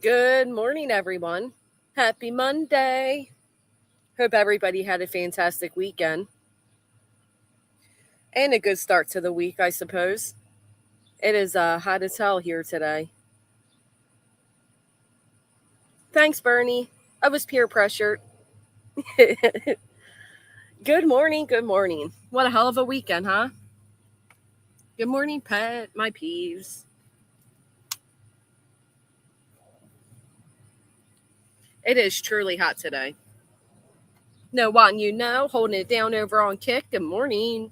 Good morning, everyone. Happy Monday. Hope everybody had a fantastic weekend and a good start to the week, I suppose. It is hot as hell here today. Thanks, Bernie. I was peer pressured. Good morning, good morning. What a hell of a weekend, huh? Good morning, pet, my peeves. It is truly hot today. No wanting you know, holding it down over on Kick. Good morning.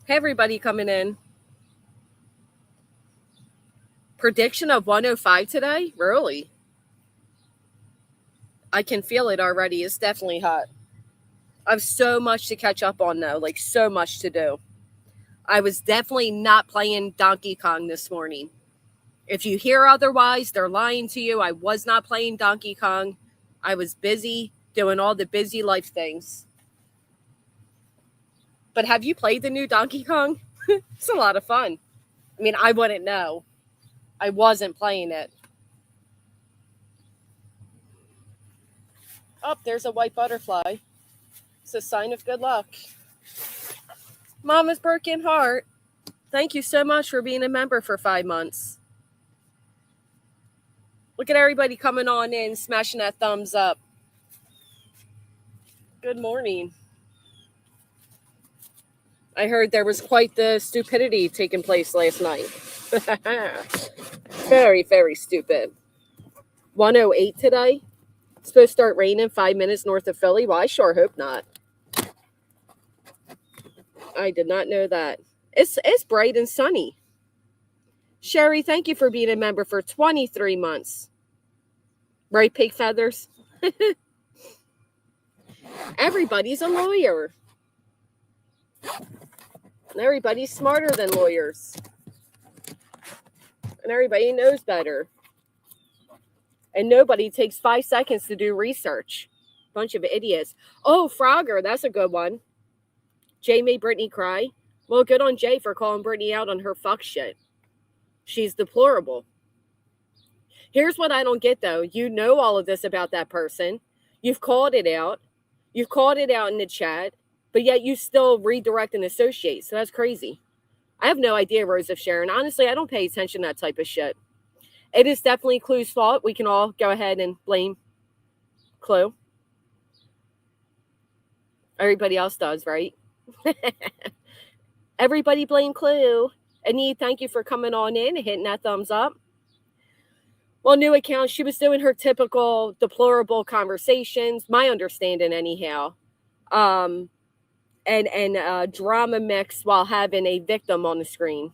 Hey, everybody coming in. Prediction of 105 today? Really? I can feel it already. It's definitely hot. I have so much to catch up on though, like so much to do. I was definitely not playing Donkey Kong this morning. If you hear otherwise, they're lying to you. I was not playing Donkey Kong. I was busy doing all the busy life things. But have you played the new Donkey Kong? It's a lot of fun. I mean, I wouldn't know. I wasn't playing it. Oh, there's a white butterfly. It's a sign of good luck. Mama's broken heart. Thank you so much for being a member for 5 months. Look at everybody coming on in, smashing that thumbs up. Good morning. I heard there was quite the stupidity taking place last night. Very, very stupid. 108 today. It's supposed to start raining 5 minutes north of Philly. Well, I sure hope not. I did not know that. It's bright and sunny. Sherry, thank you for being a member for 23 months. Right, pig feathers? Everybody's a lawyer. And everybody's smarter than lawyers. And everybody knows better. And nobody takes 5 seconds to do research. Bunch of idiots. Oh, Frogger, that's a good one. Jay made Brittany cry. Well, good on Jay for calling Brittany out on her fuck shit. She's deplorable. Here's what I don't get, though. You know all of this about that person. You've called it out. You've called it out in the chat. But yet you still redirect and associate. So that's crazy. I have no idea, Rose of Sharon. Honestly, I don't pay attention to that type of shit. It is definitely Clue's fault. We can all go ahead and blame Clue. Everybody else does, right? Everybody blame Clue. Annie, thank you for coming on in and hitting that thumbs up. Well, new account, she was doing her typical deplorable conversations, my understanding anyhow. And drama mix while having a victim on the screen.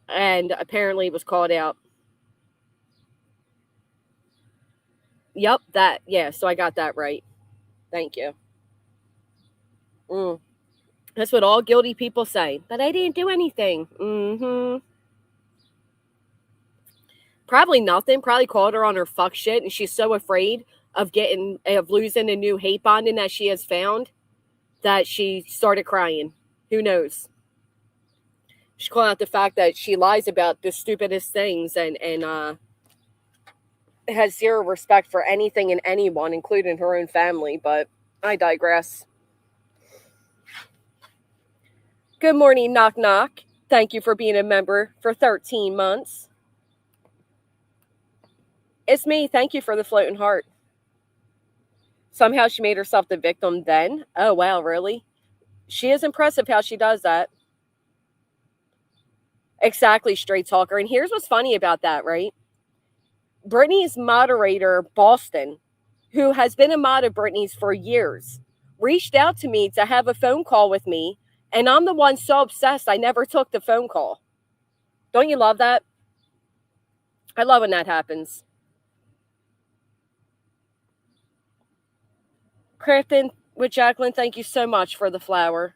And apparently it was called out. Yep, that. Yeah, so I got that right. Thank you. That's what all guilty people say. But I didn't do anything. Probably nothing. Probably called her on her fuck shit, and she's so afraid of losing a new hate bonding that she has found that she started crying. Who knows? She called out the fact that she lies about the stupidest things and has zero respect for anything and anyone, including her own family. But I digress. Good morning, knock knock. Thank you for being a member for 13 months. It's me. Thank you for the floating heart. Somehow she made herself the victim then. Oh, wow, really? She is impressive how she does that. Exactly, straight talker. And here's what's funny about that, right? Brittany's moderator, Boston, who has been a mod of Brittany's for years, reached out to me to have a phone call with me. And I'm the one so obsessed I never took the phone call. Don't you love that? I love when that happens. Crafton with Jacqueline, thank you so much for the flower.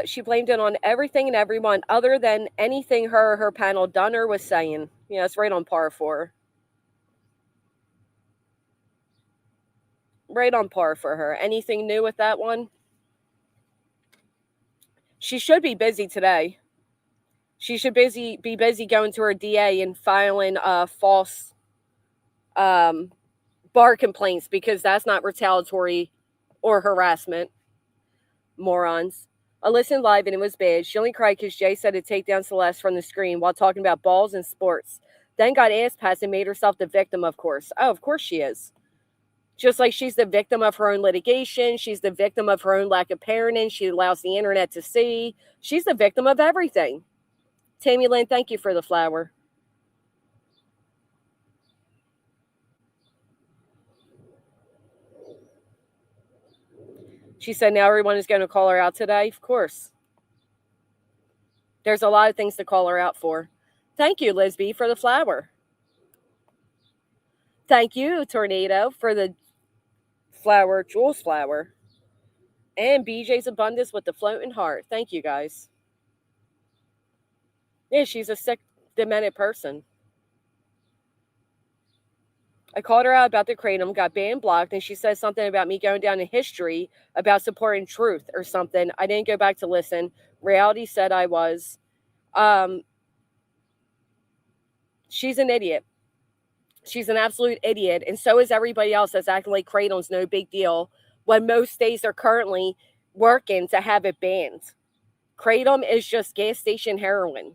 She blamed it on everything and everyone other than anything her or her panel done or was saying. Yeah, it's right on par for her. Right on par for her. Anything new with that one? She should be busy today. She should be busy going to her DA and filing false bar complaints because that's not retaliatory or harassment. Morons. I listened live and it was bad. She only cried because Jay said to take down Celeste from the screen while talking about balls and sports. Then got ass passed and made herself the victim, of course. Oh, of course she is. Just like she's the victim of her own litigation. She's the victim of her own lack of parenting. She allows the internet to see. She's the victim of everything. Tammy Lynn, thank you for the flower. She said now everyone is going to call her out today. Of course. There's a lot of things to call her out for. Thank you, Liz B, for the flower. Thank you, Tornado, for the flower, Jules flower. And BJ's Abundance with the floating heart. Thank you, guys. Yeah, she's a sick, demented person. I called her out about the kratom, got banned, blocked, and she said something about me going down in history about supporting truth or something. I didn't go back to listen. Reality said I was. She's an idiot. She's an absolute idiot, and so is everybody else that's acting like kratom's no big deal when most states are currently working to have it banned. Kratom is just gas station heroin.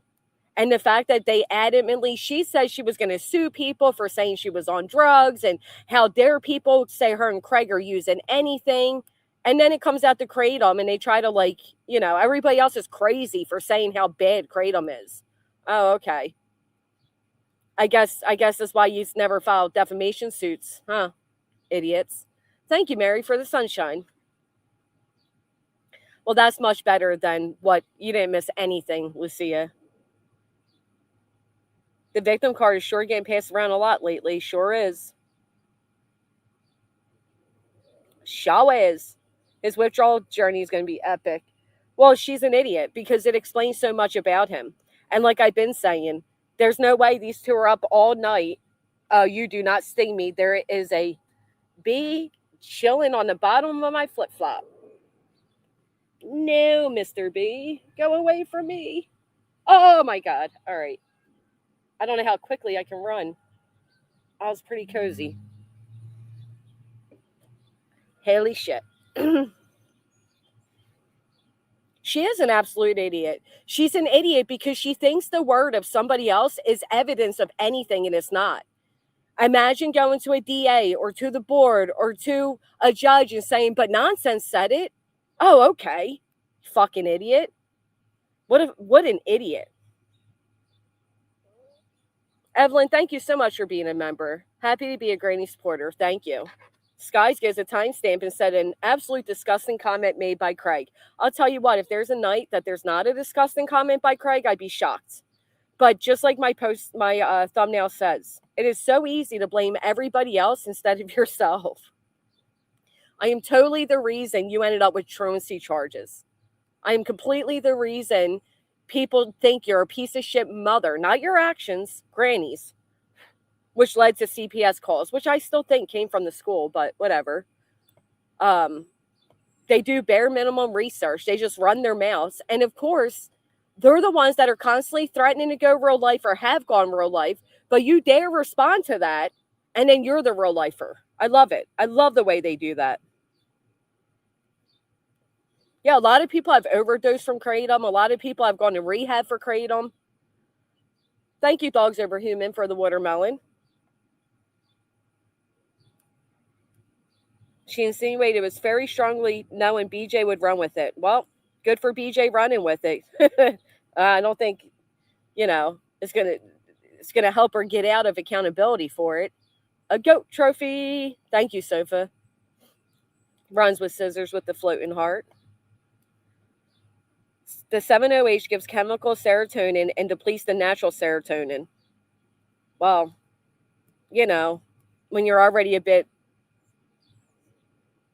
And the fact that they adamantly, she said she was going to sue people for saying she was on drugs and how dare people say her and Craig are using anything. And then it comes out to kratom and they try to everybody else is crazy for saying how bad kratom is. Oh, okay. I guess that's why you never filed defamation suits, huh? Idiots. Thank you, Mary, for the sunshine. Well, that's much better than what you didn't miss anything, Lucia. The victim card is sure getting passed around a lot lately. Sure is. Shaw is. His withdrawal journey is going to be epic. Well, she's an idiot because it explains so much about him. And like I've been saying, there's no way these two are up all night. You do not sting me. There is a bee chilling on the bottom of my flip-flop. No, Mr. B. Go away from me. Oh, my God. All right. I don't know how quickly I can run. I was pretty cozy. Haley shit. She is an absolute idiot. She's an idiot because she thinks the word of somebody else is evidence of anything and it's not. Imagine going to a DA or to the board or to a judge and saying, but nonsense said it. Oh, okay. Fucking idiot. What an idiot. Evelyn, thank you so much for being a member. Happy to be a Granny supporter. Thank you. Skies gives a timestamp and said an absolute disgusting comment made by Craig. I'll tell you what, if there's a night that there's not a disgusting comment by Craig, I'd be shocked. But just like my thumbnail says, it is so easy to blame everybody else instead of yourself. I am totally the reason you ended up with truancy charges. I am completely the reason people think you're a piece of shit mother, not your actions, grannies, which led to CPS calls, which I still think came from the school, but whatever. They do bare minimum research. They just run their mouths. And of course, they're the ones that are constantly threatening to go real life or have gone real life, but you dare respond to that, and then you're the real lifer. I love it. I love the way they do that. Yeah, a lot of people have overdosed from kratom. A lot of people have gone to rehab for kratom. Thank you, Dogs Over Human, for the watermelon. She insinuated it was very strongly knowing BJ would run with it. Well, good for BJ running with it. I don't think, it's gonna help her get out of accountability for it. A goat trophy. Thank you, Sofa. Runs with scissors with the floating heart. The 7-OH gives chemical serotonin and depletes the natural serotonin. Well, when you're already a bit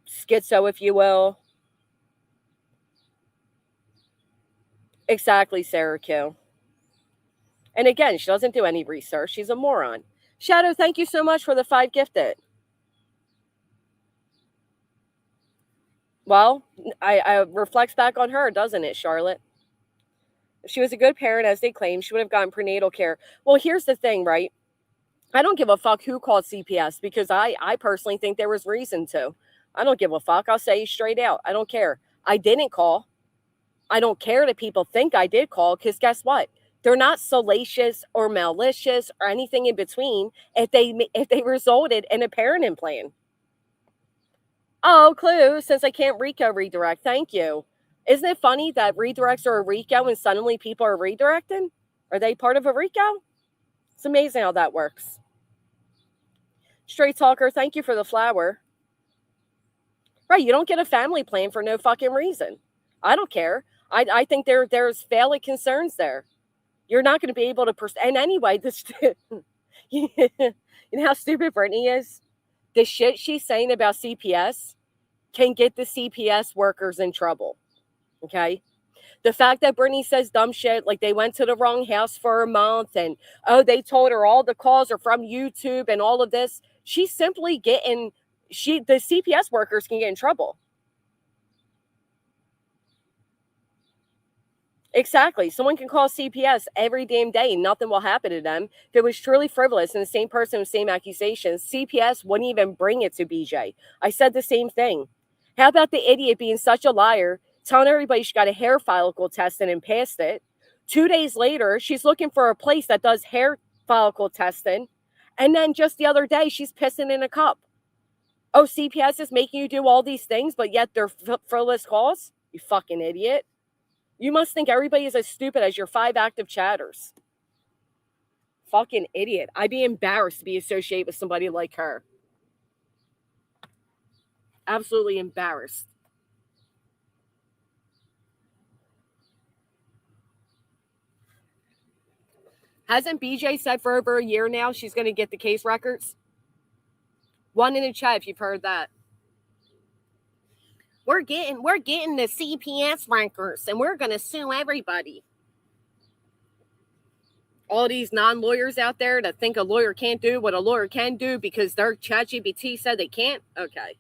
schizo, if you will, Exactly, Sarah Q. And again, she doesn't do any research. She's a moron. Shadow, thank you so much for the 5 gifted. Well, I reflects back on her, doesn't it, Charlotte? If she was a good parent, as they claim, she would have gotten prenatal care. Well, here's the thing, right? I don't give a fuck who called CPS because I personally think there was reason to. I don't give a fuck. I'll say straight out. I don't care. I didn't call. I don't care that people think I did call because guess what? They're not salacious or malicious or anything in between if they resulted in a parenting plan. Oh, clue, since I can't RICO redirect. Thank you. Isn't it funny that redirects are a RICO and suddenly people are redirecting? Are they part of a RICO? It's amazing how that works. Straight talker, thank you for the flower. Right, you don't get a family plan for no fucking reason. I don't care. I think there's valid concerns there. You're not going to be able to and anyway, this you know how stupid Brittany is? The shit she's saying about CPS can get the CPS workers in trouble. Okay? The fact that Brittany says dumb shit, like they went to the wrong house for a month and, oh, they told her all the calls are from YouTube and all of this, she's simply getting, the CPS workers can get in trouble. Exactly. Someone can call CPS every damn day and nothing will happen to them. If it was truly frivolous and the same person with same accusations, CPS wouldn't even bring it to BJ. I said the same thing. How about the idiot being such a liar, telling everybody she got a hair follicle tested and passed it? 2 days later, she's looking for a place that does hair follicle testing. And then just the other day, she's pissing in a cup. Oh, CPS is making you do all these things, but yet they're frivolous calls? You fucking idiot. You must think everybody is as stupid as your 5 active chatters. Fucking idiot. I'd be embarrassed to be associated with somebody like her. Absolutely embarrassed. Hasn't BJ said for over a year now she's going to get the case records? One in the chat if you've heard that. We're getting the CPS records and we're going to sue everybody. All these non-lawyers out there that think a lawyer can't do what a lawyer can do because their ChatGPT said they can't? Okay.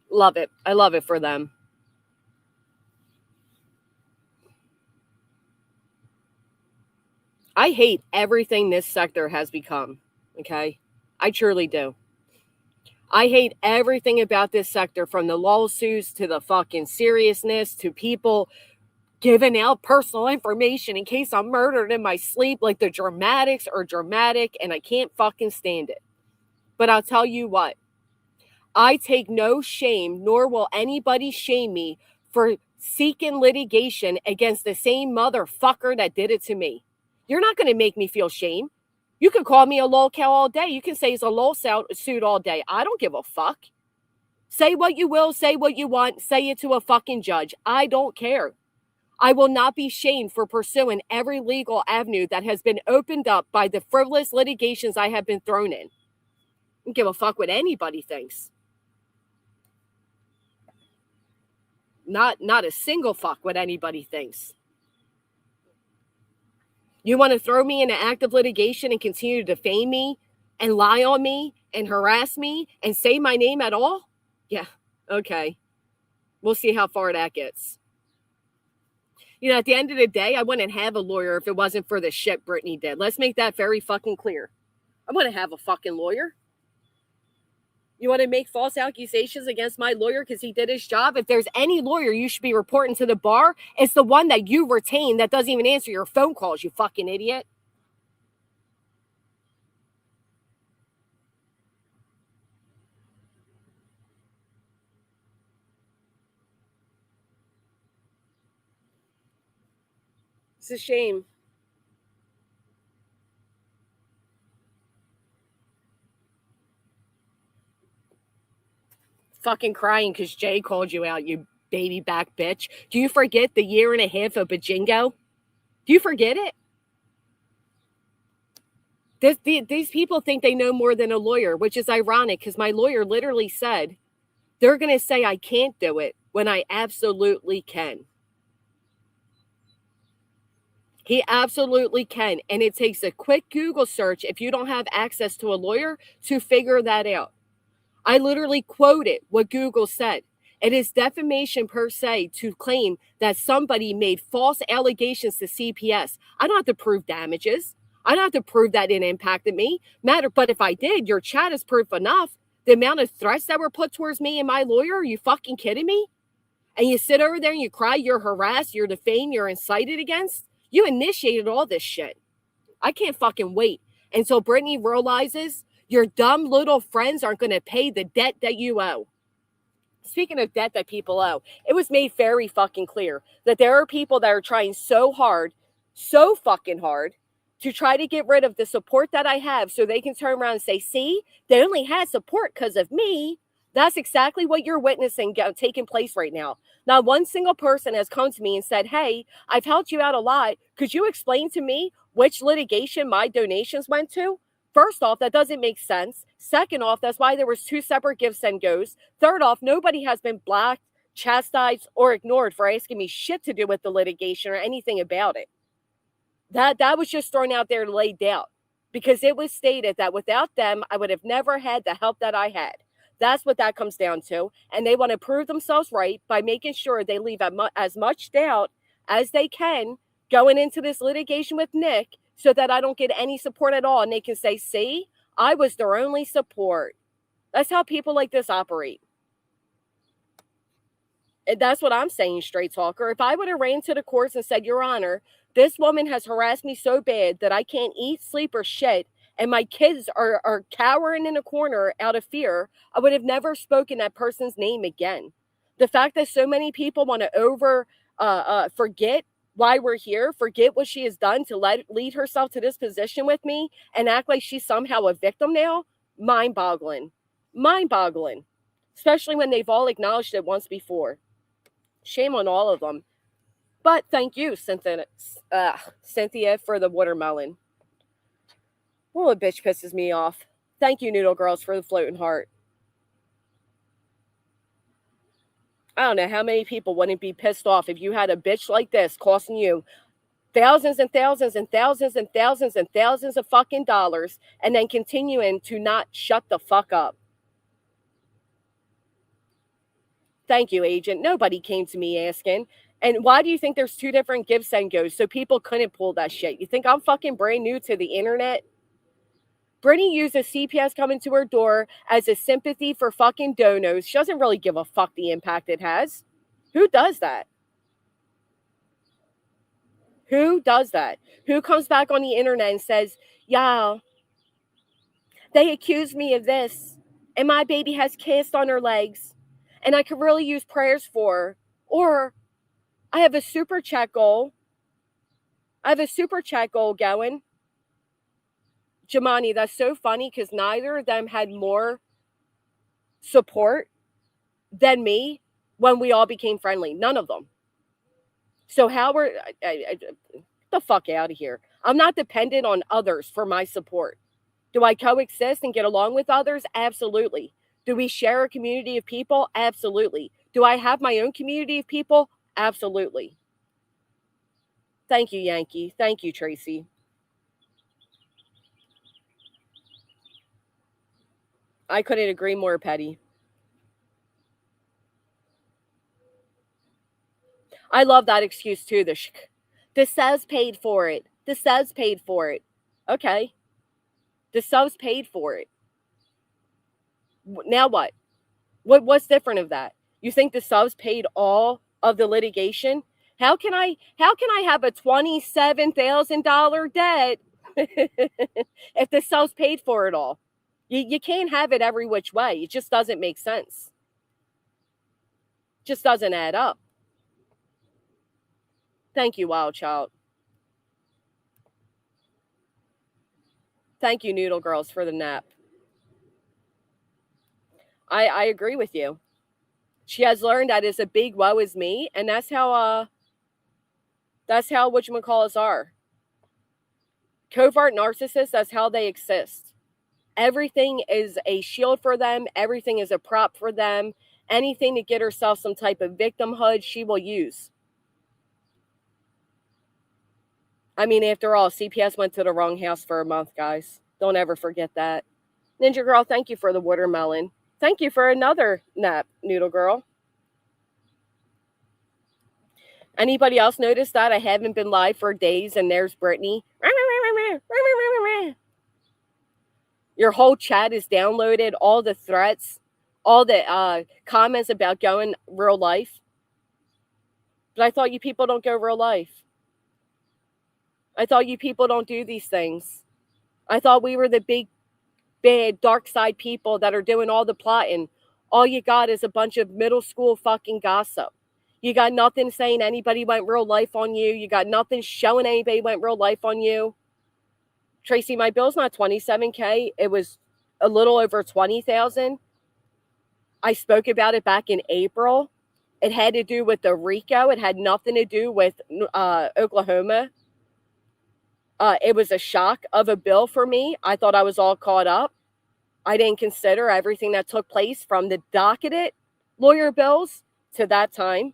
Love it. I love it for them. I hate everything this sector has become. Okay? I truly do. I hate everything about this sector, from the lawsuits to the fucking seriousness to people giving out personal information in case I'm murdered in my sleep. Like, the dramatics are dramatic and I can't fucking stand it. But I'll tell you what, I take no shame, nor will anybody shame me for seeking litigation against the same motherfucker that did it to me. You're not going to make me feel shame. You can call me a lolcow all day. You can say it's a lol suit all day. I don't give a fuck. Say what you will, say what you want, say it to a fucking judge. I don't care. I will not be shamed for pursuing every legal avenue that has been opened up by the frivolous litigations I have been thrown in. I don't give a fuck what anybody thinks. Not a single fuck what anybody thinks. You want to throw me into active litigation and continue to defame me and lie on me and harass me and say my name at all? Yeah, okay. We'll see how far that gets. You know, at the end of the day, I wouldn't have a lawyer if it wasn't for the shit Brittany did. Let's make that very fucking clear. I wouldn't have a fucking lawyer. You want to make false accusations against my lawyer because he did his job? If there's any lawyer you should be reporting to the bar, it's the one that you retain that doesn't even answer your phone calls, you fucking idiot. It's a shame. Fucking crying because Jay called you out, you baby back bitch. Do you forget the 1.5 years of Bajingo? Do you forget it? These people think they know more than a lawyer, which is ironic because my lawyer literally said they're going to say I can't do it when I absolutely can. He absolutely can. And it takes a quick Google search if you don't have access to a lawyer to figure that out. I literally quoted what Google said. It is defamation per se to claim that somebody made false allegations to CPS. I don't have to prove damages. I don't have to prove that it impacted me. But if I did, your chat is proof enough. The amount of threats that were put towards me and my lawyer, are you fucking kidding me? And you sit over there and you cry, you're harassed, you're defamed, you're incited against. You initiated all this shit. I can't fucking wait until Brittany realizes your dumb little friends aren't going to pay the debt that you owe. Speaking of debt that people owe, it was made very fucking clear that there are people that are trying so hard, so fucking hard, to try to get rid of the support that I have so they can turn around and say, see, they only had support because of me. That's exactly what you're witnessing taking place right now. Not one single person has come to me and said, hey, I've helped you out a lot. Could you explain to me which litigation my donations went to? First off, that doesn't make sense. Second off, that's why there was 2 separate gives and goes. Third off, nobody has been blocked, chastised, or ignored for asking me shit to do with the litigation or anything about it. That was just thrown out there to lay down because it was stated that without them, I would have never had the help that I had. That's what that comes down to. And they want to prove themselves right by making sure they leave as much doubt as they can going into this litigation with Nick so that I don't get any support at all. And they can say, see, I was their only support. That's how people like this operate. And that's what I'm saying, straight talker. If I would have ran to the courts and said, Your Honor, this woman has harassed me so bad that I can't eat, sleep, or shit, and my kids are cowering in a corner out of fear, I would have never spoken that person's name again. The fact that so many people want to forget why we're here, forget what she has done to lead herself to this position with me and act like she's somehow a victim now, mind-boggling. Mind-boggling. Especially when they've all acknowledged it once before. Shame on all of them. But thank you, Cynthia, for the watermelon. Oh, a bitch pisses me off. Thank you, Noodle Girls, for the floating heart. I don't know how many people wouldn't be pissed off if you had a bitch like this costing you thousands and thousands and thousands and thousands and thousands of fucking dollars and then continuing to not shut the fuck up. Thank you, agent. Nobody came to me asking. And why do you think there's 2 different gives and goes so people couldn't pull that shit? You think I'm fucking brand new to the internet? Brittany uses CPS coming to her door as a sympathy for fucking donos. She doesn't really give a fuck the impact it has. Who does that? Who does that? Who comes back on the internet and says, yeah, they accused me of this, and my baby has cast on her legs, and I could really use prayers for her. Or I have a super chat goal. Going. Jamani, that's so funny because neither of them had more support than me when we all became friendly. None of them. So how we're get the fuck out of here. I'm not dependent on others for my support. Do I coexist and get along with others? Absolutely. Do we share a community of people? Absolutely. Do I have my own community of people? Absolutely. Thank you, Yankee. Thank you, Tracy. I couldn't agree more, Petty. I love that excuse too. The subs paid for it. The subs paid for it. Okay. The subs paid for it. Now what? What's different of that? You think the subs paid all of the litigation? How can I have a $27,000 debt if the subs paid for it all? You can't have it every which way. It just doesn't make sense. Just doesn't add up. Thank you, Wild Child. Thank you, Noodle Girls, for the nap. I agree with you. She has learned that it's a big woe is me, and that's how whatchamacallits are. Covert narcissists, that's how they exist. Everything is a shield for them. Everything is a prop for them. Anything to get herself some type of victimhood, she will use. I mean, after all, CPS went to the wrong house for a month, guys. Don't ever forget that. Ninja Girl, thank you for the watermelon. Thank you for another nap, Noodle Girl. Anybody else notice that I haven't been live for days and there's Brittany? Your whole chat is downloaded, all the threats, all the comments about going real life. But I thought you people don't go real life. I thought you people don't do these things. I thought we were the big, bad, dark side people that are doing all the plotting. All you got is a bunch of middle school fucking gossip. You got nothing saying anybody went real life on you. You got nothing showing anybody went real life on you. Tracy, my bill's not $27K. It was a little over $20,000. I spoke about it back in April. It had to do with the RICO. It had nothing to do with Oklahoma. It was a shock of a bill for me. I thought I was all caught up. I didn't consider everything that took place from the docketed lawyer bills to that time.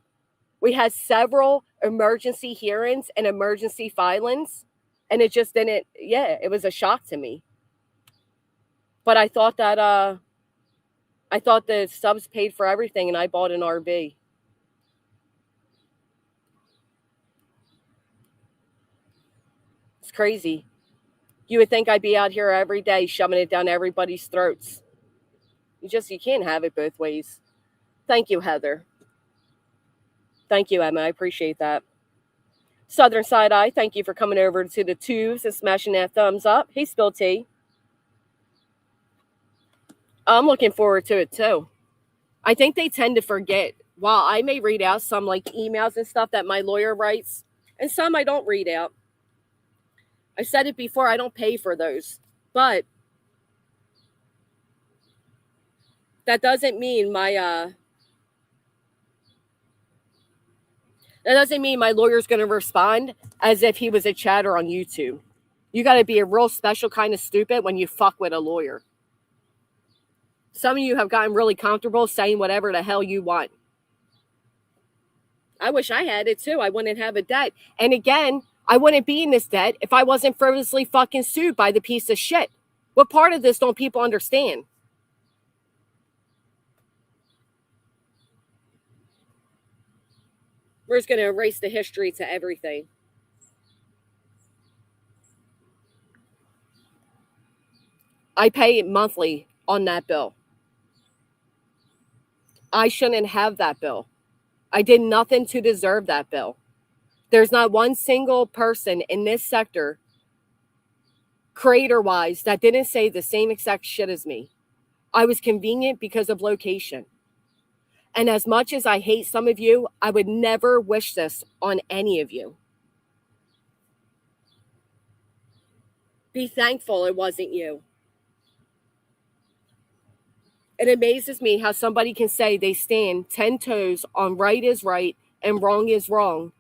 We had several emergency hearings and emergency filings, and it just didn't, it was a shock to me. But I thought that, I thought the subs paid for everything, and I bought an RV. It's crazy. You would think I'd be out here every day shoving it down everybody's throats. You can't have it both ways. Thank you, Heather. Thank you, Emma. I appreciate that. Southern Side Eye, thank you for coming over to the tubes and smashing that thumbs up. Hey, Spill Tea. I'm looking forward to it, too. I think they tend to forget. While I may read out some like emails and stuff that my lawyer writes, and some I don't read out. I said it before, I don't pay for those. But that doesn't mean my lawyer's going to respond as if he was a chatter on YouTube. You got to be a real special kind of stupid when you fuck with a lawyer. Some of you have gotten really comfortable saying whatever the hell you want. I wish I had it too. I wouldn't have a debt. And again, I wouldn't be in this debt if I wasn't frivolously fucking sued by the piece of shit. What part of this don't people understand? We're just going to erase the history to everything. I pay monthly on that bill. I shouldn't have that bill. I did nothing to deserve that bill. There's not one single person in this sector, creator-wise, that didn't say the same exact shit as me. I was convenient because of location. And as much as I hate some of you, I would never wish this on any of you. Be thankful it wasn't you. It amazes me how somebody can say they stand 10 toes on right is right and wrong is wrong,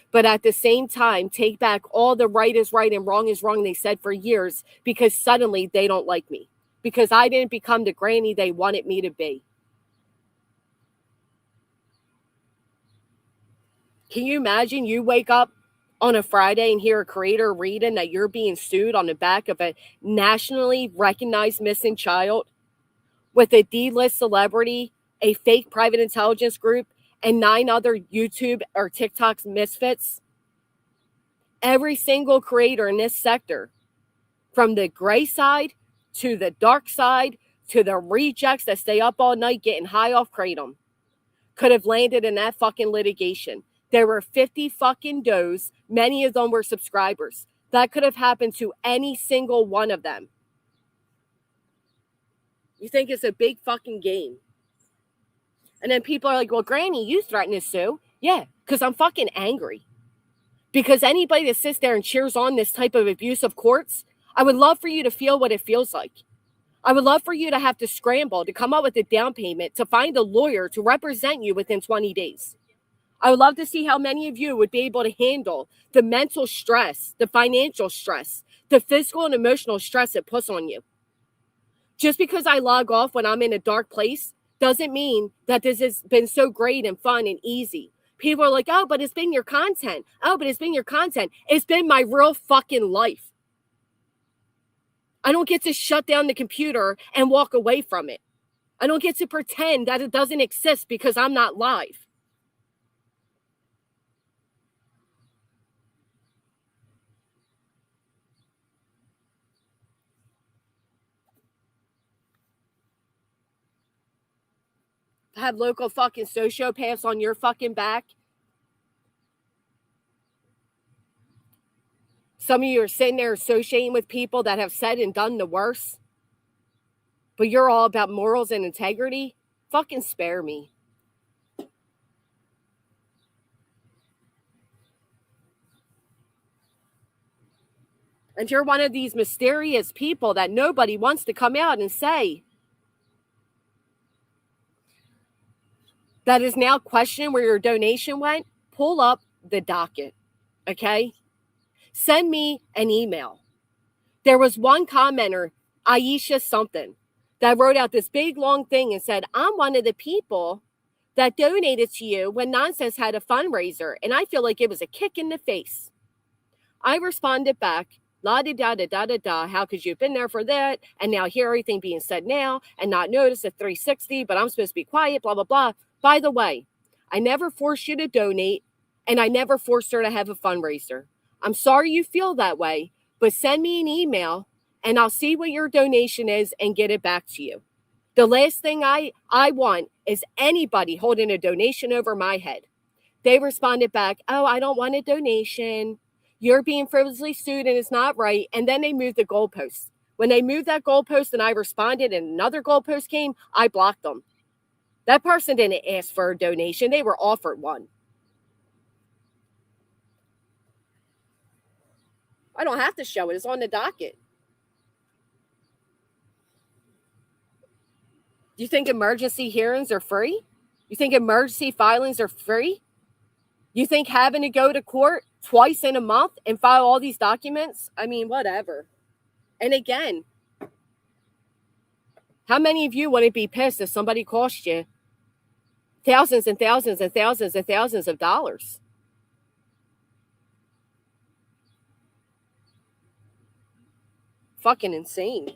but at the same time take back all the right is right and wrong is wrong they said for years because suddenly they don't like me, because I didn't become the granny they wanted me to be. Can you imagine you wake up on a Friday and hear a creator reading that you're being sued on the back of a nationally recognized missing child with a D-list celebrity, a fake private intelligence group, and 9 other YouTube or TikTok's misfits? Every single creator in this sector, from the gray side to the dark side to the rejects that stay up all night getting high off kratom, could have landed in that fucking litigation. There were 50 fucking does. Many of them were subscribers. That could have happened to any single one of them. You think it's a big fucking game. And then people are like, well, Granny, you threatened to sue. Yeah, because I'm fucking angry. Because anybody that sits there and cheers on this type of abuse of courts, I would love for you to feel what it feels like. I would love for you to have to scramble to come up with a down payment to find a lawyer to represent you within 20 days. I would love to see how many of you would be able to handle the mental stress, the financial stress, the physical and emotional stress it puts on you. Just because I log off when I'm in a dark place doesn't mean that this has been so great and fun and easy. People are like, oh, but it's been your content. Oh, but it's been your content. It's been my real fucking life. I don't get to shut down the computer and walk away from it. I don't get to pretend that it doesn't exist because I'm not live. Have local fucking sociopaths on your fucking back. Some of you are sitting there associating with people that have said and done the worst. But you're all about morals and integrity. Fucking spare me. And you're one of these mysterious people that nobody wants to come out and say that is now questioning where your donation went. Pull up the docket, okay? Send me an email. There was one commenter, Aisha something, that wrote out this big long thing and said, I'm one of the people that donated to you when Nonsense had a fundraiser, and I feel like it was a kick in the face. I responded back, la-di-da-da-da-da-da, how could you have been there for that, and now hear everything being said now, and not notice at 360, but I'm supposed to be quiet, blah, blah, blah. By the way, I never forced you to donate, and I never forced her to have a fundraiser. I'm sorry you feel that way, but send me an email, and I'll see what your donation is and get it back to you. The last thing I want is anybody holding a donation over my head. They responded back, oh, I don't want a donation. You're being frivolously sued and it's not right. And then they moved the goalpost. When they moved that goalpost and I responded and another goalpost came, I blocked them. That person didn't ask for a donation. They were offered one. I don't have to show it. It's on the docket. You think emergency hearings are free? You think emergency filings are free? You think having to go to court twice in a month and file all these documents? I mean, whatever. And again, how many of you wouldn't be pissed if somebody cost you thousands and thousands and thousands and thousands of dollars? Fucking insane.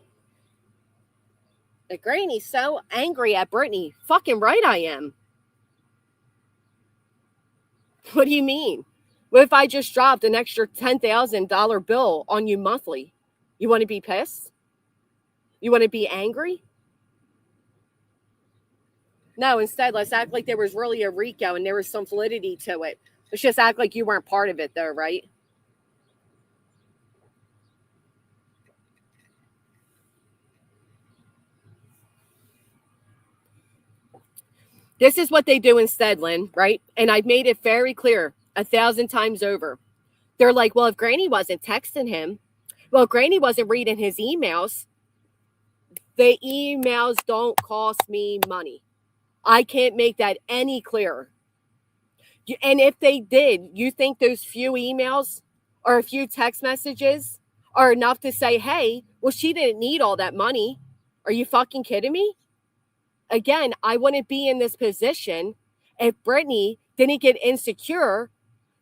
Like, Granny's so angry at Brittany. Fucking right I am. What do you mean? What if I just dropped an extra $10,000 bill on you monthly? You want to be pissed? You want to be angry? No, instead, let's act like there was really a RICO and there was some validity to it. Let's just act like you weren't part of it, though, right? This is what they do instead, Lynn, right? And I've made it very clear 1,000 times over. They're like, well, if Granny wasn't texting him, well, if Granny wasn't reading his emails, the emails don't cost me money. I can't make that any clearer. And if they did, you think those few emails or a few text messages are enough to say, hey, well, she didn't need all that money. Are you fucking kidding me? Again, I wouldn't be in this position if Brittany didn't get insecure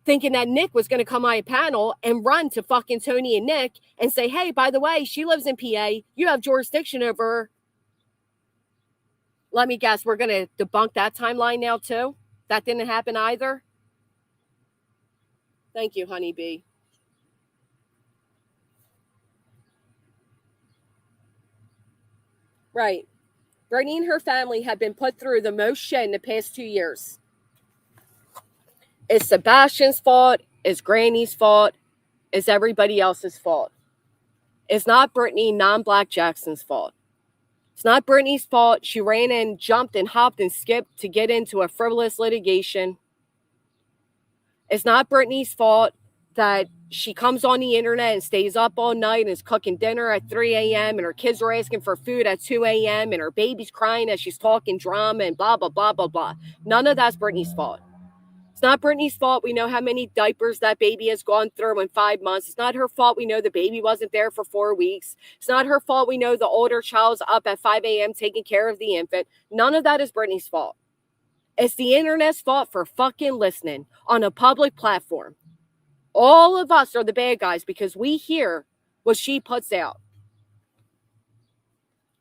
thinking that Nick was going to come on a panel and run to fucking Tony and Nick and say, hey, by the way, she lives in PA. You have jurisdiction over her. Let me guess, we're going to debunk that timeline now too? That didn't happen either? Thank you, honeybee. Right. Brittany and her family have been put through the most shit in the past 2 years. It's Sebastian's fault. It's Granny's fault. It's everybody else's fault. It's not Brittany, non-Black Jackson's fault. It's not Brittany's fault. She ran and jumped and hopped and skipped to get into a frivolous litigation. It's not Brittany's fault that she comes on the internet and stays up all night and is cooking dinner at 3 a.m. and her kids are asking for food at 2 a.m. and her baby's crying as she's talking drama and blah, blah, blah, blah, blah. None of that's Brittany's fault. It's not Brittany's fault. We know how many diapers that baby has gone through in 5 months. It's not her fault. We know the baby wasn't there for 4 weeks. It's not her fault. We know the older child's up at 5 a.m. taking care of the infant. None of that is Brittany's fault. It's the internet's fault for fucking listening on a public platform. All of us are the bad guys because we hear what she puts out.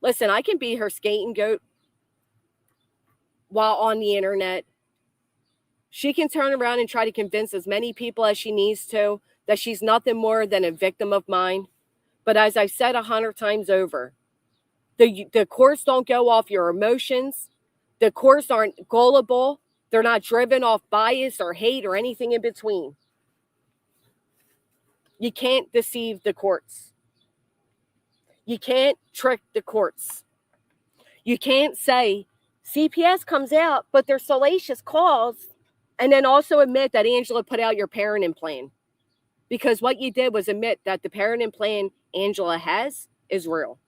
Listen, I can be her scapegoat while on the internet. She can turn around and try to convince as many people as she needs to that she's nothing more than a victim of mine. But as I've said 100 times over, the courts don't go off your emotions. The courts aren't gullible. They're not driven off bias or hate or anything in between. You can't deceive the courts. You can't trick the courts. You can't say CPS comes out, but they're salacious calls, and then also admit that Angela put out your parenting plan. Because what you did was admit that the parenting plan Angela has is real.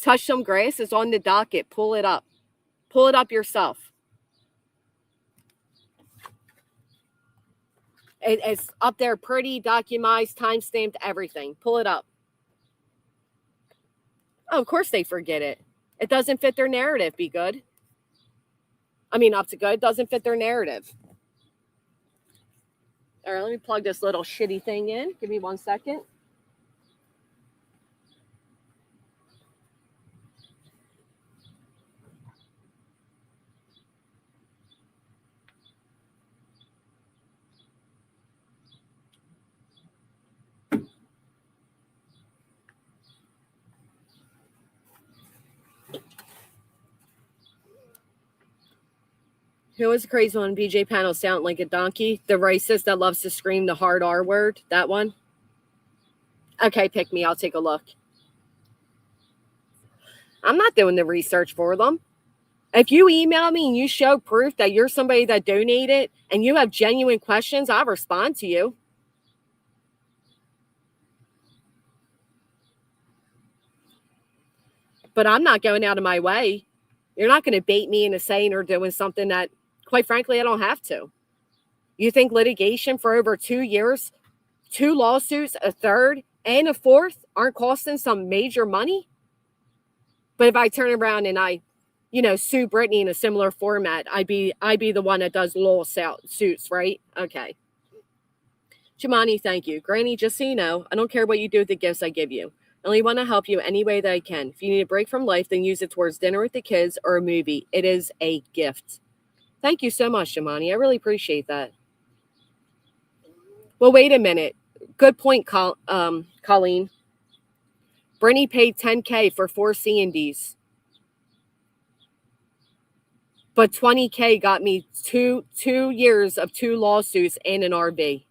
Touch Some Grass is on the docket. Pull it up. Pull it up yourself. It's up there, pretty, documented, time-stamped, everything. Pull it up. Oh, of course they forget it. It doesn't fit their narrative. Be good. I mean, up to good. It doesn't fit their narrative. All right, let me plug this little shitty thing in. Give me 1 second. Who was the crazy one? BJ Panel sound like a donkey. The racist that loves to scream the hard R word. That one? Okay, pick me. I'll take a look. I'm not doing the research for them. If you email me and you show proof that you're somebody that donated and you have genuine questions, I'll respond to you. But I'm not going out of my way. You're not going to bait me into saying or doing something that, quite frankly, I don't have to. You think litigation for over 2 years, 2 lawsuits, a third, and a fourth aren't costing some major money? But if I turn around and I, sue Brittany in a similar format, I'd be the one that does lawsuits, right? Okay. Jamani, thank you. Granny, just so you know, I don't care what you do with the gifts I give you. I only want to help you any way that I can. If you need a break from life, then use it towards dinner with the kids or a movie. It is a gift. Thank you so much, Jamani. I really appreciate that. Well, wait a minute. Good point, Colleen. Brittany paid $10K for 4 C&Ds. But $20K got me two years of 2 lawsuits and an RV.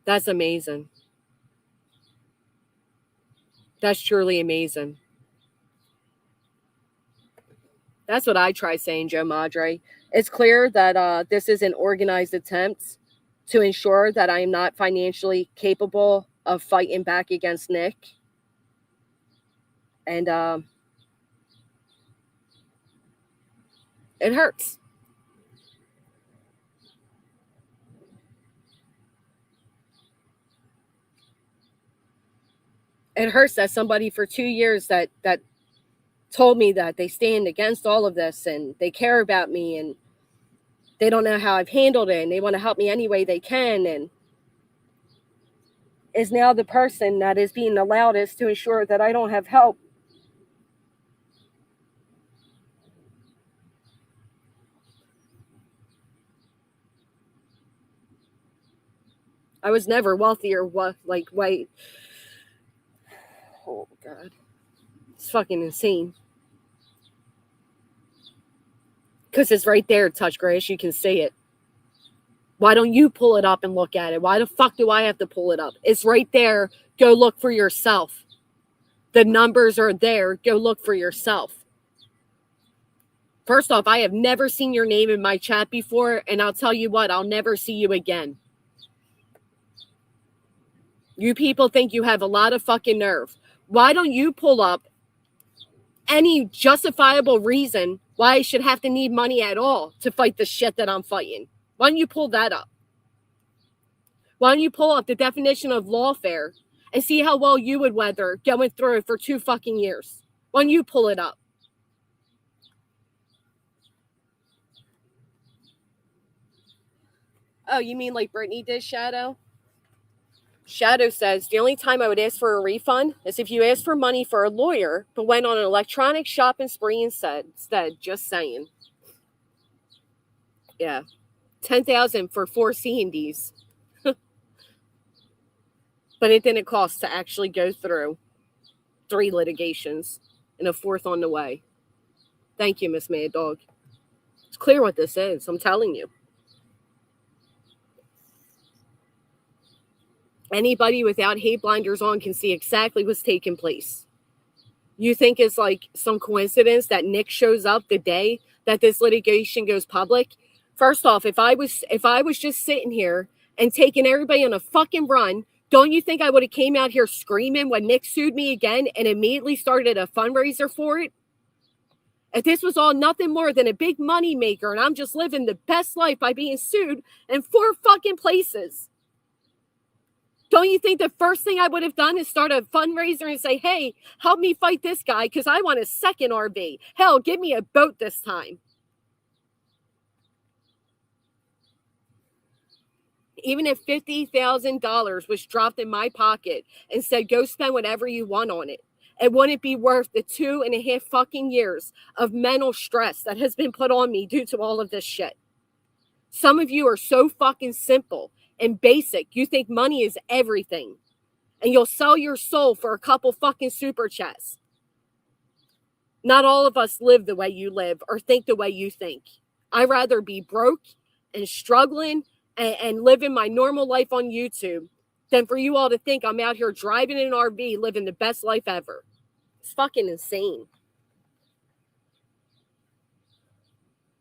That's amazing. That's truly amazing. That's what I try saying, Joe Madre. It's clear that this is an organized attempt to ensure that I am not financially capable of fighting back against Nick. And it hurts. It hurts that somebody for 2 years that told me that they stand against all of this and they care about me and they don't know how I've handled it and they want to help me any way they can, and is now the person that is being the loudest to ensure that I don't have help. I was never wealthier. Wait. Oh, God. It's fucking insane. Because it's right there, Touch Grace. You can see it. Why don't you pull it up and look at it? Why the fuck do I have to pull it up? It's right there. Go look for yourself. The numbers are there. Go look for yourself. First off, I have never seen your name in my chat before, and I'll tell you what, I'll never see you again. You people think you have a lot of fucking nerve. Why don't you pull up any justifiable reason why I should have to need money at all to fight the shit that I'm fighting? Why don't you pull that up? Why don't you pull up the definition of lawfare and see how well you would weather going through it for 2 fucking years? Why don't you pull it up? Oh, you mean like Brittany did, Shadow? Shadow says, the only time I would ask for a refund is if you asked for money for a lawyer, but went on an electronic shopping spree instead. Just saying. Yeah. $10,000 for 4 C&Ds. But it didn't cost to actually go through 3 litigations and a 4th on the way. Thank you, Miss Mad Dog. It's clear what this is. I'm telling you. Anybody without hate blinders on can see exactly what's taking place. You think it's like some coincidence that Nick shows up the day that this litigation goes public? First off, if I was just sitting here and taking everybody on a fucking run, don't you think I would have came out here screaming when Nick sued me again and immediately started a fundraiser for it? If this was all nothing more than a big money maker and I'm just living the best life by being sued in 4 fucking places, don't you think the first thing I would have done is start a fundraiser and say, hey, help me fight this guy because I want a second RV. Hell, give me a boat this time. Even if $50,000 was dropped in my pocket and said, go spend whatever you want on it, it wouldn't be worth the 2.5 fucking years of mental stress that has been put on me due to all of this shit. Some of you are so fucking simple and basic. You think money is everything. And you'll sell your soul for a couple fucking super chats. Not all of us live the way you live or think the way you think. I'd rather be broke and struggling and living my normal life on YouTube than for you all to think I'm out here driving an RV living the best life ever. It's fucking insane.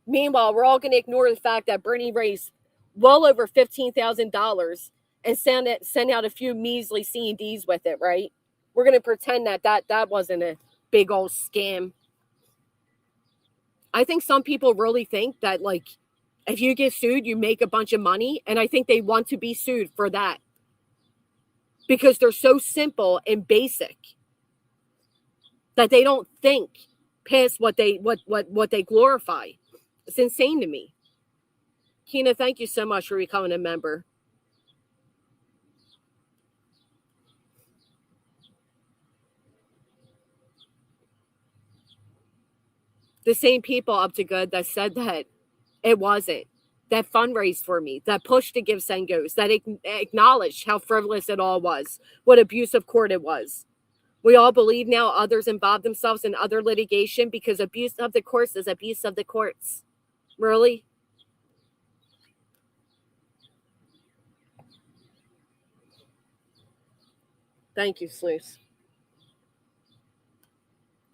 Meanwhile, we're all going to ignore the fact that Bernie raised well over $15,000 and send out a few measly C&Ds with it, right? We're going to pretend that wasn't a big old scam. I think some people really think that, like, if you get sued, you make a bunch of money. And I think they want to be sued for that because they're so simple and basic that they don't think past what they glorify. It's insane to me. Kina, thank you so much for becoming a member. The same people up to good that said that it wasn't, that fundraised for me, that pushed to give Sengos, that acknowledged how frivolous it all was, what abuse of court it was. We all believe now others involve themselves in other litigation because abuse of the courts is abuse of the courts. Really? Thank you, Sluice.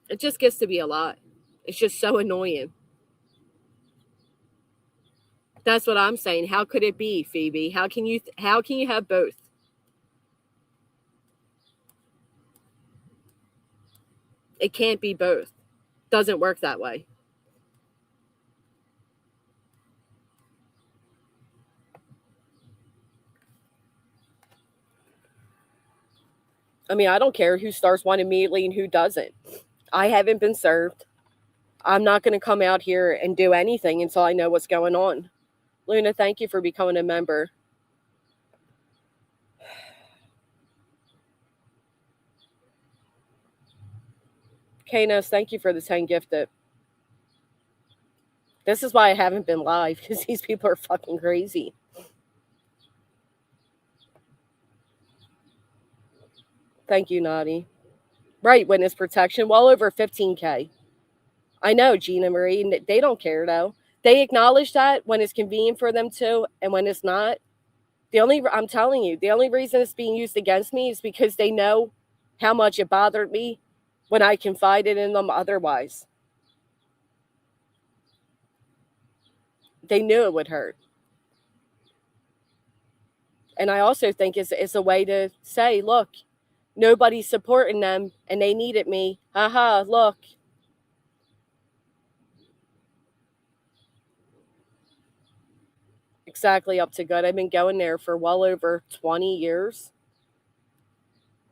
It just gets to be a lot. It's just so annoying. That's what I'm saying. How could it be, Phoebe? How can you have both? It can't be both. Doesn't work that way. I mean, I don't care who starts one immediately and who doesn't. I haven't been served. I'm not going to come out here and do anything until I know what's going on. Luna, thank you for becoming a member. Kanos, thank you for the 10 gifted. This is why I haven't been live, because these people are fucking crazy. Thank you, Naughty. Right, witness protection, well over 15K. I know, Gina Marie, they don't care, though. They acknowledge that when it's convenient for them to, and when it's not. I'm telling you, the only reason it's being used against me is because they know how much it bothered me when I confided in them otherwise. They knew it would hurt. And I also think it's a way to say, look, Nobody's supporting them, and they needed me. Haha, look. Exactly, up to good. I've been going there for well over 20 years.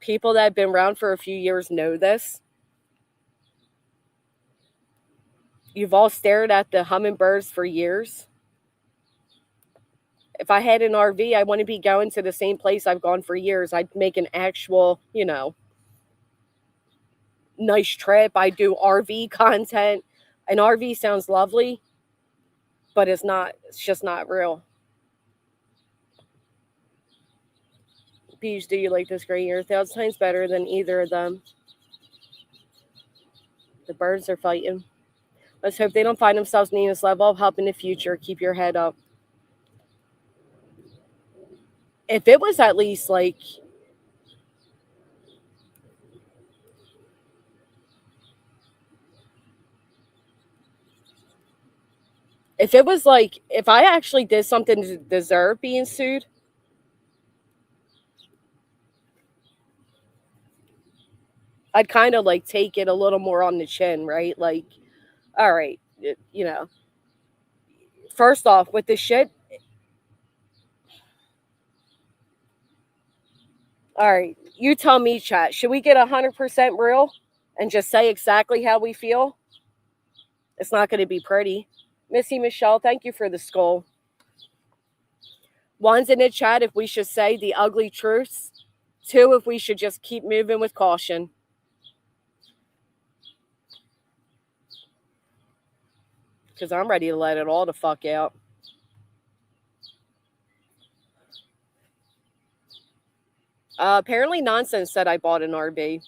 People that have been around for a few years know this. You've all stared at the hummingbirds for years. If I had an RV, I wouldn't be going to the same place I've gone for years. I'd make an actual, nice trip. I do RV content. An RV sounds lovely, but it's not. It's just not real. Beach, do you like this gray? You're 1,000 times better than either of them. The birds are fighting. Let's hope they don't find themselves needing this level of help in the future. Keep your head up. If it was at least like, if it was like, if I actually did something to deserve being sued, I'd kind of like take it a little more on the chin, right? Like, all right, first off, with the shit, all right, you tell me, chat, should we get 100% real and just say exactly how we feel? It's not going to be pretty. Missy Michelle, thank you for the skull. One's in the chat if we should say the ugly truths. Two, if we should just keep moving with caution. Because I'm ready to let it all the fuck out. Apparently Nonsense said I bought an RV.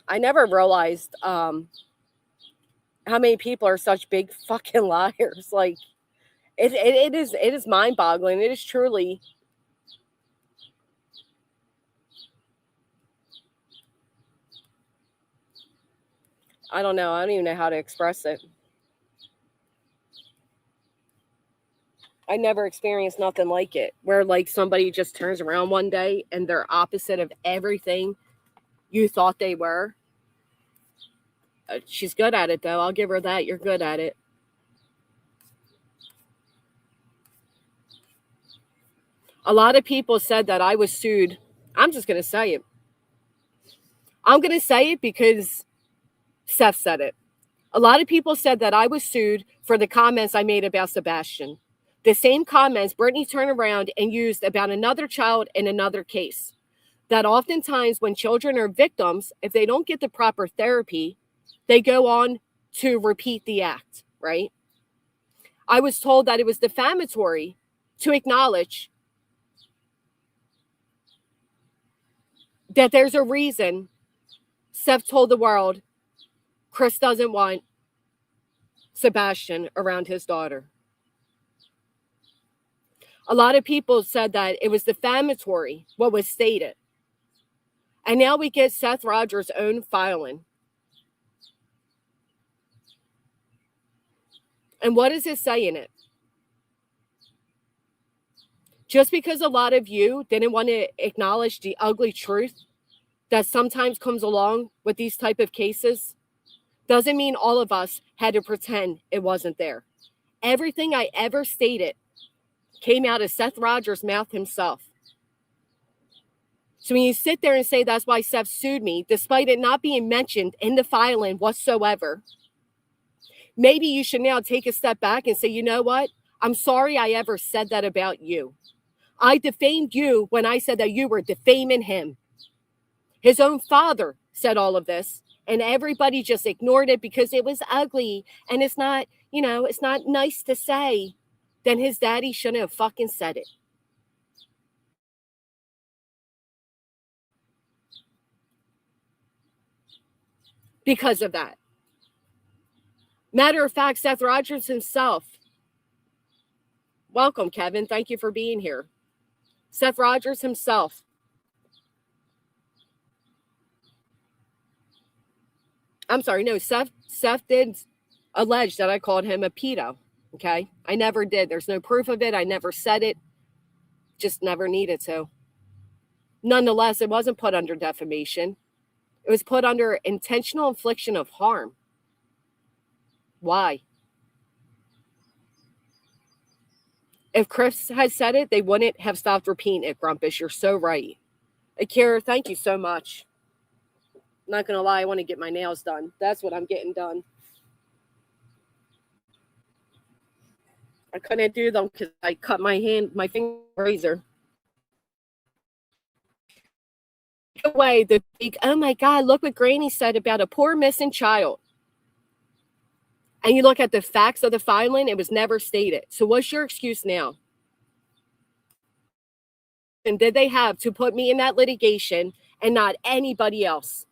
I never realized how many people are such big fucking liars. Like, it is mind-boggling. It is truly. I don't know. I don't even know how to express it. I never experienced nothing like it, where like somebody just turns around one day and they're opposite of everything you thought they were. She's good at it, though. I'll give her that. You're good at it. A lot of people said that I was sued. I'm just going to say it. I'm going to say it because Seth said it. A lot of people said that I was sued for the comments I made about Sebastian. The same comments Brittany turned around and used about another child in another case. That oftentimes when children are victims, if they don't get the proper therapy, they go on to repeat the act, right? I was told that it was defamatory to acknowledge that there's a reason Seth told the world Chris doesn't want Sebastian around his daughter. A lot of people said that it was defamatory what was stated. And now we get Seth Rogers' own filing. And what does it say in it? Just because a lot of you didn't want to acknowledge the ugly truth that sometimes comes along with these type of cases doesn't mean all of us had to pretend it wasn't there. Everything I ever stated came out of Seth Rogers' mouth himself. So when you sit there and say that's why Seth sued me, despite it not being mentioned in the filing whatsoever, maybe you should now take a step back and say, you know what? I'm sorry I ever said that about you. I defamed you when I said that you were defaming him. His own father said all of this, and everybody just ignored it because it was ugly and it's not, it's not nice to say. Then his daddy shouldn't have fucking said it. Because of that. Matter of fact, Seth Rogers himself. Welcome, Kevin. Thank you for being here. Seth Rogers himself. I'm sorry, no, Seth did allege that I called him a pedo. Okay? I never did. There's no proof of it. I never said it. just never needed to. Nonetheless, it wasn't put under defamation. It was put under intentional infliction of harm. Why? If Chris had said it, they wouldn't have stopped repeating it, Grumpus. You're so right. Akira, thank you so much. Not going to lie, I want to get my nails done. That's what I'm getting done. I couldn't do them because I cut my finger razor. Away the big, oh my God, look what Granny said about a poor missing child. And you look at the facts of the filing, it was never stated. So what's your excuse now? And did they have to put me in that litigation and not anybody else?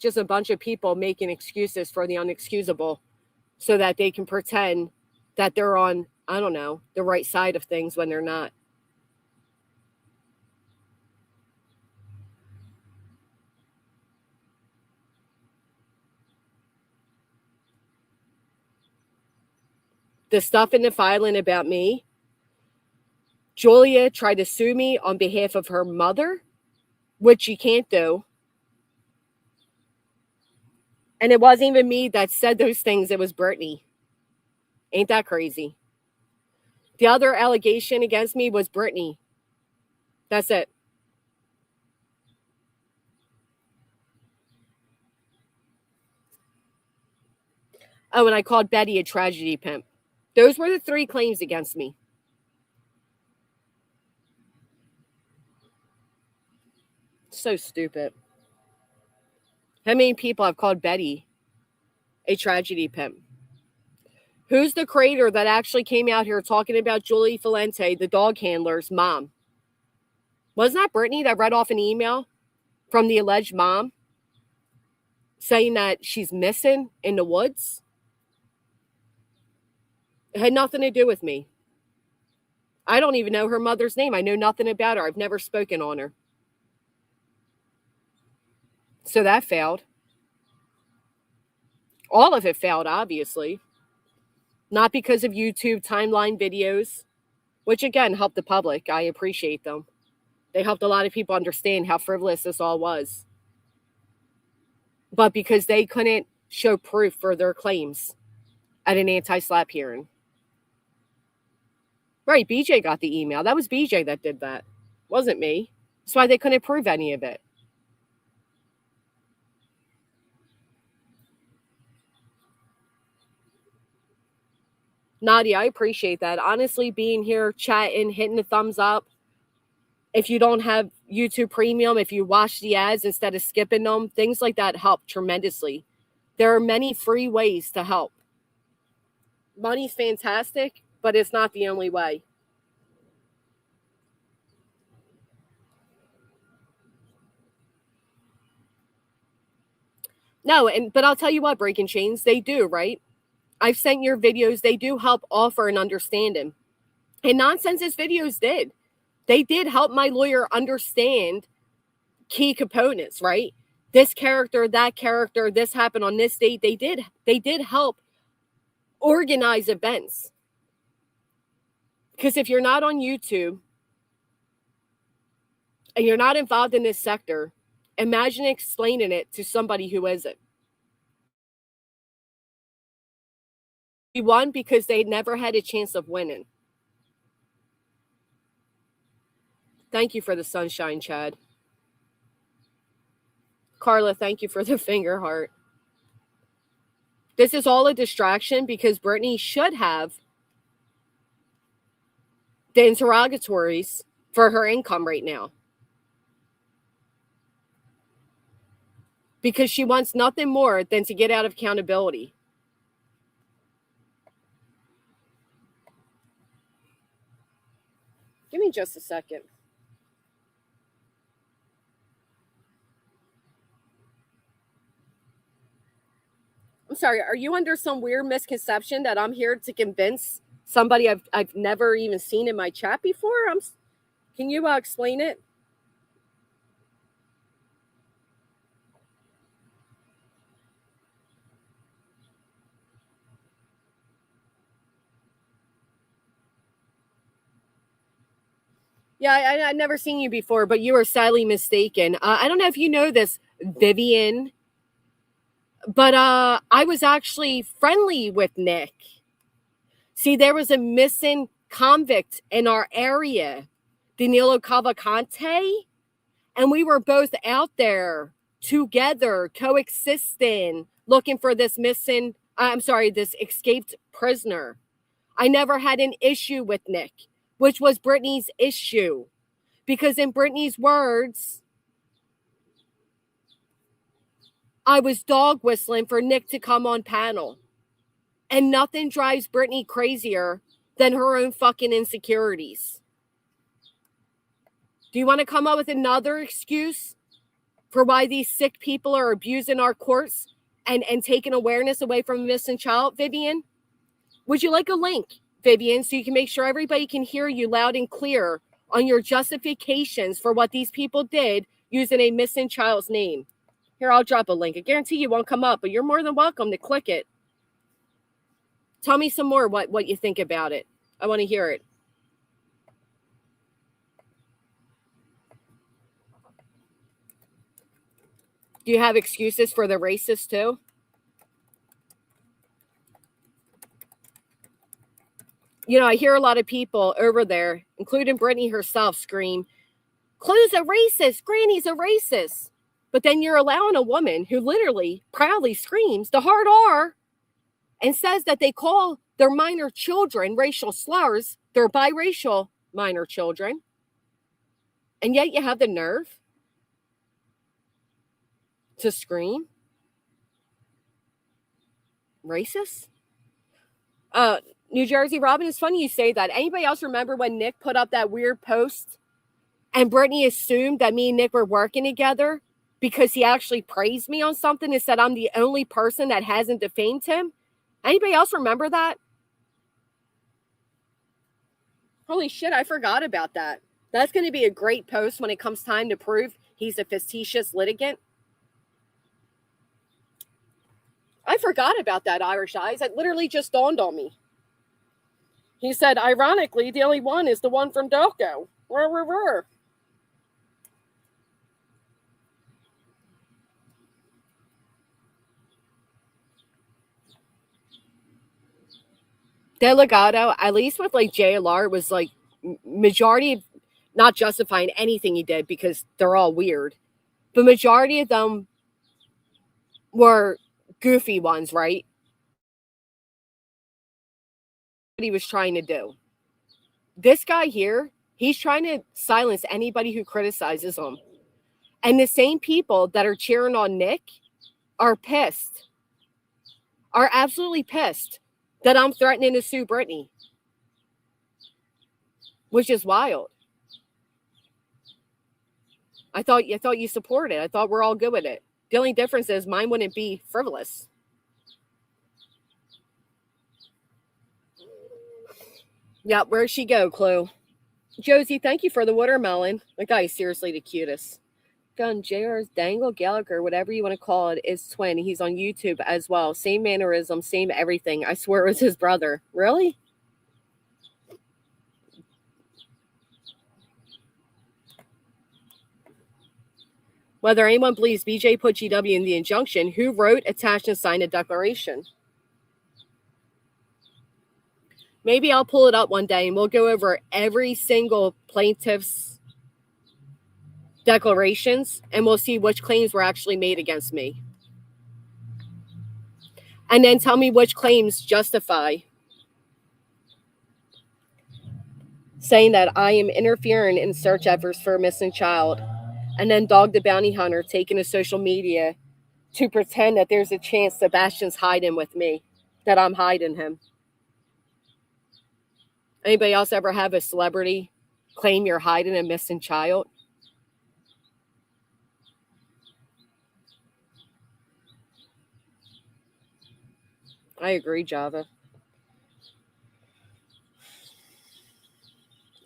Just a bunch of people making excuses for the unexcusable so that they can pretend that they're on, I don't know, the right side of things when they're not. The stuff in the filing about me, Julia tried to sue me on behalf of her mother, which you can't do. And it wasn't even me that said those things. It was Brittany. Ain't that crazy? The other allegation against me was Brittany. That's it. Oh, and I called Betty a tragedy pimp. Those were the 3 claims against me. So stupid. How many people have called Betty a tragedy pimp? Who's the creator that actually came out here talking about Julie Valente, the dog handler's mom? Wasn't that Brittany that read off an email from the alleged mom saying that she's missing in the woods? It had nothing to do with me. I don't even know her mother's name. I know nothing about her. I've never spoken on her. So that failed. All of it failed, obviously. Not because of YouTube timeline videos, which again helped the public. I appreciate them. They helped a lot of people understand how frivolous this all was. But because they couldn't show proof for their claims at an anti-SLAPP hearing. Right, BJ got the email. That was BJ that did that. Wasn't me. That's why they couldn't prove any of it. Nadia, I appreciate that. Honestly, being here, chatting, hitting the thumbs up. If you don't have YouTube Premium, if you watch the ads instead of skipping them, things like that help tremendously. There are many free ways to help. Money's fantastic, but it's not the only way. No, but I'll tell you what, Breaking Chains, they do, right? I've sent your videos. They do help offer an understanding. And Nonsense's videos did. They did help my lawyer understand key components, right? This character, that character, this happened on this date. They did help organize events. Because if you're not on YouTube and you're not involved in this sector, imagine explaining it to somebody who isn't. We won because they never had a chance of winning. Thank you for the sunshine, Chad. Carla, thank you for the finger heart. This is all a distraction because Brittany should have the interrogatories for her income right now. Because she wants nothing more than to get out of accountability. Give me just a second. I'm sorry, are you under some weird misconception that I'm here to convince somebody I've never even seen in my chat before? Can you explain it? Yeah, I've never seen you before, but you are sadly mistaken. I don't know if you know this, Vivian, but I was actually friendly with Nick. See, there was a missing convict in our area, Danilo Cavalcante, and we were both out there together, coexisting, looking for this this escaped prisoner. I never had an issue with Nick, which was Brittany's issue. Because in Brittany's words, I was dog whistling for Nick to come on panel. And nothing drives Brittany crazier than her own fucking insecurities. Do you want to come up with another excuse for why these sick people are abusing our courts and taking awareness away from a missing child, Vivian? Would you like a link, Vivian, so you can make sure everybody can hear you loud and clear on your justifications for what these people did using a missing child's name? Here, I'll drop a link. I guarantee you won't come up, but you're more than welcome to click it. Tell me some more what you think about it. I want to hear it. Do you have excuses for the racists too? You know, I hear a lot of people over there, including Brittany herself, scream, Clue's a racist, Granny's a racist. But then you're allowing a woman who literally proudly screams the hard R and says that they call their minor children racial slurs, they're biracial minor children. And yet you have the nerve to scream racist? New Jersey Robin, it's funny you say that. Anybody else remember when Nick put up that weird post and Brittany assumed that me and Nick were working together because he actually praised me on something and said I'm the only person that hasn't defamed him? Anybody else remember that? Holy shit, I forgot about that. That's going to be a great post when it comes time to prove he's a facetious litigant. I forgot about that, Irish Eyes. It literally just dawned on me. He said, ironically, the only one is the one from Delco. Delgado, at least with like JLR, was like majority, not justifying anything he did because they're all weird, but majority of them were goofy ones, right? What he was trying to do. This guy here, he's trying to silence anybody who criticizes him. And the same people that are cheering on Nick are pissed, are absolutely pissed that I'm threatening to sue Brittany, which is wild. I thought you supported it. I thought we're all good with it. The only difference is mine wouldn't be frivolous. Yeah, where'd she go, Clue? Josie, thank you for the watermelon. That guy is seriously the cutest. Gun JR's Dangle Gallagher, whatever you want to call it, is twin. He's on YouTube as well. Same mannerism, same everything. I swear it was his brother. Really? Whether anyone believes BJ put GW in the injunction, who wrote, attached, and signed a declaration? Maybe I'll pull it up one day and we'll go over every single plaintiff's declarations and we'll see which claims were actually made against me. And then tell me which claims justify saying that I am interfering in search efforts for a missing child, and then Dog the Bounty Hunter taking to social media to pretend that there's a chance Sebastian's hiding with me, that I'm hiding him. Anybody else ever have a celebrity claim you're hiding a missing child? I agree, Java.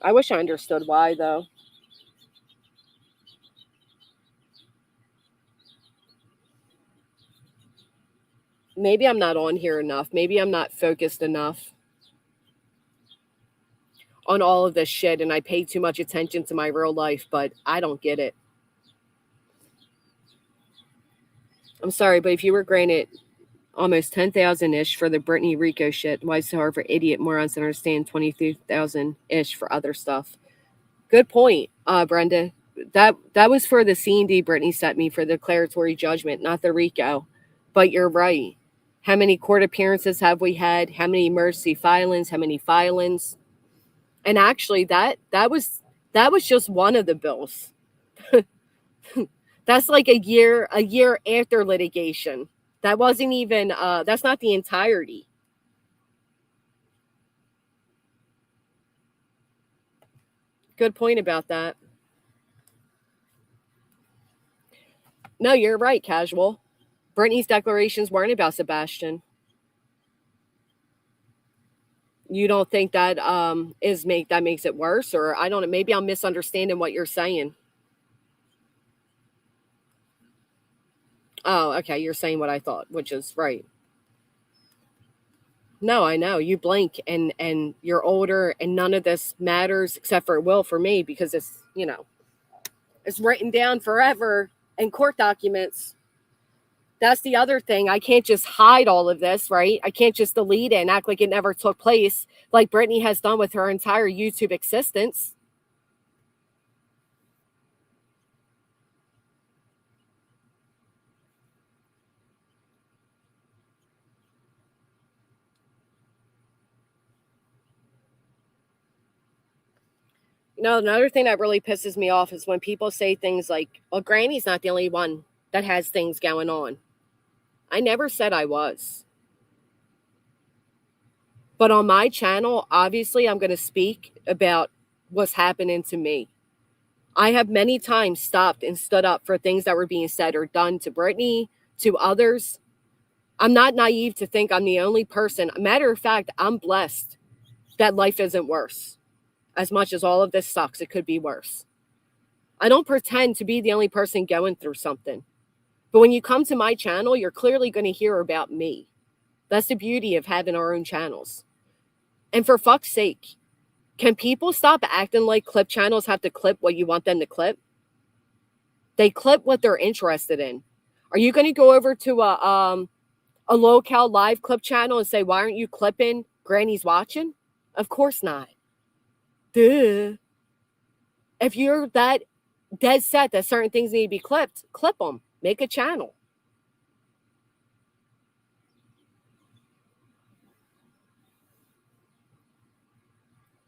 I wish I understood why, though. Maybe I'm not on here enough. Maybe I'm not focused enough. on all of this shit and I pay too much attention to my real life, but I don't get it. I'm sorry, but if you were granted almost 10,000-ish for the Brittany Rico shit, why is it so hard for idiot morons to understand 23,000-ish for other stuff? Good point, Brenda. That was for the C&D Brittany sent me for the declaratory judgment, not the RICO. But you're right. How many court appearances have we had? How many emergency filings? How many filings? And actually, that was just one of the bills. That's like a year after litigation. That wasn't even. That's not the entirety. Good point about that. No, you're right, Casual. Brittany's declarations weren't about Sebastian. You don't think that that makes it worse? Or I don't know, maybe I'm misunderstanding what you're saying. Oh, okay, you're saying what I thought, which is right. No, I know. You blink and you're older and none of this matters except for it will for me because it's, it's written down forever in court documents. That's the other thing. I can't just hide all of this, right? I can't just delete it and act like it never took place, like Brittany has done with her entire YouTube existence. Another thing that really pisses me off is when people say things like, well, Granny's not the only one that has things going on. I never said I was. But on my channel, obviously, I'm going to speak about what's happening to me. I have many times stopped and stood up for things that were being said or done to Brittany, to others. I'm not naive to think I'm the only person. Matter of fact, I'm blessed that life isn't worse. As much as all of this sucks, it could be worse. I don't pretend to be the only person going through something. But when you come to my channel, you're clearly going to hear about me. That's the beauty of having our own channels. And for fuck's sake, can people stop acting like clip channels have to clip what you want them to clip? They clip what they're interested in. Are you going to go over to a locale live clip channel and say, why aren't you clipping Granny's watching? Of course not. Duh. If you're that dead set that certain things need to be clipped, clip them. Make a channel.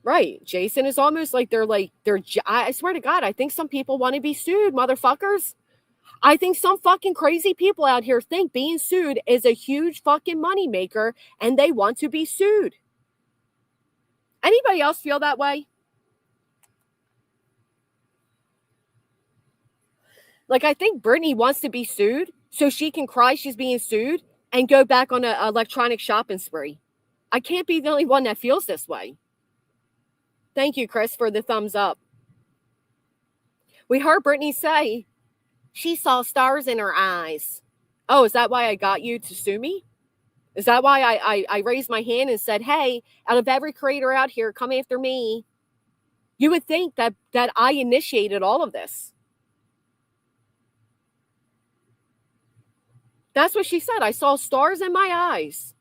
Right. Jason is almost like they're I swear to God, I think some people want to be sued, motherfuckers. I think some fucking crazy people out here think being sued is a huge fucking moneymaker and they want to be sued. Anybody else feel that way? Like, I think Brittany wants to be sued so she can cry she's being sued and go back on an electronic shopping spree. I can't be the only one that feels this way. Thank you, Chris, for the thumbs up. We heard Brittany say she saw stars in her eyes. Oh, is that why I got you to sue me? Is that why I raised my hand and said, hey, out of every creator out here, come after me? You would think that I initiated all of this. That's what she said. I saw stars in my eyes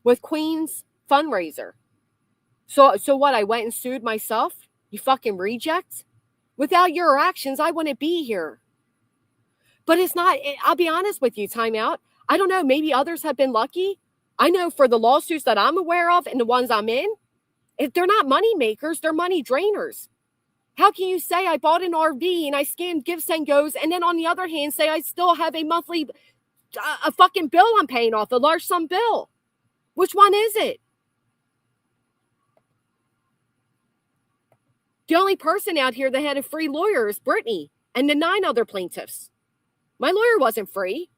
with Queen's fundraiser. So what? I went and sued myself? You fucking reject? Without your actions, I wouldn't be here. But it's not, I'll be honest with you, time out. I don't know, maybe others have been lucky. I know for the lawsuits that I'm aware of and the ones I'm in, they're not money makers, they're money drainers. How can you say I bought an RV and I scanned GiveSendGos and then on the other hand say I still have a monthly, a fucking bill I'm paying off, a large sum bill? Which one is it? The only person out here that had a free lawyer is Brittany and the 9 other plaintiffs. My lawyer wasn't free.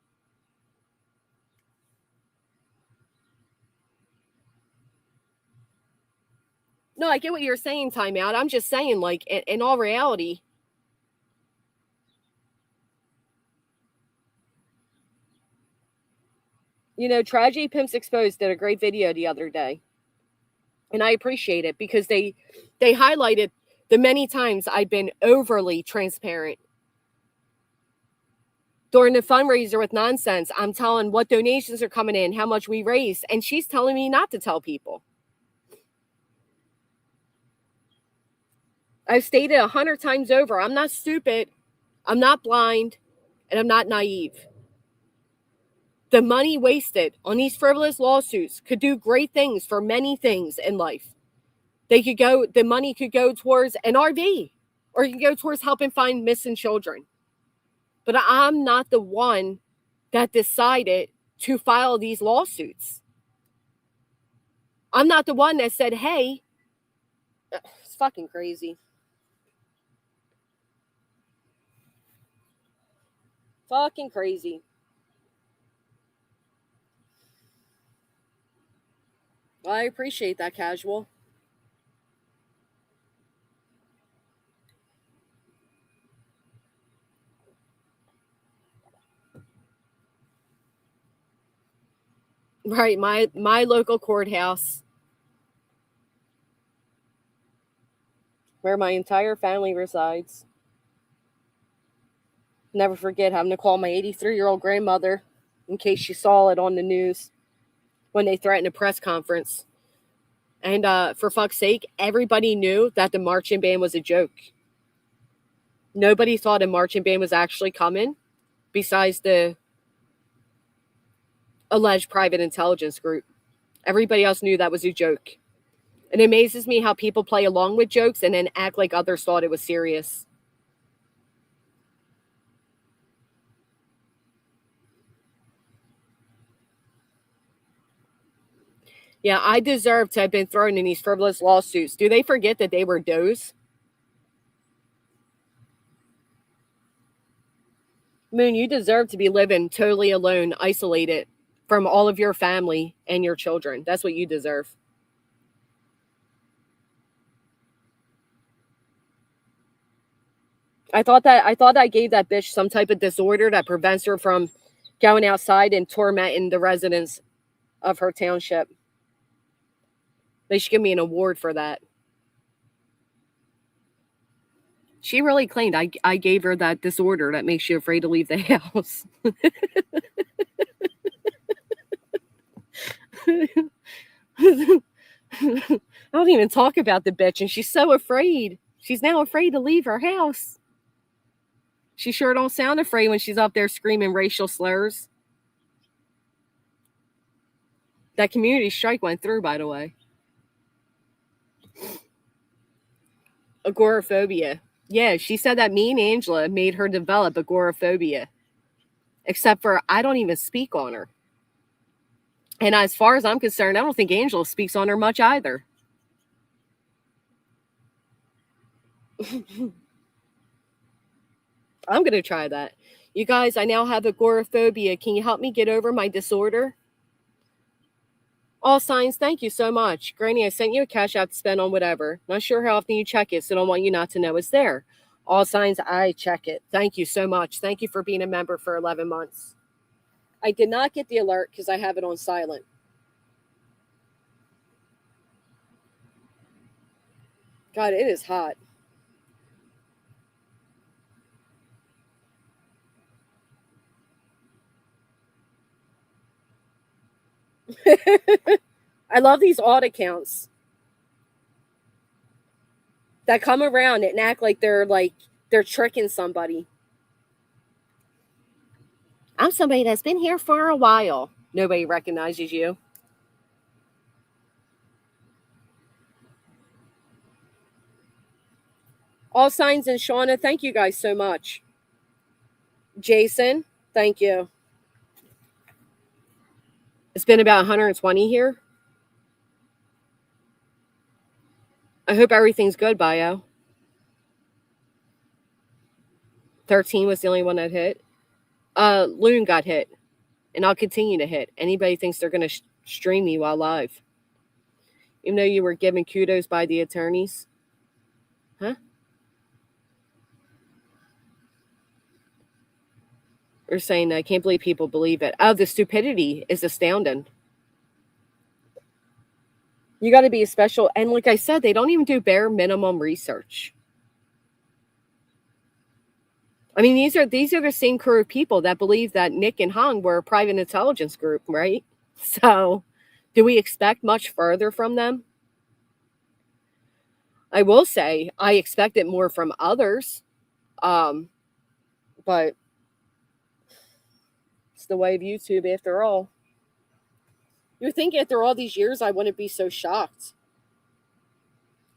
No, I get what you're saying, time out. I'm just saying, like, in all reality, Tragedy Pimps Exposed did a great video the other day. And I appreciate it because they highlighted the many times I've been overly transparent. During the fundraiser with nonsense, I'm telling what donations are coming in, how much we raised, and she's telling me not to tell people. I've stated 100 times over, I'm not stupid, I'm not blind, and I'm not naive. The money wasted on these frivolous lawsuits could do great things for many things in life. The money could go towards an RV, or it can go towards helping find missing children. But I'm not the one that decided to file these lawsuits. I'm not the one that said, hey, it's fucking crazy. Fucking crazy. Well, I appreciate that, Casual. Right, my local courthouse, where my entire family resides. Never forget having to call my 83-year-old grandmother in case she saw it on the news when they threatened a press conference. And for fuck's sake, everybody knew that the marching band was a joke. Nobody thought a marching band was actually coming, besides the alleged private intelligence group. Everybody else knew that was a joke. It amazes me how people play along with jokes and then act like others thought it was serious. Yeah, I deserve to have been thrown in these frivolous lawsuits. Do they forget that they were does? Moon, you deserve to be living totally alone, isolated from all of your family and your children. That's what you deserve. I thought I gave that bitch some type of disorder that prevents her from going outside and tormenting the residents of her township. They should give me an award for that. She really claimed I gave her that disorder that makes you afraid to leave the house. I don't even talk about the bitch, and she's so afraid. She's now afraid to leave her house. She sure don't sound afraid when she's up there screaming racial slurs. That community strike went through, by the way. Agoraphobia. Yeah, she said that me and Angela made her develop agoraphobia. Except for I don't even speak on her. And as far as I'm concerned, I don't think Angela speaks on her much either. I'm going to try that. You guys, I now have agoraphobia. Can you help me get over my disorder? All signs, thank you so much. Granny, I sent you a cash app to spend on whatever. Not sure how often you check it, so don't want you not to know it's there. All signs, I check it. Thank you so much. Thank you for being a member for 11 months. I did not get the alert because I have it on silent. God, it is hot. I love these audit accounts that come around and act like they're tricking somebody. I'm somebody that's been here for a while. Nobody recognizes you. All signs and Shauna, thank you guys so much. Jason, thank you. It's been about 120 here. I hope everything's good, Bio. 13 was the only one that hit. Loon got hit. And I'll continue to hit. Anybody thinks they're going to stream me while live. Even though you were given kudos by the attorneys. Huh? They're saying, I can't believe people believe it. Oh, the stupidity is astounding. You got to be a special. And like I said, they don't even do bare minimum research. I mean, these are the same crew of people that believe that Nick and Hung were a private intelligence group, right? So, do we expect much further from them? I will say I expect it more from others, but it's the way of YouTube after all. You would think after all these years I wouldn't be so shocked.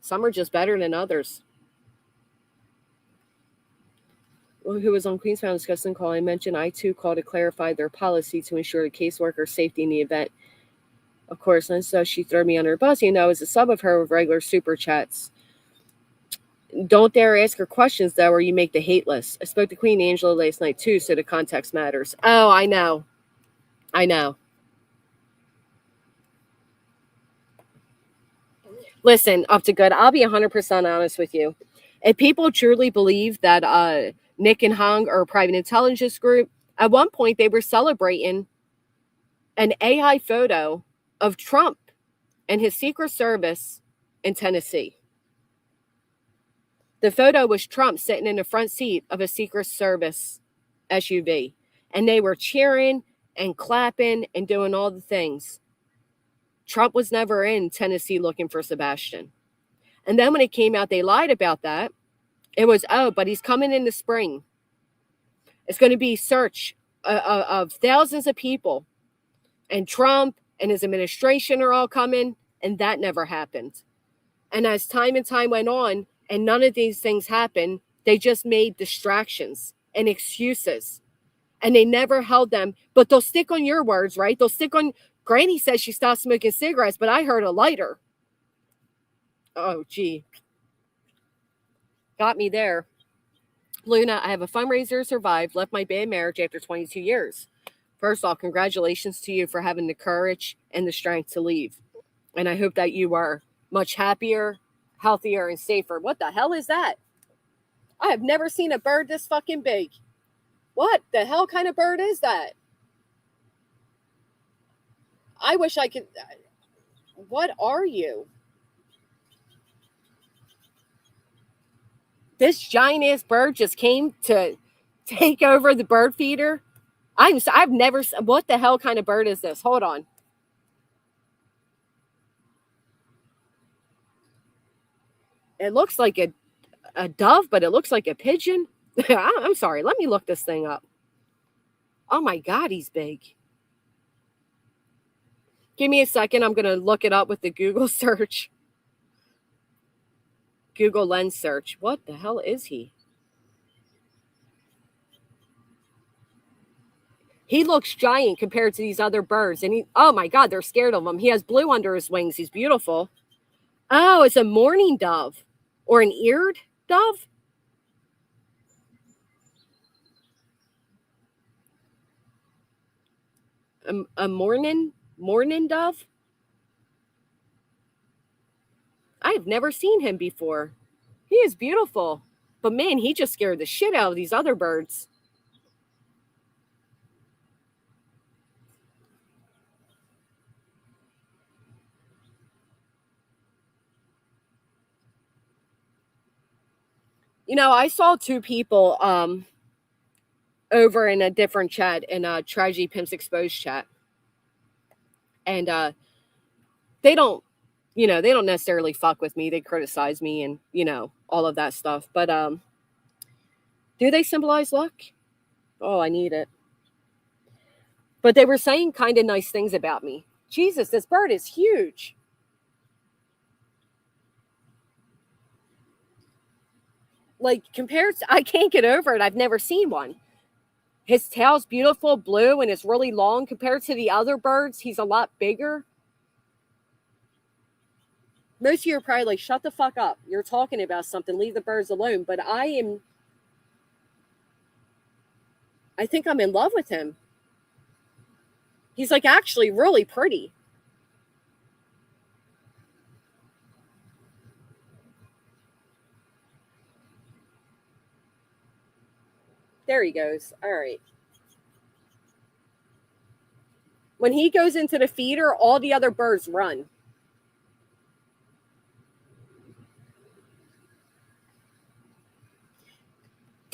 Some are just better than others. Who was on Queens Pound discussing call, I mentioned I too called to clarify their policy to ensure the caseworker's safety in the event. Of course, and so she threw me under a bus. As a sub of her with regular super chats. Don't dare ask her questions, though, or you make the hate list. I spoke to Queen Angela last night, too, so the context matters. Oh, I know. Listen, up to good. I'll be 100% honest with you. If people truly believe that Nick and Hung are a private intelligence group, at one point they were celebrating an AI photo of Trump and his Secret Service in Tennessee. The photo was Trump sitting in the front seat of a Secret Service SUV, and they were cheering and clapping and doing all the things. Trump was never in Tennessee looking for Sebastian. And then when it came out, they lied about that. It was, but he's coming in the spring. It's going to be search of thousands of people. And Trump and his administration are all coming. And that never happened. And as time and time went on, and none of these things happened, they just made distractions and excuses. And they never held them. But they'll stick on your words, right? They'll stick on... Granny says she stopped smoking cigarettes, but I heard a lighter. Oh, gee. Got me there. Luna, I have a fundraiser, survived, left my bad marriage after 22 years. First off, congratulations to you for having the courage and the strength to leave. And I hope that you are much happier, healthier, and safer. What the hell is that? I have never seen a bird this fucking big. What the hell kind of bird is that? I wish I could... What are you? This giant ass bird just came to take over the bird feeder. I've never... What the hell kind of bird is this? Hold on. It looks like a dove, but it looks like a pigeon. I'm sorry. Let me look this thing up. Oh my God, he's big. Give me a second. I'm going to look it up with the Google search. Google Lens search. What the hell is he? He looks giant compared to these other birds. And oh my God, they're scared of him. He has blue under his wings. He's beautiful. Oh, it's a mourning dove or an eared dove. A mourning dove. I've never seen him before. He is beautiful. But man, he just scared the shit out of these other birds. I saw two people over in a different chat, in a Tragedy Pimps Exposed chat. And they don't necessarily fuck with me. They criticize me and, all of that stuff. But do they symbolize luck? Oh, I need it. But they were saying kind of nice things about me. Jesus, this bird is huge. Like, compared to... I can't get over it. I've never seen one. His tail's beautiful, blue, and it's really long. Compared to the other birds, he's a lot bigger. Most of you are probably like, shut the fuck up. You're talking about something. Leave the birds alone. But I think I'm in love with him. He's like actually really pretty. There he goes. All right. When he goes into the feeder, all the other birds run.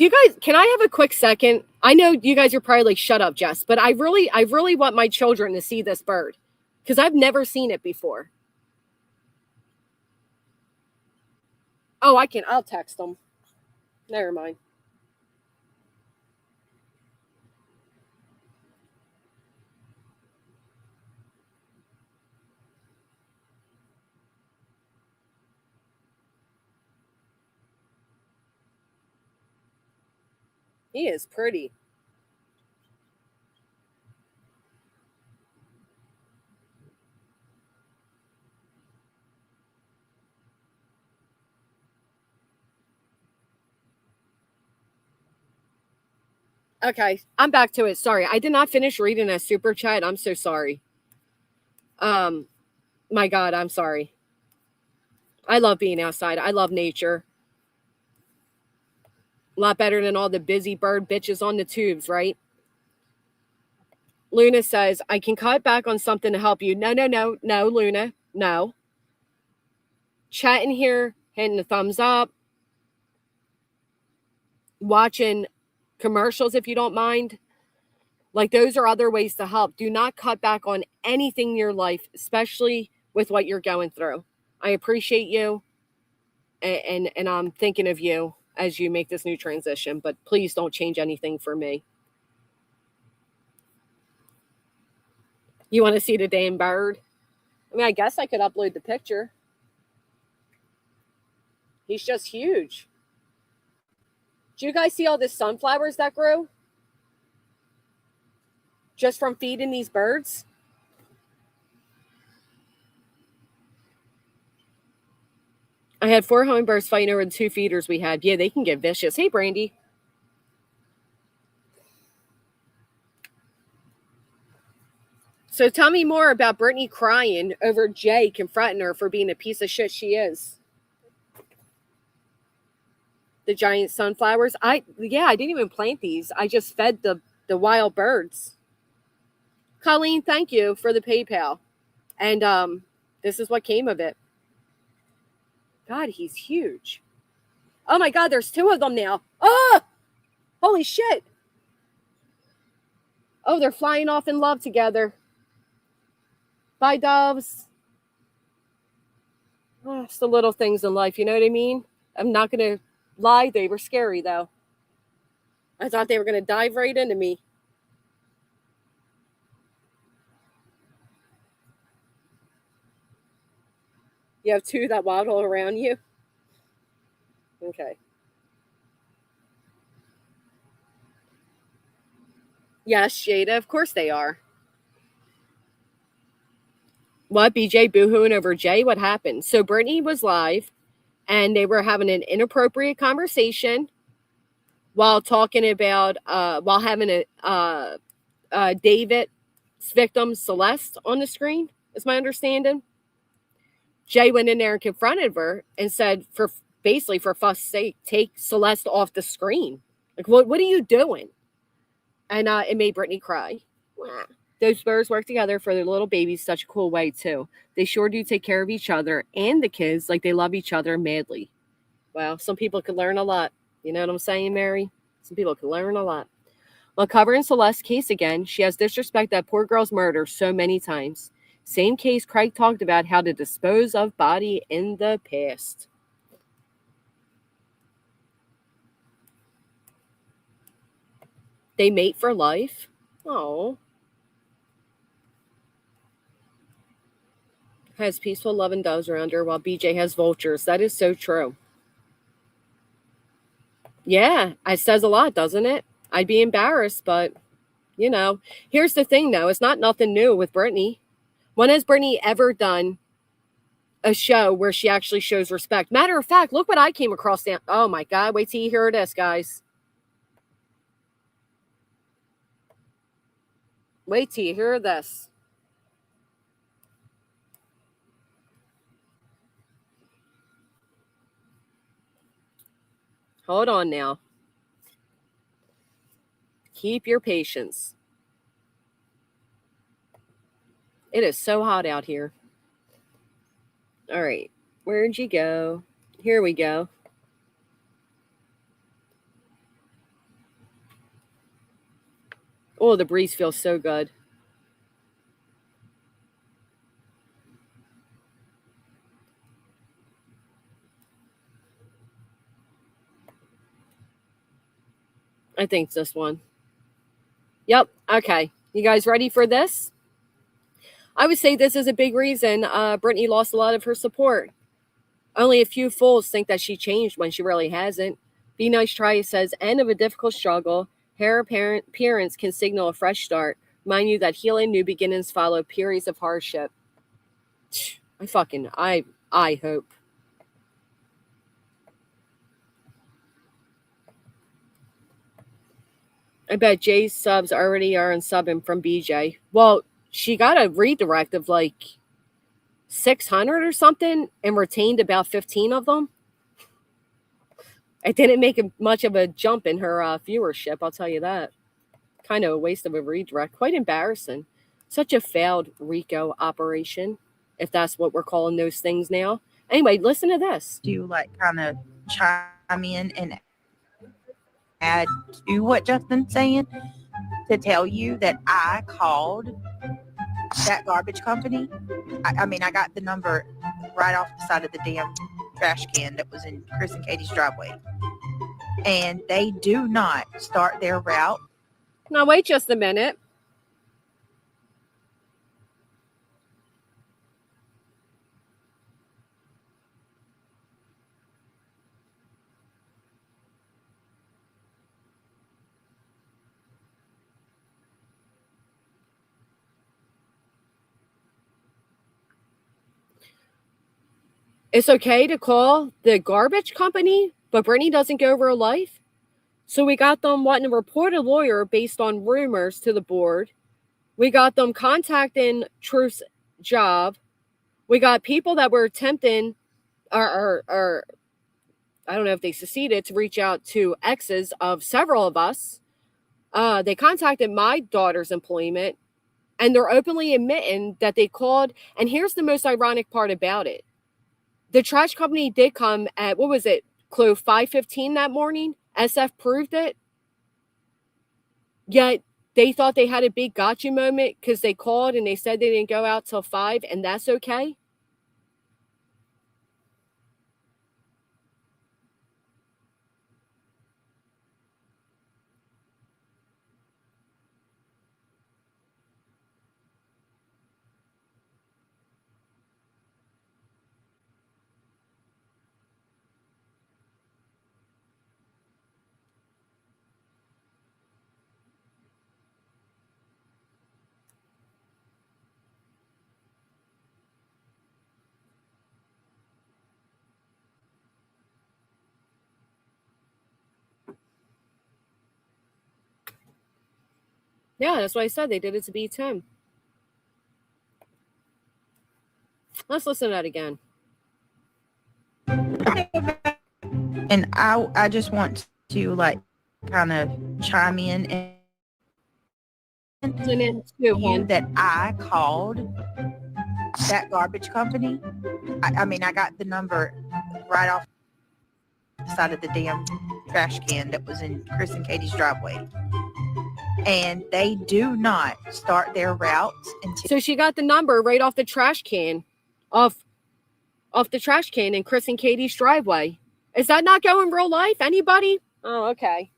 Do you guys, can I have a quick second? I know you guys are probably like, shut up, Jess, but I really want my children to see this bird because I've never seen it before. Oh, I'll text them. Never mind. He is pretty. Okay, I'm back to it. Sorry, I did not finish reading a super chat. I'm so sorry. My God, I'm sorry. I love being outside. I love nature. A lot better than all the busy bird bitches on the tubes, right? Luna says, I can cut back on something to help you. No, Luna. No. Chat in here, hitting the thumbs up, watching commercials if you don't mind. Like, those are other ways to help. Do not cut back on anything in your life, especially with what you're going through. I appreciate you, and I'm thinking of you as you make this new transition, but please don't change anything for me. You want to see the damn bird? I mean, I guess I could upload the picture. He's just huge. Do you guys see all the sunflowers that grew? Just from feeding these birds? I had 4 hummingbirds fighting over the 2 feeders we had. Yeah, they can get vicious. Hey, Brandy. So tell me more about Brittany crying over Jay confronting her for being a piece of shit she is. The giant sunflowers. I didn't even plant these. I just fed the wild birds. Colleen, thank you for the PayPal. And this is what came of it. God, he's huge. Oh my God, there's 2 of them now. Oh, holy shit. Oh, they're flying off in love together. Bye, doves. Oh, it's the little things in life, you know what I mean? I'm not going to lie. They were scary, though. I thought they were going to dive right into me. You have 2 that waddle around you? Okay. Yes, Jada, of course they are. What, BJ boohooing over Jay? What happened? So Brittany was live, and they were having an inappropriate conversation while talking about, while having David's victim, Celeste, on the screen, is my understanding. Jay went in there and confronted her and said, for fuss sake, take Celeste off the screen. Like, what are you doing? And it made Brittany cry. Those birds work together for their little babies such a cool way, too. They sure do take care of each other and the kids like they love each other madly. Well, some people could learn a lot. You know what I'm saying, Mary? Some people could learn a lot. While covering Celeste's case again, she has disrespected that poor girl's murder so many times. Same case Craig talked about how to dispose of body in the past. They mate for life? Oh. Has peaceful love and doves around her while BJ has vultures. That is so true. Yeah, it says a lot, doesn't it? I'd be embarrassed, but, you know. Here's the thing, though. It's not nothing new with Brittany. When has Brittany ever done a show where she actually shows respect? Matter of fact, look what I came across. Oh, my God. Wait till you hear this, guys. Wait till you hear this. Hold on now. Keep your patience. It is so hot out here. All right. Where'd you go? Here we go. Oh, the breeze feels so good. I think it's this one. Yep. Okay. You guys ready for this? I would say this is a big reason Brittany lost a lot of her support. Only a few fools think that she changed when she really hasn't. Be Nice Try says, end of a difficult struggle. Hair appearance can signal a fresh start. Mind you that healing new beginnings follow periods of hardship. I hope. I bet Jay's subs already are unsubbing from BJ. Well, she got a redirect of like 600 or something and retained about 15 of them. It didn't make much of a jump in her viewership, I'll tell you that. Kind of a waste of a redirect. Quite embarrassing. Such a failed Rico operation, if that's what we're calling those things now. Anyway, listen to this. Do you like kind of chime in and add to what Justin's saying to tell you that I called that garbage company? I mean, I got the number right off the side of the damn trash can that was in Chris and Katie's driveway. And they do not start their route. Now, wait just a minute. It's okay to call the garbage company, but Brittany doesn't go over her life. So we got them wanting to report a lawyer based on rumors to the board. We got them contacting Truth's job. We got people that were attempting, or I don't know if they succeeded, to reach out to exes of several of us. They contacted my daughter's employment, and they're openly admitting that they called. And here's the most ironic part about it. The trash company did come at, what was it, Chloe, 5:15 that morning? SF proved it. Yet they thought they had a big gotcha moment because they called and they said they didn't go out till 5, and that's okay. Yeah, that's what I said. They did it to beat him. Let's listen to that again. And I just want to like kind of chime in and you that I called that garbage company. I mean, I got the number right off the side of the damn trash can that was in Chris and Katie's driveway. And they do not start their routes until... So she got the number right off the trash can, off the trash can in Chris and Katie's driveway. Is that not going real life? Anybody? Oh, okay.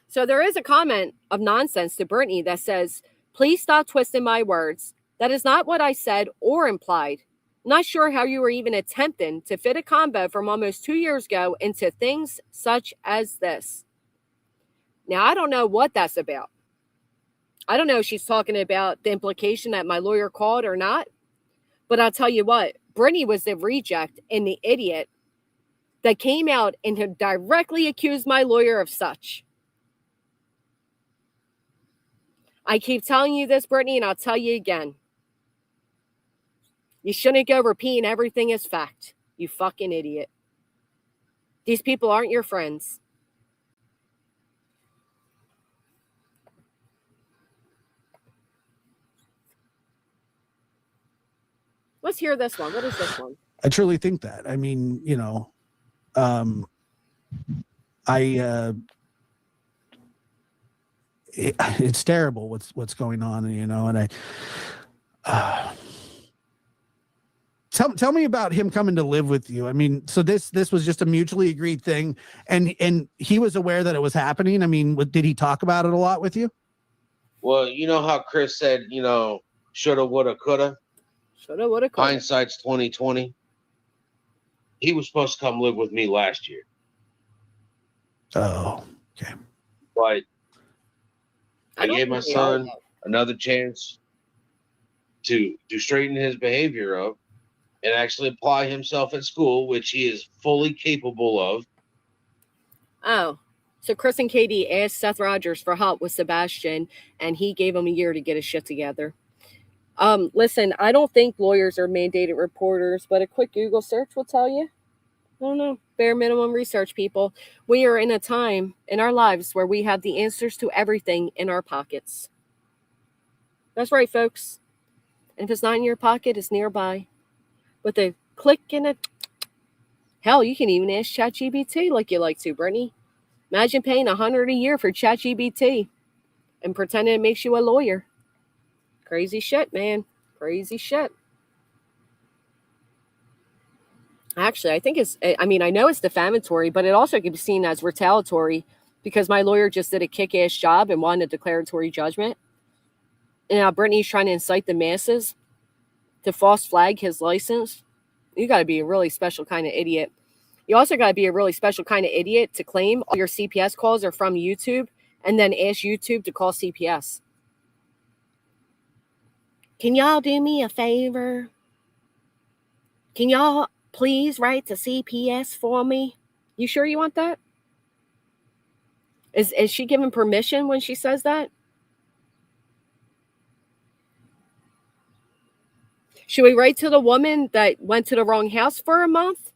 So there is a comment of nonsense to Brittany that says, please stop twisting my words. That is not what I said or implied. Not sure how you were even attempting to fit a combo from almost 2 years ago into things such as this. Now, I don't know what that's about. I don't know if she's talking about the implication that my lawyer called or not. But I'll tell you what, Brittany was the reject and the idiot that came out and had directly accused my lawyer of such. I keep telling you this, Brittany, and I'll tell you again. You shouldn't go repeating everything as fact, you fucking idiot. These people aren't your friends. Let's hear this one. What is this one? I truly think that. I mean, you know, it's terrible what's going on, you know, and tell me about him coming to live with you. I mean, so this was just a mutually agreed thing, and he was aware that it was happening. I mean, did he talk about it a lot with you? Well, you know how Chris said, you know, shoulda, woulda, coulda. Shoulda, woulda, coulda. Hindsight's 2020. He was supposed to come live with me last year. Oh, okay. But I gave my son another chance to straighten his behavior up and actually apply himself at school, which he is fully capable of. Oh, so Chris and Katie asked Seth Rogers for help with Sebastian, and he gave him a year to get his shit together. Listen, I don't think lawyers are mandated reporters, but a quick Google search will tell you. I don't know. Bare minimum research, people. We are in a time in our lives where we have the answers to everything in our pockets. That's right, folks. And if it's not in your pocket, it's nearby. With a click and a... Hell, you can even ask ChatGPT like you like to, Brittany. Imagine paying $100 a year for ChatGPT and pretending it makes you a lawyer. Crazy shit, man. Crazy shit. Actually, I think I know it's defamatory, but it also can be seen as retaliatory because my lawyer just did a kick-ass job and won a declaratory judgment. And now Brittany's trying to incite the masses to false flag his license. You got to be a really special kind of idiot. You also got to be a really special kind of idiot to claim all your CPS calls are from YouTube and then ask YouTube to call CPS. Can y'all do me a favor? Can y'all please write to CPS for me? You sure you want that? Is she given permission when she says that? Should we write to the woman that went to the wrong house for a month?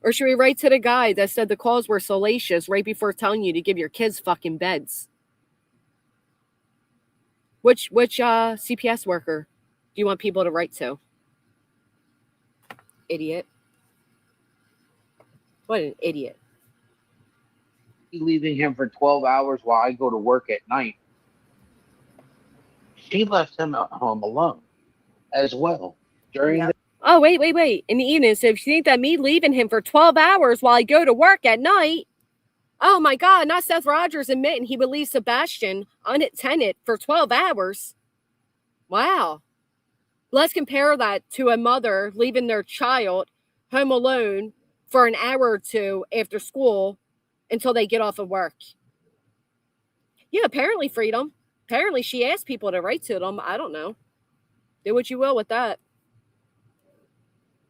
Or should we write to the guy that said the calls were salacious right before telling you to give your kids fucking beds? Which CPS worker do you want people to write to? Idiot. What an idiot. Leaving him for 12 hours while I go to work at night. She left him at home alone as well during the... Oh, wait. In the evening, so if you think that me leaving him for 12 hours while I go to work at night, oh my God, not Seth Rogers admitting he would leave Sebastian unattended for 12 hours. Wow. Let's compare that to a mother leaving their child home alone for an hour or two after school until they get off of work. Yeah, apparently, Freedom. Apparently, she asked people to write to them. I don't know. Do what you will with that.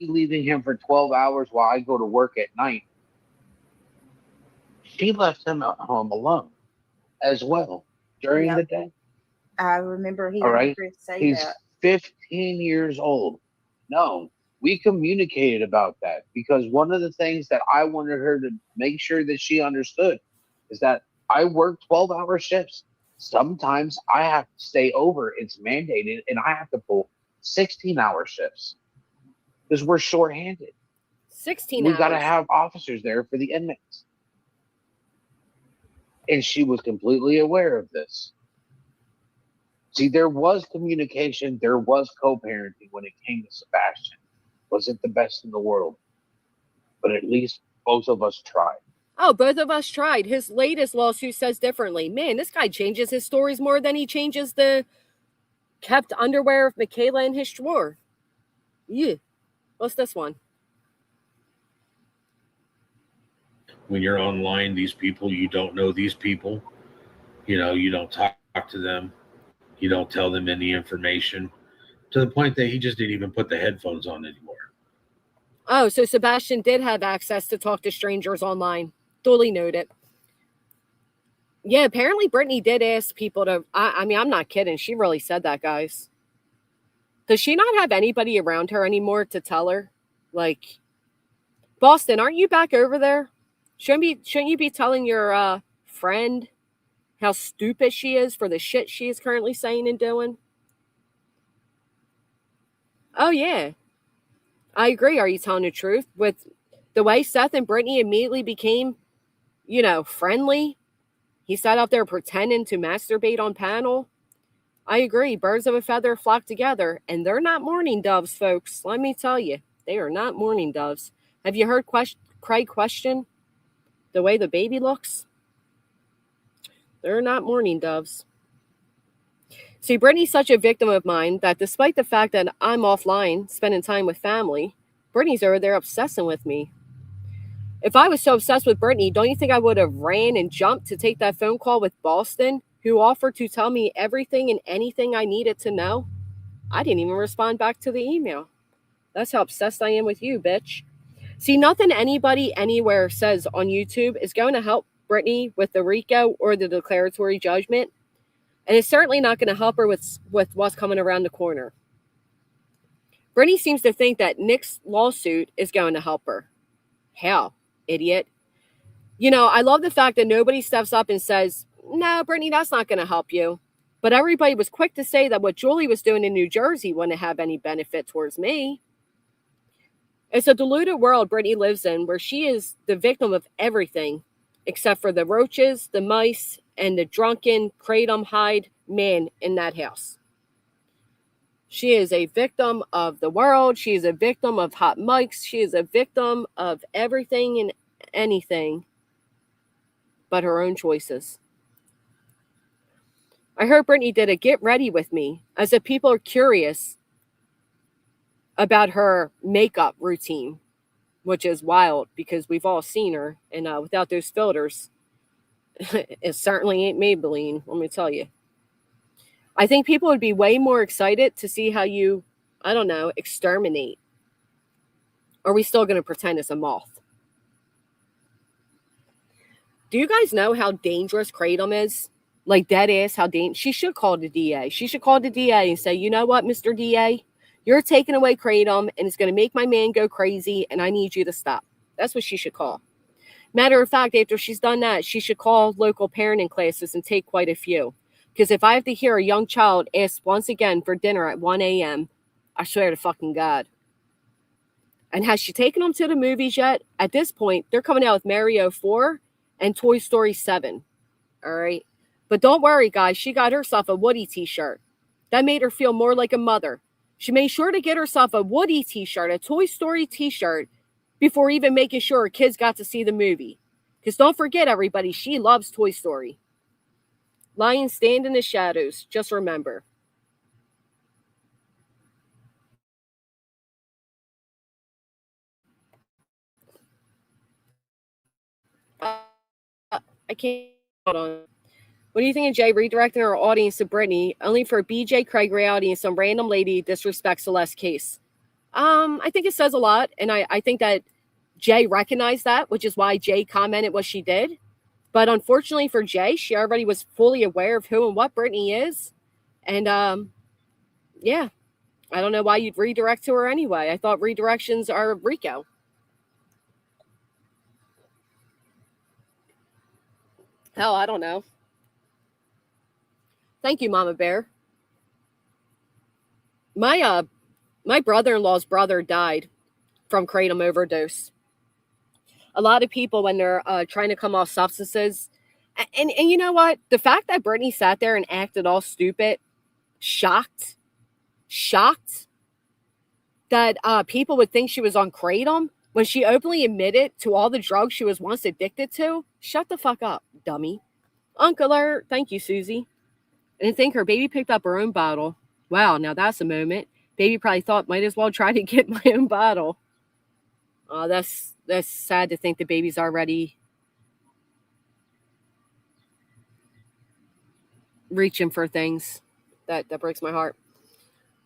Leaving him for 12 hours while I go to work at night. She left him at home alone as well during the day. I remember hearing Chris say He's that. 15 years old. No, we communicated about that because one of the things that I wanted her to make sure that she understood is that I work 12-hour shifts. Sometimes I have to stay over. It's mandated, and I have to pull 16-hour shifts because we're shorthanded. 16 hours. We got to have officers there for the inmates. And she was completely aware of this. See, there was communication, there was co-parenting when it came to Sebastian. Wasn't the best in the world, but at least both of us tried. Oh, both of us tried. His latest lawsuit says differently. Man, this guy changes his stories more than he changes the kept underwear of Michaela in his drawer. Yeah. What's this one? When you're online, these people, you don't know these people. You know, you don't talk to them. You don't tell them any information to the point that he just didn't even put the headphones on anymore. Oh, so Sebastian did have access to talk to strangers online. Duly noted. Yeah, apparently Brittany did ask people to... I mean, I'm not kidding. She really said that, guys. Does she not have anybody around her anymore to tell her? Like, Boston, aren't you back over there? Shouldn't you be telling your friend how stupid she is for the shit she is currently saying and doing? Oh, yeah. I agree. Are you telling the truth? With the way Seth and Brittany immediately became, friendly, he sat out there pretending to masturbate on panel. I agree. Birds of a feather flock together, and they're not mourning doves, folks. Let me tell you, they are not mourning doves. Have you heard Craig question the way the baby looks? They're not mourning doves. See, Brittany's such a victim of mine that despite the fact that I'm offline spending time with family, Brittany's over there obsessing with me. If I was so obsessed with Brittany, don't you think I would have ran and jumped to take that phone call with Boston, who offered to tell me everything and anything I needed to know? I didn't even respond back to the email. That's how obsessed I am with you, bitch. See, nothing anybody anywhere says on YouTube is going to help Brittany with the RICO or the declaratory judgment. And it's certainly not going to help her with what's coming around the corner. Brittany seems to think that Nick's lawsuit is going to help her. Hell, idiot. I love the fact that nobody steps up and says, no, Brittany, that's not going to help you. But everybody was quick to say that what Julie was doing in New Jersey wouldn't have any benefit towards me. It's a deluded world Brittany lives in where she is the victim of everything except for the roaches, the mice, and the drunken kratom hide man in that house. She is a victim of the world. She is a victim of hot mics. She is a victim of everything and anything but her own choices. I heard Brittany did a get ready with me as if people are curious about her makeup routine, which is wild because we've all seen her. And without those filters, it certainly ain't Maybelline, let me tell you. I think people would be way more excited to see how you, exterminate. Are we still going to pretend it's a moth? Do you guys know how dangerous kratom is? Like dead ass, how dangerous. She should call the DA. She should call the DA and say, you know what, Mr. DA? You're taking away kratom and it's going to make my man go crazy and I need you to stop. That's what she should call. Matter of fact, after she's done that, she should call local parenting classes and take quite a few. Because if I have to hear a young child ask once again for dinner at 1 a.m., I swear to fucking God. And has she taken them to the movies yet? At this point, they're coming out with Mario 4 and Toy Story 7. All right? But don't worry, guys. She got herself a Woody t-shirt. That made her feel more like a mother. She made sure to get herself a Woody t-shirt, a Toy Story t-shirt, before even making sure her kids got to see the movie. Because don't forget, everybody, she loves Toy Story. Lions stand in the shadows. Just remember. I can't. Hold on. What do you think of Jay redirecting our audience to Brittany only for BJ, Craig Reality, and some random lady disrespect Celeste's case? I think it says a lot, and I think that Jay recognized that, which is why Jay commented what she did. But unfortunately for Jay, she already was fully aware of who and what Brittany is. And, yeah, I don't know why you'd redirect to her anyway. I thought redirections are RICO. Hell, I don't know. Thank you, Mama Bear. My brother-in-law's brother died from kratom overdose. A lot of people, when they're trying to come off substances, and you know what? The fact that Brittany sat there and acted all stupid, shocked that people would think she was on kratom when she openly admitted to all the drugs she was once addicted to. Shut the fuck up, dummy. Uncle alert. Thank you, Susie. I didn't think her baby picked up her own bottle. Wow, now that's a moment. Baby probably thought, might as well try to get my own bottle. Oh, that's sad to think the baby's already reaching for things. That breaks my heart.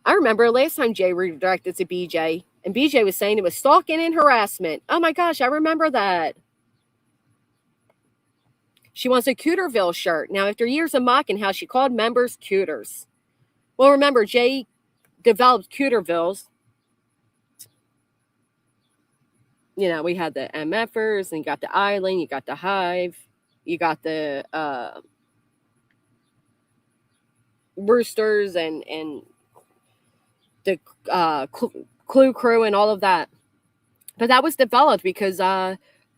I remember last time Jay redirected to BJ, and BJ was saying it was stalking and harassment. Oh my gosh, I remember that. She wants a Cooterville shirt. Now, after years of mocking how she called members Cooters. Well, remember, Jay developed Cootervilles. You know, we had the MFers, and you got the Island, you got the Hive, you got the Roosters, and the Clue crew and all of that. But that was developed because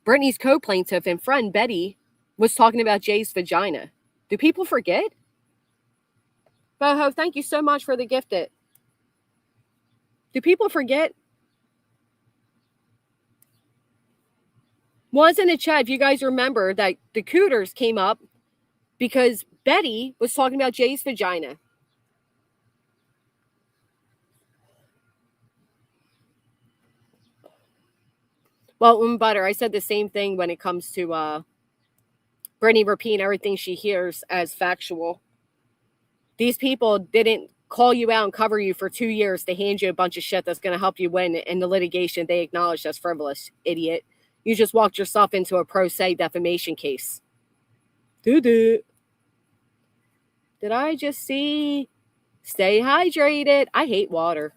Brittany's co-plaintiff and friend Betty was talking about Jay's vagina. Do people forget? Boho, thank you so much for the gifted. Do people forget? Once in the chat, if you guys remember that the Cooters came up because Betty was talking about Jay's vagina. Well, Butter, I said the same thing when it comes to Brittany repeating everything she hears as factual. These people didn't call you out and cover you for 2 years to hand you a bunch of shit that's going to help you win in the litigation they acknowledged as frivolous, idiot. You just walked yourself into a pro se defamation case. Did I just see? Stay hydrated. I hate water.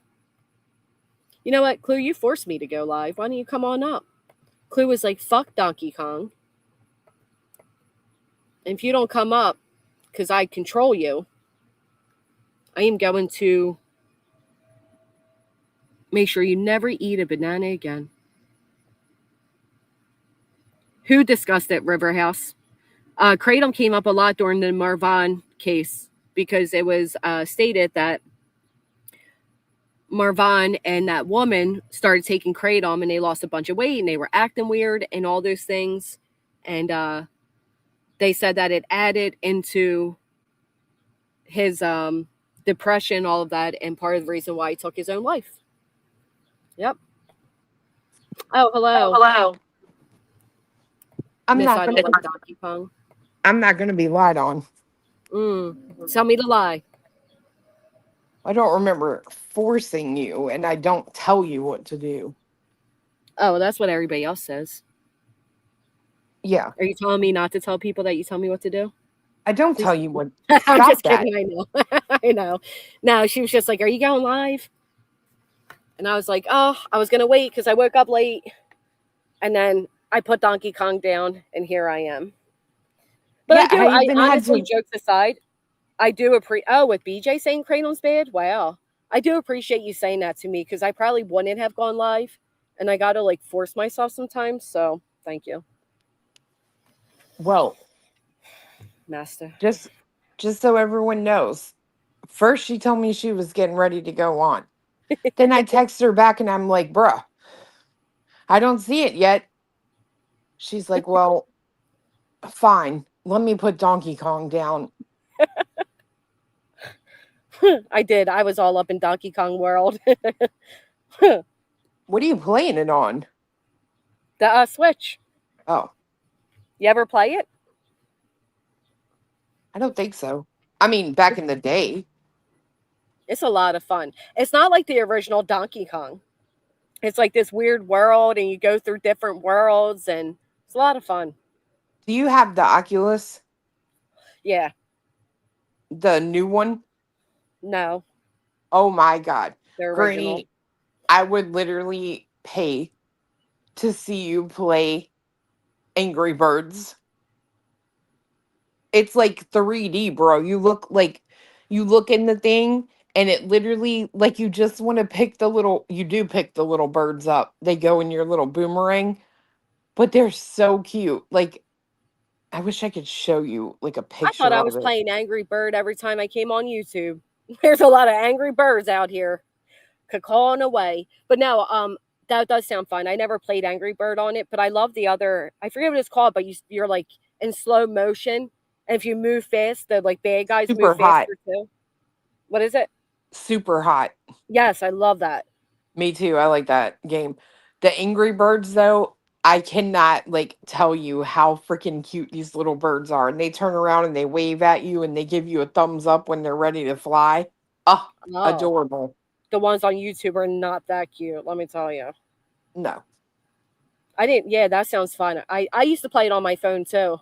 You know what, Clue? You forced me to go live. Why don't you come on up? Clue was like, fuck Donkey Kong. And if you don't come up, because I control you, I am going to make sure you never eat a banana again. Who discussed it, Riverhouse? Kratom came up a lot during the Marvin case because it was stated that Marvin and that woman started taking kratom and they lost a bunch of weight and they were acting weird and all those things. And they said that it added into his depression, all of that, and part of the reason why he took his own life. Yep. Oh, hello. Hello. I'm Miss not I gonna. don't like Donkey Kong. I'm not gonna be lied on. Tell me to lie. I don't remember forcing you, and I don't tell you what to do. Oh, well, that's what everybody else says. Yeah. Are you telling me not to tell people that you tell me what to do? I don't tell you what. I'm Stop just that. kidding. I know. I know. No, she was just like, are you going live? And I was like, oh, I was going to wait because I woke up late. And then I put Donkey Kong down, and here I am. But Yeah, I even honestly, had to. jokes aside, I do appreciate. Oh, with BJ saying Kratom's bad? Wow. I do appreciate you saying that to me because I probably wouldn't have gone live. And I got to like force myself sometimes. So thank you. Well, Master. just so everyone knows. First, she told me she was getting ready to go on. Then I text her back, and I'm like, "Bruh, I don't see it yet." She's like, "Well, fine. Let me put Donkey Kong down." I did. I was all up in Donkey Kong world. What are you playing it on? The Switch. Oh, You ever play it? I don't think so. I mean, back in the day. It's a lot of fun. It's not like the original Donkey Kong. It's like this weird world, and you go through different worlds, and it's a lot of fun. Do you have the Oculus? Yeah. The new one? No. Oh my God. The original. Granny, I would literally pay to see you play Angry Birds. It's like 3D, bro. You look in the thing and it literally like you just want to pick you do pick the little birds up. They go in your little boomerang, but they're so cute. Like I wish I could show you like a I thought picture I of was it. playing Angry Bird every time I came on YouTube. There's a lot of Angry Birds out here. Cacawing away. But no, that does sound fun. I never played Angry Bird on it, but I love the other, I forget what it's called, but you're like in slow motion. And if you move fast, the like bad guys Super move hot. faster too. What is it? Super hot. Yes, I love that. Me too. I like that game. The Angry Birds, though, I cannot like tell you how freaking cute these little birds are. And they turn around and they wave at you and they give you a thumbs up when they're ready to fly. Oh, adorable. The ones on YouTube are not that cute, let me tell you. No. I didn't, yeah, that sounds fun. I used to play it on my phone too.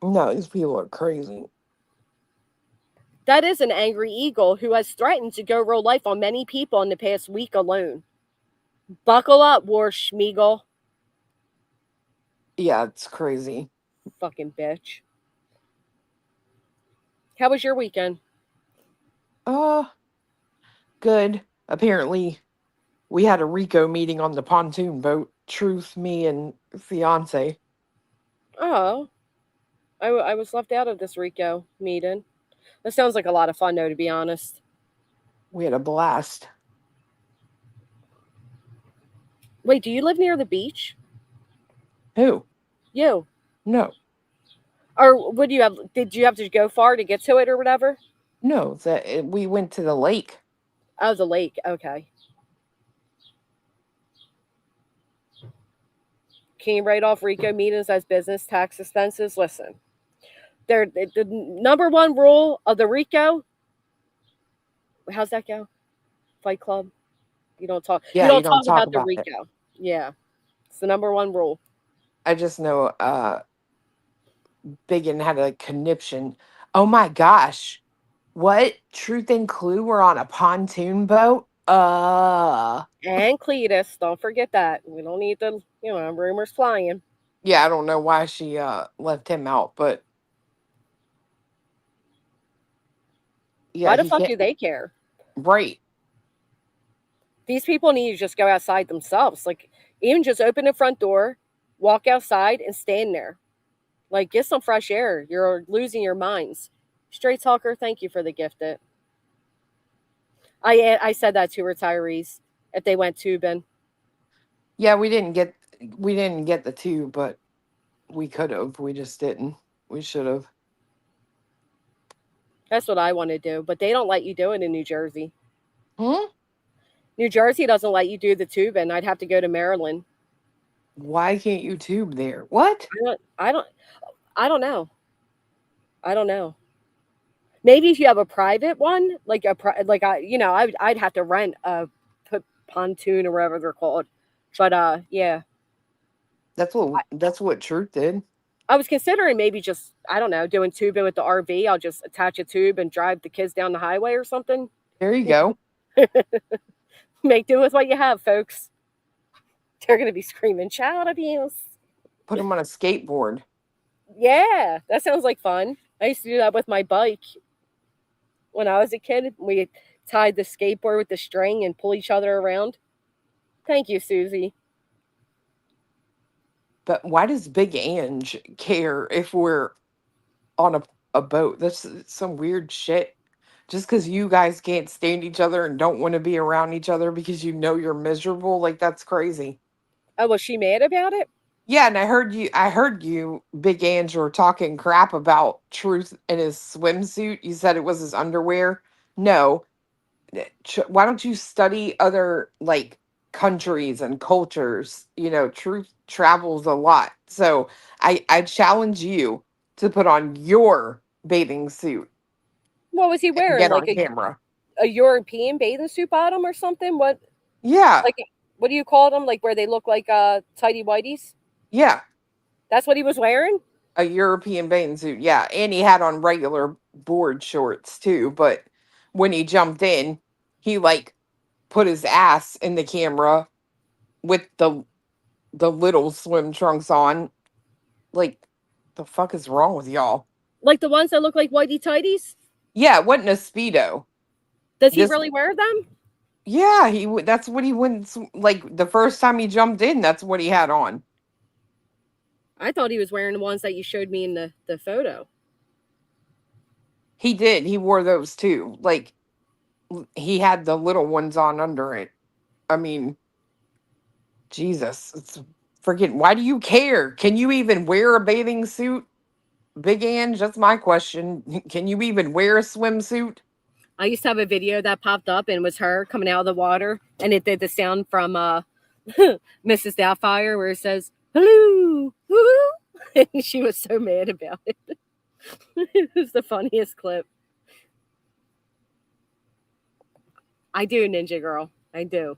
No, these people are crazy. That is an angry eagle who has threatened to go real life on many people in the past week alone. Buckle up, War Schmeagle. Yeah, it's crazy. Fucking bitch. How was your weekend? Good. Apparently, we had a Rico meeting on the pontoon boat. Truth, me, and fiance. Oh, I was left out of this Rico meeting. That sounds like a lot of fun, though, to be honest. We had a blast. Wait, do you live near the beach? Who? You. No. Or would you have? Did you have to go far to get to it or whatever? No, we went to the lake. Oh, the lake. Okay. Can you write off Rico meetings as business tax expenses? Listen, the number one rule of the Rico. How's that go? Fight Club. You don't talk. You Yeah, you don't don't talk talk about the about it. Rico. Yeah, it's the number one rule. I just know Biggin had a conniption. Oh my gosh. What? Truth and Clue were on a pontoon boat? And Cletus, don't forget that. We don't need the rumors flying. Yeah, I don't know why she left him out, but yeah, Why the he fuck can't. do they care? Right. These people need to just go outside themselves. Like, even just open the front door, walk outside, and stand there. Like, get some fresh air. You're losing your minds. Straight talker, thank you for the gifted. I said that to retirees if they went tubing. Yeah, we didn't get the two, but we could have. We just didn't. We should have. That's what I want to do, but they don't let you do it in New Jersey. Hmm? New Jersey doesn't let you do the tubing. I'd have to go to Maryland. Why can't you tube there? What? I don't. I don't know. I don't know. Maybe if you have a private one, like I'd have to rent a pontoon or whatever they're called. But yeah, That's what Truth did. I was considering maybe just I don't know doing tubing with the RV. I'll just attach a tube and drive the kids down the highway or something. There you go. Make do with what you have, folks. They're gonna be screaming child abuse. Put them on a skateboard. Yeah, that sounds like fun. I used to do that with my bike when I was a kid. We tied the skateboard with the string and pull each other around. Thank you, Susie. But why does Big Ange care if we're on a boat? That's some weird shit. Just because you guys can't stand each other and don't want to be around each other because you know you're miserable, like that's crazy. Oh, was she mad about it? Yeah, and I heard you, Big Ange, were talking crap about Truth in his swimsuit. You said it was his underwear. No, why don't you study other like countries and cultures? Truth travels a lot, so I challenge you to put on your bathing suit What was he and wearing? get Like on camera. a European bathing suit bottom or something? What Yeah, like what do you call them? Like where they look like tidy whities? yeah, That's what he was wearing? a European bathing suit. Yeah, and he had on regular board shorts too. But when he jumped in, he like put his ass in the camera with the little swim trunks on. Like, the fuck is wrong with y'all? Like the ones that look like whitey tidies? Yeah, it wasn't a speedo. Does he This, really wear them? yeah, that's what he went like the first time he jumped in. That's what he had on. I thought he was wearing the ones that you showed me in the photo. He did. He wore those too. Like he had the little ones on under it. I mean, Jesus, it's freaking. Why do you care? Can you even wear a bathing suit, Big Ange? That's my question. Can you even wear a swimsuit? I used to have a video that popped up and it was her coming out of the water and it did the sound from Mrs. Doubtfire where it says, hello, woo-hoo. And she was so mad about it. It was the funniest clip. I do, Ninja Girl. I do.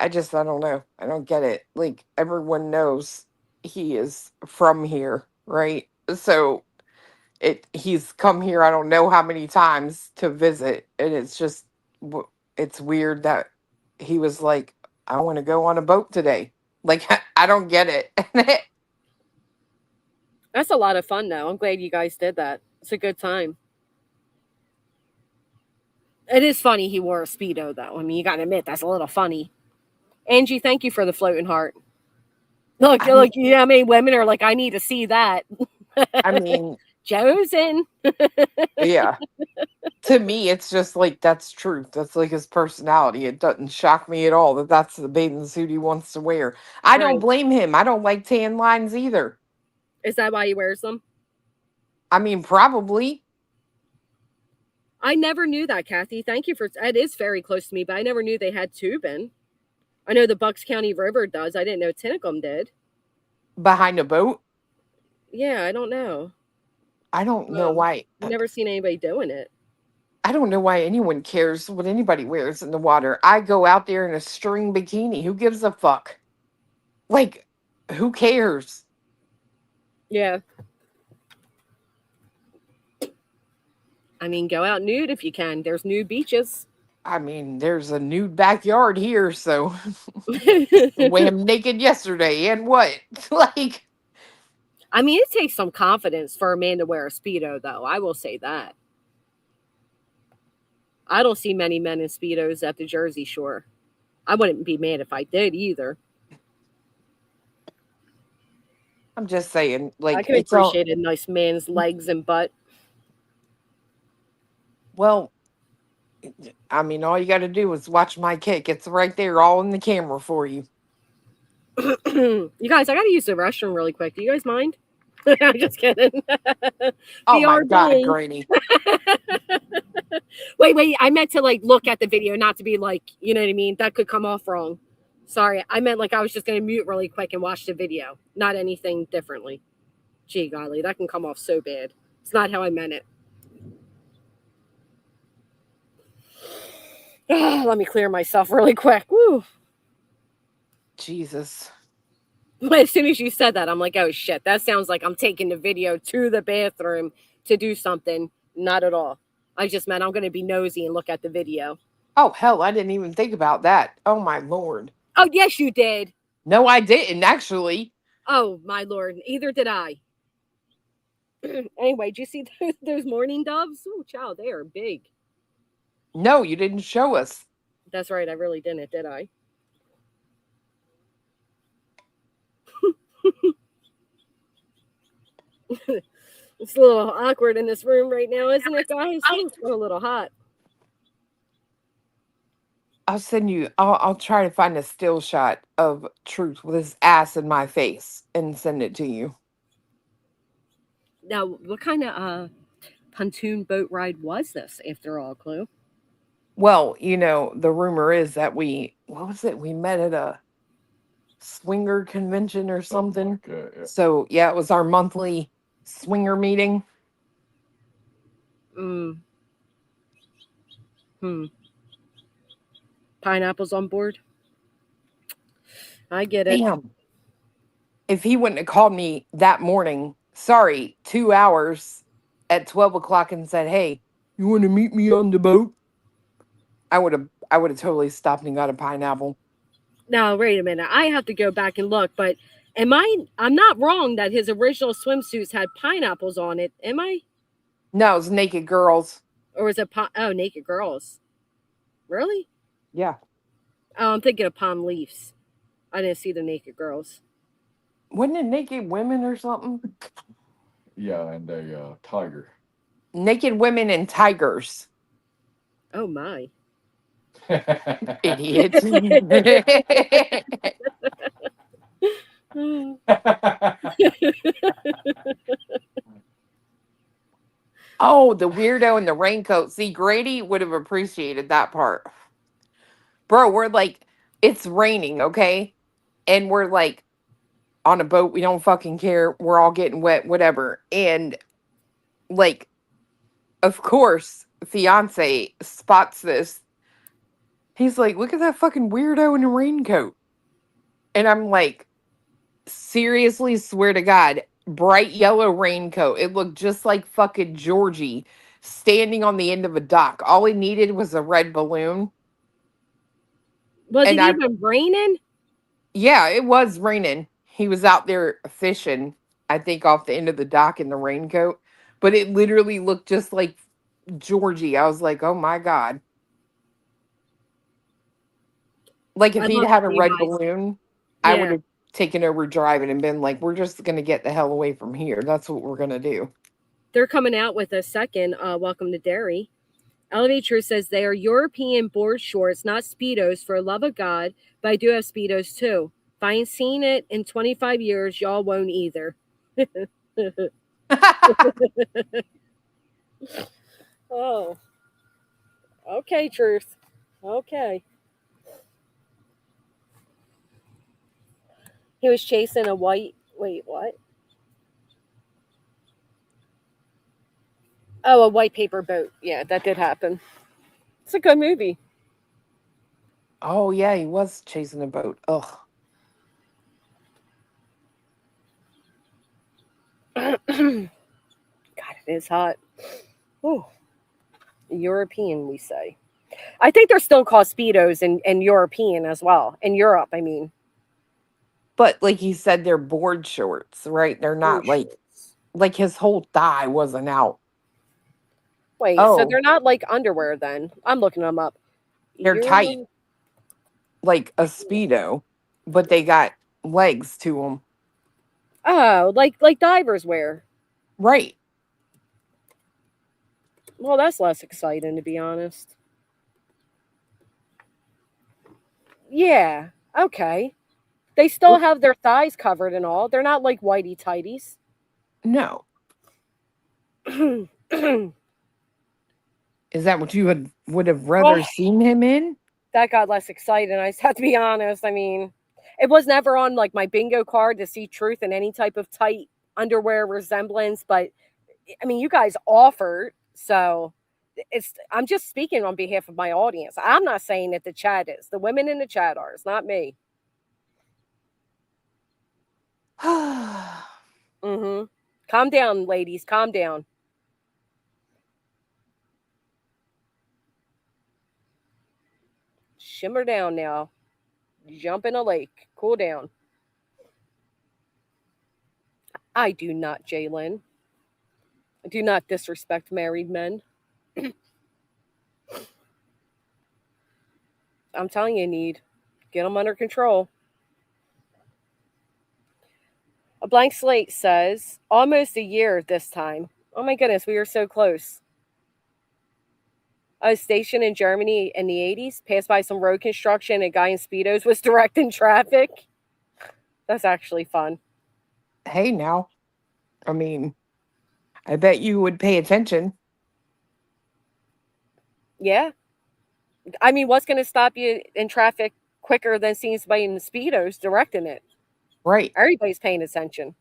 I don't know. I don't get it. Like everyone knows he is from here, right? So he's come here I don't know how many times to visit, and it's just it's weird that he was like, I want to go on a boat today. Like I don't get it. That's a lot of fun, though. I'm glad you guys did that. It's a good time. It is funny he wore a Speedo, though. I mean, you got to admit, that's a little funny. Angie, thank you for the floating heart. Look, I mean, look, you know how many women are like, I need to see that. I mean, Chosen. yeah. To me, it's just like that's truth. That's like his personality. It doesn't shock me at all that that's the bathing suit he wants to wear. I don't Right. blame him. I don't like tan lines either. Is that why he wears them? I mean, probably. I never knew that, Kathy. Thank you for it. Is very close to me, but I never knew they had tubing. I know the Bucks County River does. I didn't know Tinicum did. Behind a boat. Yeah, I don't know. I don't know why. I've never seen anybody doing it. I don't know why anyone cares what anybody wears in the water. I go out there in a string bikini. Who gives a fuck? Like, who cares? Yeah. I mean, go out nude if you can. There's nude beaches. I mean, there's a nude backyard here, so swam naked yesterday, and what? Like, I mean, it takes some confidence for a man to wear a Speedo, though. I will say that. I don't see many men in Speedos at the Jersey Shore. I wouldn't be mad if I did either. I'm just saying, I like, can it's all appreciate a nice man's legs and butt. well. I mean, all you got to do is watch my kick. It's right there, all in the camera for you. You guys, I got to use the restroom really quick. Do you guys mind? I'm just kidding. Oh my God, BRB. Granny. Wait. I meant to like look at the video, not to be like, you know what I mean? That could come off wrong. Sorry. I meant like I was just going to mute really quick and watch the video, not anything differently. Gee, golly, that can come off so bad. It's not how I meant it. Let me clear myself really quick. Woo. Jesus. As soon as you said that, I'm like, oh shit, that sounds like I'm taking the video to the bathroom to do something. Not at all. I just meant I'm going to be nosy and look at the video. Oh, hell, I didn't even think about that. Oh, my Lord. Oh, yes, you did. No, I didn't, actually. Oh, my Lord. Either did I. Anyway, did you see those mourning doves? Oh, child, they are big. No, you didn't show us. That's right. I really didn't, did I? It's a little awkward in this room right now, isn't it, guys? It's a little hot. I'll send you, I'll try to find a still shot of Truth with his ass in my face and send it to you. Now, what kind of pontoon boat ride was this, after all, Clue? Well, you know, the rumor is that what was it? We met at a swinger convention or something. Yeah. So, yeah, it was our monthly swinger meeting. Pineapples on board? I get it. Damn. If he wouldn't have called me that morning, 2 hours at 12 o'clock and said, hey, you want to meet me on the boat? I would have totally stopped and got a pineapple. Now, wait a minute. I have to go back and look, but I'm not wrong that his original swimsuits had pineapples on it, am I? No, it was naked girls. Or was it naked girls? Really? Yeah. Oh, I'm thinking of palm leaves. I didn't see the naked girls. Wasn't it naked women or something? Yeah, and a tiger. Naked women and tigers. Oh my. Idiot. Oh, the weirdo in the raincoat. See, Grady would have appreciated that part. Bro, we're like, it's raining, okay? And we're like on a boat. We don't fucking care. We're all getting wet, whatever. And like, of course, fiance spots this. He's like, look at that fucking weirdo in a raincoat. And I'm like, seriously, swear to God, bright yellow raincoat. It looked just like fucking Georgie standing on the end of a dock. All he needed was a red balloon. Was it even raining? Yeah, it was raining. He was out there fishing, I think, off the end of the dock in the raincoat. But it literally looked just like Georgie. I was like, oh my God. Like if I he'd love had a you red guys. balloon, I would Yeah, have taken over driving and been like, we're just gonna get the hell away from here. That's what we're gonna do. they're coming out with a second Welcome to Derry. Elevator says they are European board shorts, not Speedos, for love of God, but I do have Speedos too. If I ain't seen it in 25 years, y'all won't either. Oh, okay, Truth. Okay. He was chasing a white. Wait, what? Oh, a white paper boat. Yeah, that did happen. It's a good movie. Oh yeah, he was chasing a boat. Ugh. God, it is hot. Ooh, European, we say. I think they're still called Speedos in European as well. In Europe, I mean. But like he said, they're board shorts, right? They're Board not shorts. like his whole thigh wasn't out. Wait, so Oh, they're not like underwear then? I'm looking them up. they're tight Euro. like a speedo, but they got legs to them. Oh, like divers wear. Right. Well, that's less exciting to be honest. Yeah. Okay. They still Well, have their thighs covered and all. They're not like whitey tighties. no. That Is that what you would have rather seen him in? got less exciting. I just have to be honest. I mean, it was never on like my bingo card to see Truth in any type of tight underwear resemblance, but I mean, you guys offered, so I'm just speaking on behalf of my audience. I'm not saying that the chat is. The women in the chat are. It's not me. Mm-hmm. Calm down, ladies. Calm down. Shimmer down now. Jump in a lake. Cool down. I do not, Jalen. I do not disrespect married men. I'm telling you, Need. Get them under control. A blank slate says almost a year this time. Oh my goodness, we were so close. I was stationed in Germany in the 80s, passed by some road construction, and a guy in Speedos was directing traffic. That's actually fun. Hey, now. I mean, I bet you would pay attention. Yeah. I mean, what's going to stop you in traffic quicker than seeing somebody in the Speedos directing it? Right. Everybody's paying attention.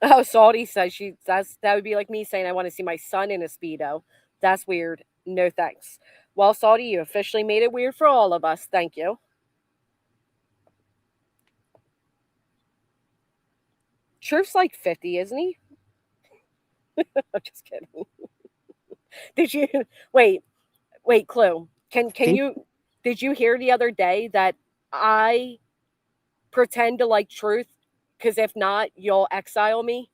Oh, Saudi says that would be like me saying I want to see my son in a Speedo. That's weird. No thanks. Well, Saudi, you officially made it weird for all of us. Thank you. Truth's like 50, isn't he? I'm just kidding. Did you wait, Clue. Can Think you did you hear the other day that I pretend to like Truth because if not, you'll exile me?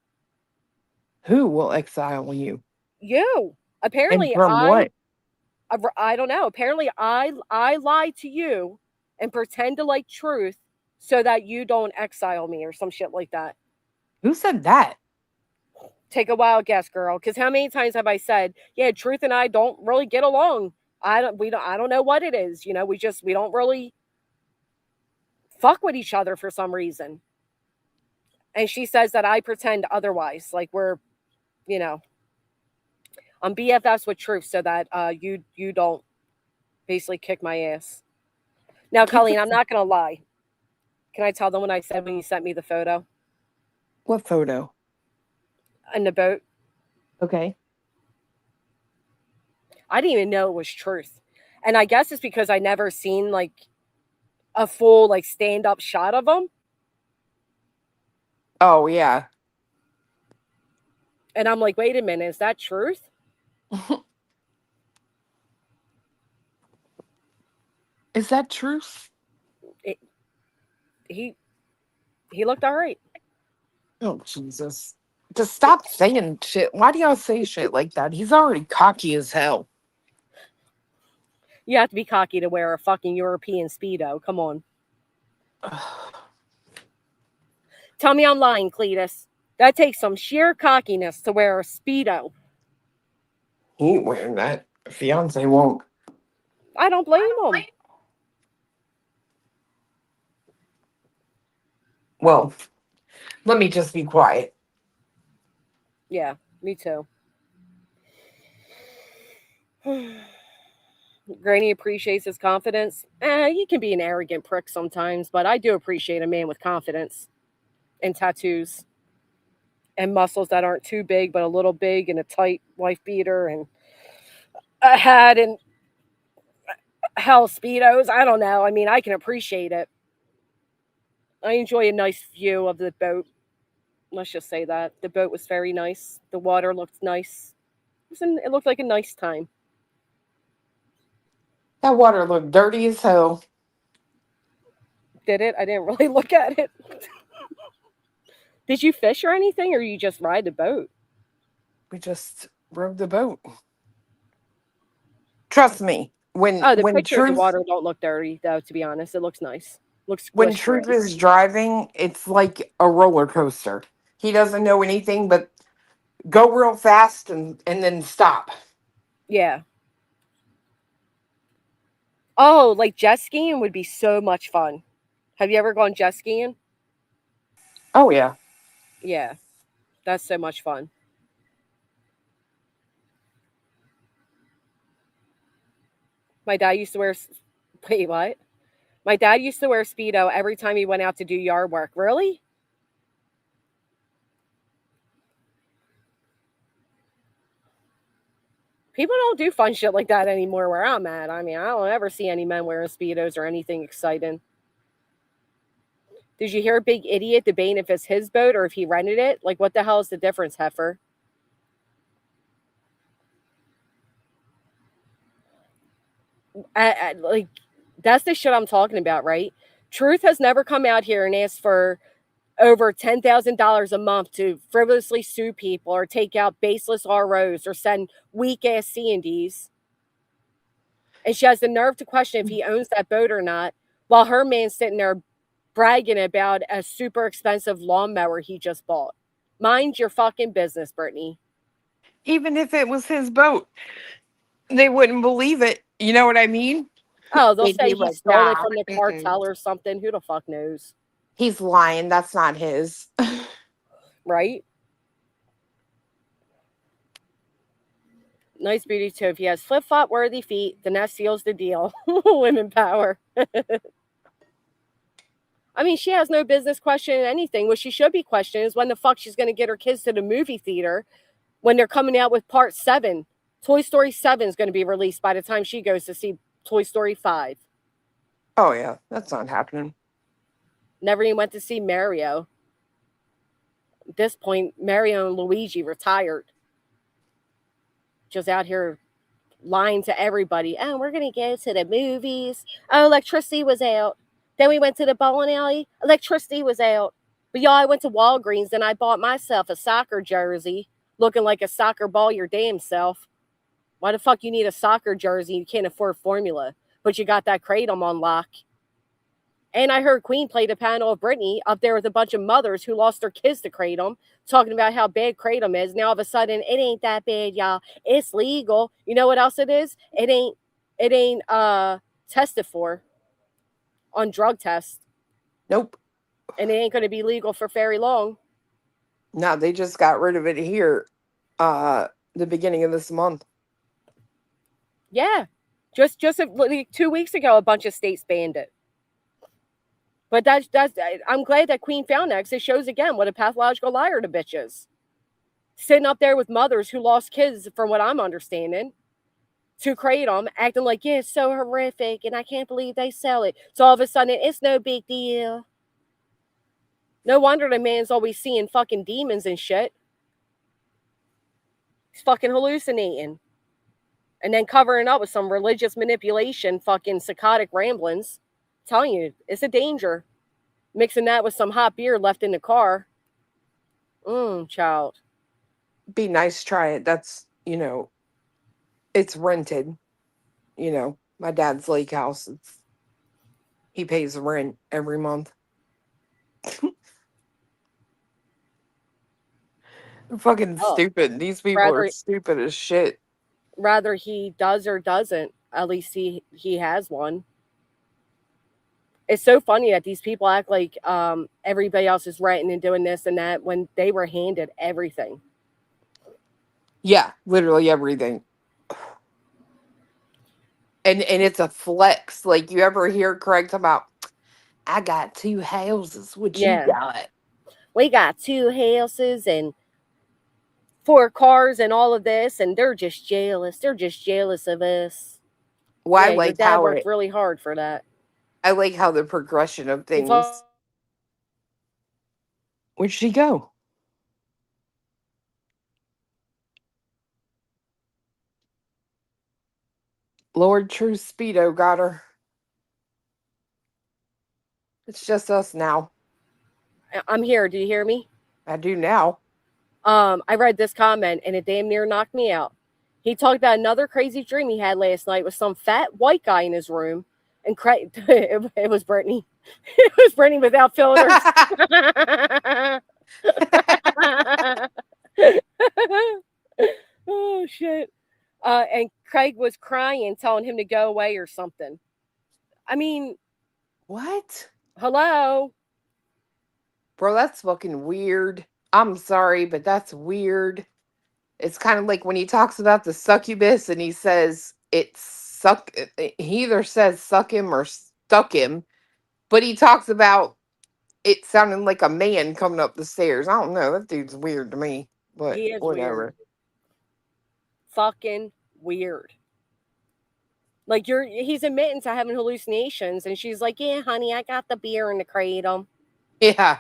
who will exile you? You. And Apparently from what? I don't know. Apparently I lie to you and pretend to like Truth so that you don't exile me or some shit like that. Who said that? Take a wild guess, girl. Because how many times have I said, yeah, Truth and I don't really get along. I don't know what it is. You know, we don't really fuck with each other for some reason. And she says that I pretend otherwise. Like we're, you know, I'm BFFs with Truth so that you don't basically kick my ass. Now, Colleen, I'm not gonna lie. Can I tell them what I said when you sent me the photo What photo? in the boat? Okay. I didn't even know it was Truth. And I guess it's because I never seen like a full like stand up shot of him. Oh, yeah. And I'm like, wait a minute, is that Truth? Is that truth? It, he looked all right. Oh, Jesus. Just stop saying shit. Why do y'all say shit like that? He's already cocky as hell. You have to be cocky to wear a fucking European Speedo. Come on. Tell me I'm lying, Cletus. That takes some sheer cockiness to wear a Speedo. He ain't wearing that. Fiance won't. I don't blame him. Well, let me just be quiet. Yeah, me too. Granny appreciates his confidence. He can be an arrogant prick sometimes, but I do appreciate a man with confidence and tattoos and muscles that aren't too big, but a little big, and a tight wife beater and a hat and hell Speedos. I don't know. I mean, I can appreciate it. I enjoy a nice view of the boat. Let's just say that. The boat was very nice. The water looked nice. It looked like a nice time. That water looked dirty as hell. Did it? I didn't really look at it. Did you fish or anything, or you just ride the boat? We just rode the boat. Trust me, when Oh, the when pictures of the truth water don't look dirty, though, to be honest. It looks nice. Looks when squished truth right. is driving, it's like a roller coaster. He doesn't know anything but go real fast and then stop. Yeah. Oh, like jet skiing would be so much fun. Have you ever gone jet skiing? Oh yeah. Yeah, that's so much fun. My dad used to wear. Wait, what? My dad used to wear Speedo every time he went out to do yard work. Really? People don't do fun shit like that anymore where I'm at. I mean, I don't ever see any men wearing Speedos or anything exciting. Did you hear Big Idiot debating if it's his boat or if he rented it? Like, what the hell is the difference, Heifer? Like, that's the shit I'm talking about, right? Truth has never come out here and asked for over $10,000 a month to frivolously sue people or take out baseless ROs or send weak ass C&Ds. And she has the nerve to question if he owns that boat or not, while her man's sitting there bragging about a super expensive lawnmower he just bought. Mind your fucking business, Brittany. Even if it was his boat, they wouldn't believe it. You know what I mean? Oh, they'll They'd say be he like, stole it nah, from the cartel or something. Who the fuck knows? he's lying. That's not his. Right? Nice beauty too. If he has flip flop worthy feet, then that seals the deal. Women power. I mean, she has no business questioning anything. What she should be questioning is when the fuck she's going to get her kids to the movie theater when they're coming out with part 7. Toy Story 7 is going to be released by the time she goes to see Toy Story 5. Oh yeah, that's not happening. Never even went to see Mario. At this point, Mario and Luigi retired. Just out here lying to everybody. Oh, we're going to go to the movies. Oh, electricity was out. Then we went to the bowling alley. Electricity was out. But y'all, I went to Walgreens and I bought myself a soccer jersey looking like a soccer ball your damn self. Why the fuck you need a soccer jersey? You can't afford formula, but you got that kratom on lock. And I heard Queen played a panel of Britney up there with a bunch of mothers who lost their kids to kratom, talking about how bad kratom is. Now all of a sudden, it ain't that bad, y'all. It's legal. You know what else it is? It ain't tested for on drug tests. Nope. And it ain't gonna be legal for very long. No, they just got rid of it here the beginning of this month. Yeah. Just like 2 weeks ago, a bunch of states banned it. But that's I'm glad that Queen found that because it shows again what a pathological liar the bitch is. Sitting up there with mothers who lost kids, from what I'm understanding, to kratom, acting like, yeah, it's so horrific and I can't believe they sell it. So all of a sudden, it's no big deal. No wonder the man's always seeing fucking demons and shit. He's fucking hallucinating. And then covering up with some religious manipulation, fucking psychotic ramblings. I'm telling you, it's a danger. Mixing that with some hot beer left in the car. Child. Be nice, try it. That's, it's rented, My dad's lake house. He pays rent every month. Fucking Oh, stupid. These people are rather stupid as shit. rather he does or doesn't. At least he has one. It's so funny that these people act like everybody else is renting and doing this and that when they were handed everything. Yeah, literally everything. And it's a flex. Like, you ever hear Craig talk about, I got 2 houses. What you Yeah, got? we got 2 houses and 4 cars and all of this, and they're just jealous. They're just jealous of us. Well, Yeah, your dad worked really hard for that. I like how the progression of He fought. things. Where'd she go? Lord True Speedo got her. It's just us now. I'm here. Do you hear me? I do now. I read this comment and it damn near knocked me out. He talked about another crazy dream he had last night with some fat white guy in his room, and it was Brittany. It was Brittany without filters. Oh shit! And Craig was crying, telling him to go away or something. I mean, What? hello. Bro, that's fucking weird. I'm sorry, but that's weird. It's kind of like when he talks about the succubus and he says it's he either says suck him or stuck him, but he talks about it sounding like a man coming up the stairs. I don't know. That dude's weird to me, but He is weird. whatever. Fucking weird. Like he's admitting to having hallucinations, and she's like, "Yeah, honey, I got the beer in the cradle. Yeah.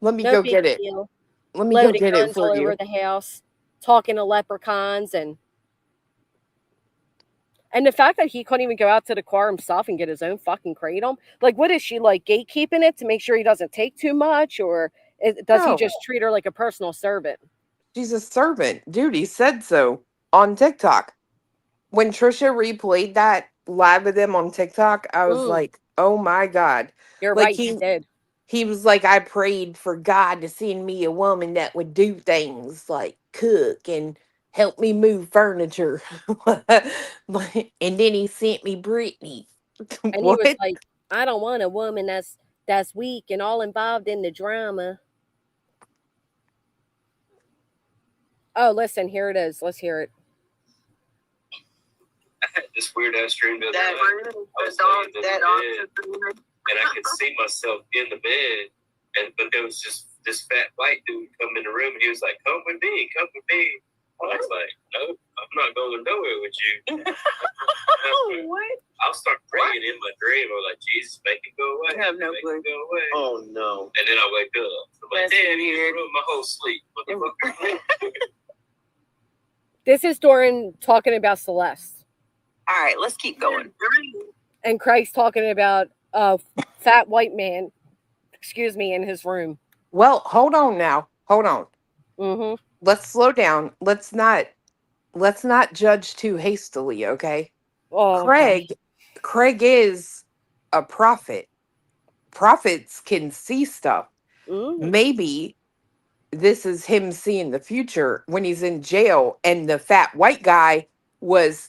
Let me No go big get it. deal." Let me go Loading get it guns all for over you. the house, talking to leprechauns, and the fact that he couldn't even go out to the car himself and get his own fucking kratom. Like, what is she like gatekeeping it to make sure he doesn't take too much, or does he No, just treat her like a personal servant? she's a servant. Dude, he said so on TikTok. When Trisha replayed that live with him on TikTok, I was Mm, like, oh my God. you're Like right, he did. he was like, I prayed for God to send me a woman that would do things like cook and help me move furniture. And then he sent me Brittany. And he was What? like, "I don't want a woman that's weak and all involved in the drama." Oh, listen, here it is. Let's hear it. I had this weird ass dream the other night. I was laying in the bed, and I could see myself in the bed, but there was just this fat white dude come in the room, and he was like, "Come with me, come with me." And I was like, "No, I'm not going nowhere with you." What? I'll start praying in my dream. I'm like, "Jesus, make it go away. I have no clue. Go away." Oh no! And then I wake up. I'm like, "Damn, you just ruined my whole sleep." This is Doran talking about Celeste. All right, let's keep going. And Craig's talking about a fat white man, in his room. Well, hold on now. Hold on. Mm-hmm. Let's slow down. Let's not judge too hastily, okay? Oh, okay. Craig is a prophet. Prophets can see stuff. Mm. Maybe this is him seeing the future when he's in jail, and the fat white guy was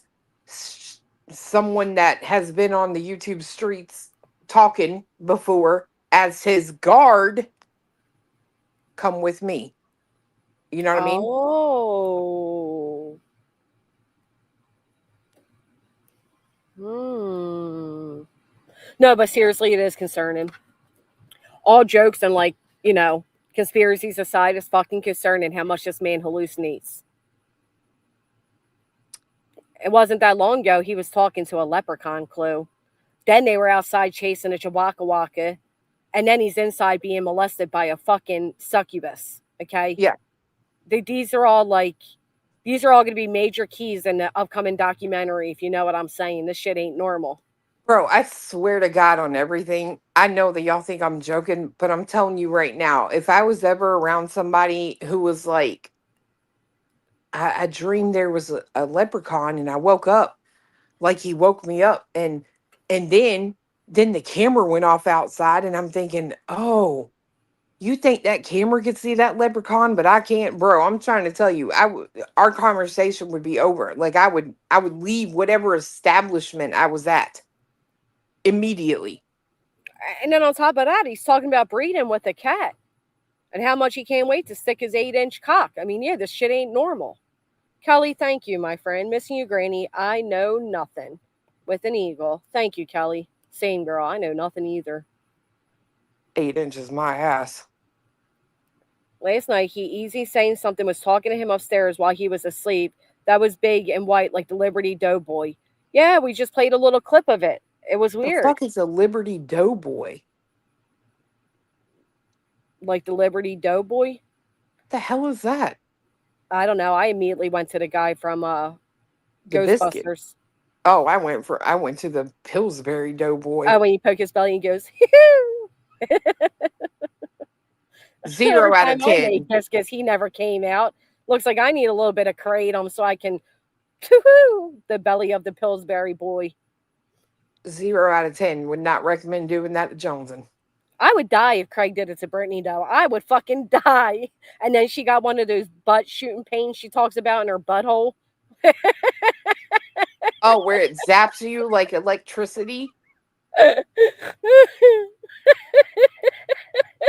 someone that has been on the YouTube streets talking before as his guard. Come with me. You know what I mean? Oh. Hmm. No, but seriously, it is concerning. All jokes and conspiracies aside, it's fucking concerning how much this man hallucinates. It wasn't that long ago he was talking to a leprechaun clue. Then they were outside chasing a Chewbacca Waka, and then he's inside being molested by a fucking succubus. Okay? Yeah. These are all going to be major keys in the upcoming documentary, if you know what I'm saying. This shit ain't normal. Bro, I swear to God on everything. I know that y'all think I'm joking, but I'm telling you right now, if I was ever around somebody who was like, I dreamed there was a leprechaun and I woke up, Like he woke me up, and then the camera went off outside, and I'm thinking, oh, you think that camera could see that leprechaun, but I can't, bro. I'm trying to tell you, our conversation would be over. Like I would leave whatever establishment I was at immediately. And then on top of that, he's talking about breeding with a cat and how much he can't wait to stick his 8-inch cock. I mean, yeah, this shit ain't normal. Kelly, thank you, my friend. Missing you, Granny. I know nothing. With an eagle. Thank you, Kelly. Same girl. I know nothing either. 8 inches, my ass. Last night, he easy saying something was talking to him upstairs while he was asleep. That was big and white like the Liberty Doughboy. Yeah, we just played a little clip of it. It was The weird. fuck is a Liberty Doughboy? Like the Liberty Doughboy? The hell is that? I don't know. I immediately went to the guy from The biscuit. Ghostbusters. Oh, I went to the Pillsbury Doughboy. Oh, when you poke his belly, he goes, 0 every out time of I make 10. biscuits, he never came out. Looks like I need a little bit of kratom so I can the belly of the Pillsbury boy. 0 out of 10. Would not recommend doing that to Johnson. I would die if Craig did it to Brittany, though. I would fucking die. And then she got one of those butt shooting pains she talks about in her butthole. Oh, where it zaps you like electricity?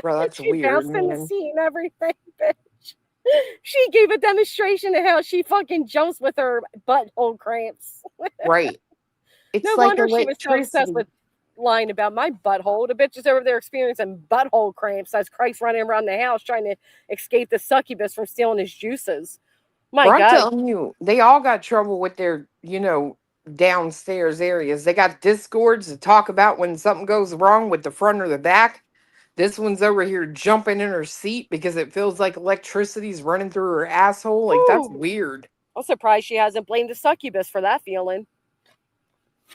Bro, that's She weird, bounced in the man. seat and everything, bitch. She gave a demonstration of how she fucking jumps with her butthole cramps. Right. It's No like wonder she was so obsessed electricity. with lying about my butthole. The bitch is over there experiencing butthole cramps as Christ running around the house trying to escape the succubus from stealing his juices. My Bro, I'm God. telling you, they all got trouble with their, downstairs areas. They got discords to talk about when something goes wrong with the front or the back. This one's over here jumping in her seat because it feels like electricity's running through her asshole. Like, that's Ooh. weird. I'm surprised she hasn't blamed the succubus for that feeling.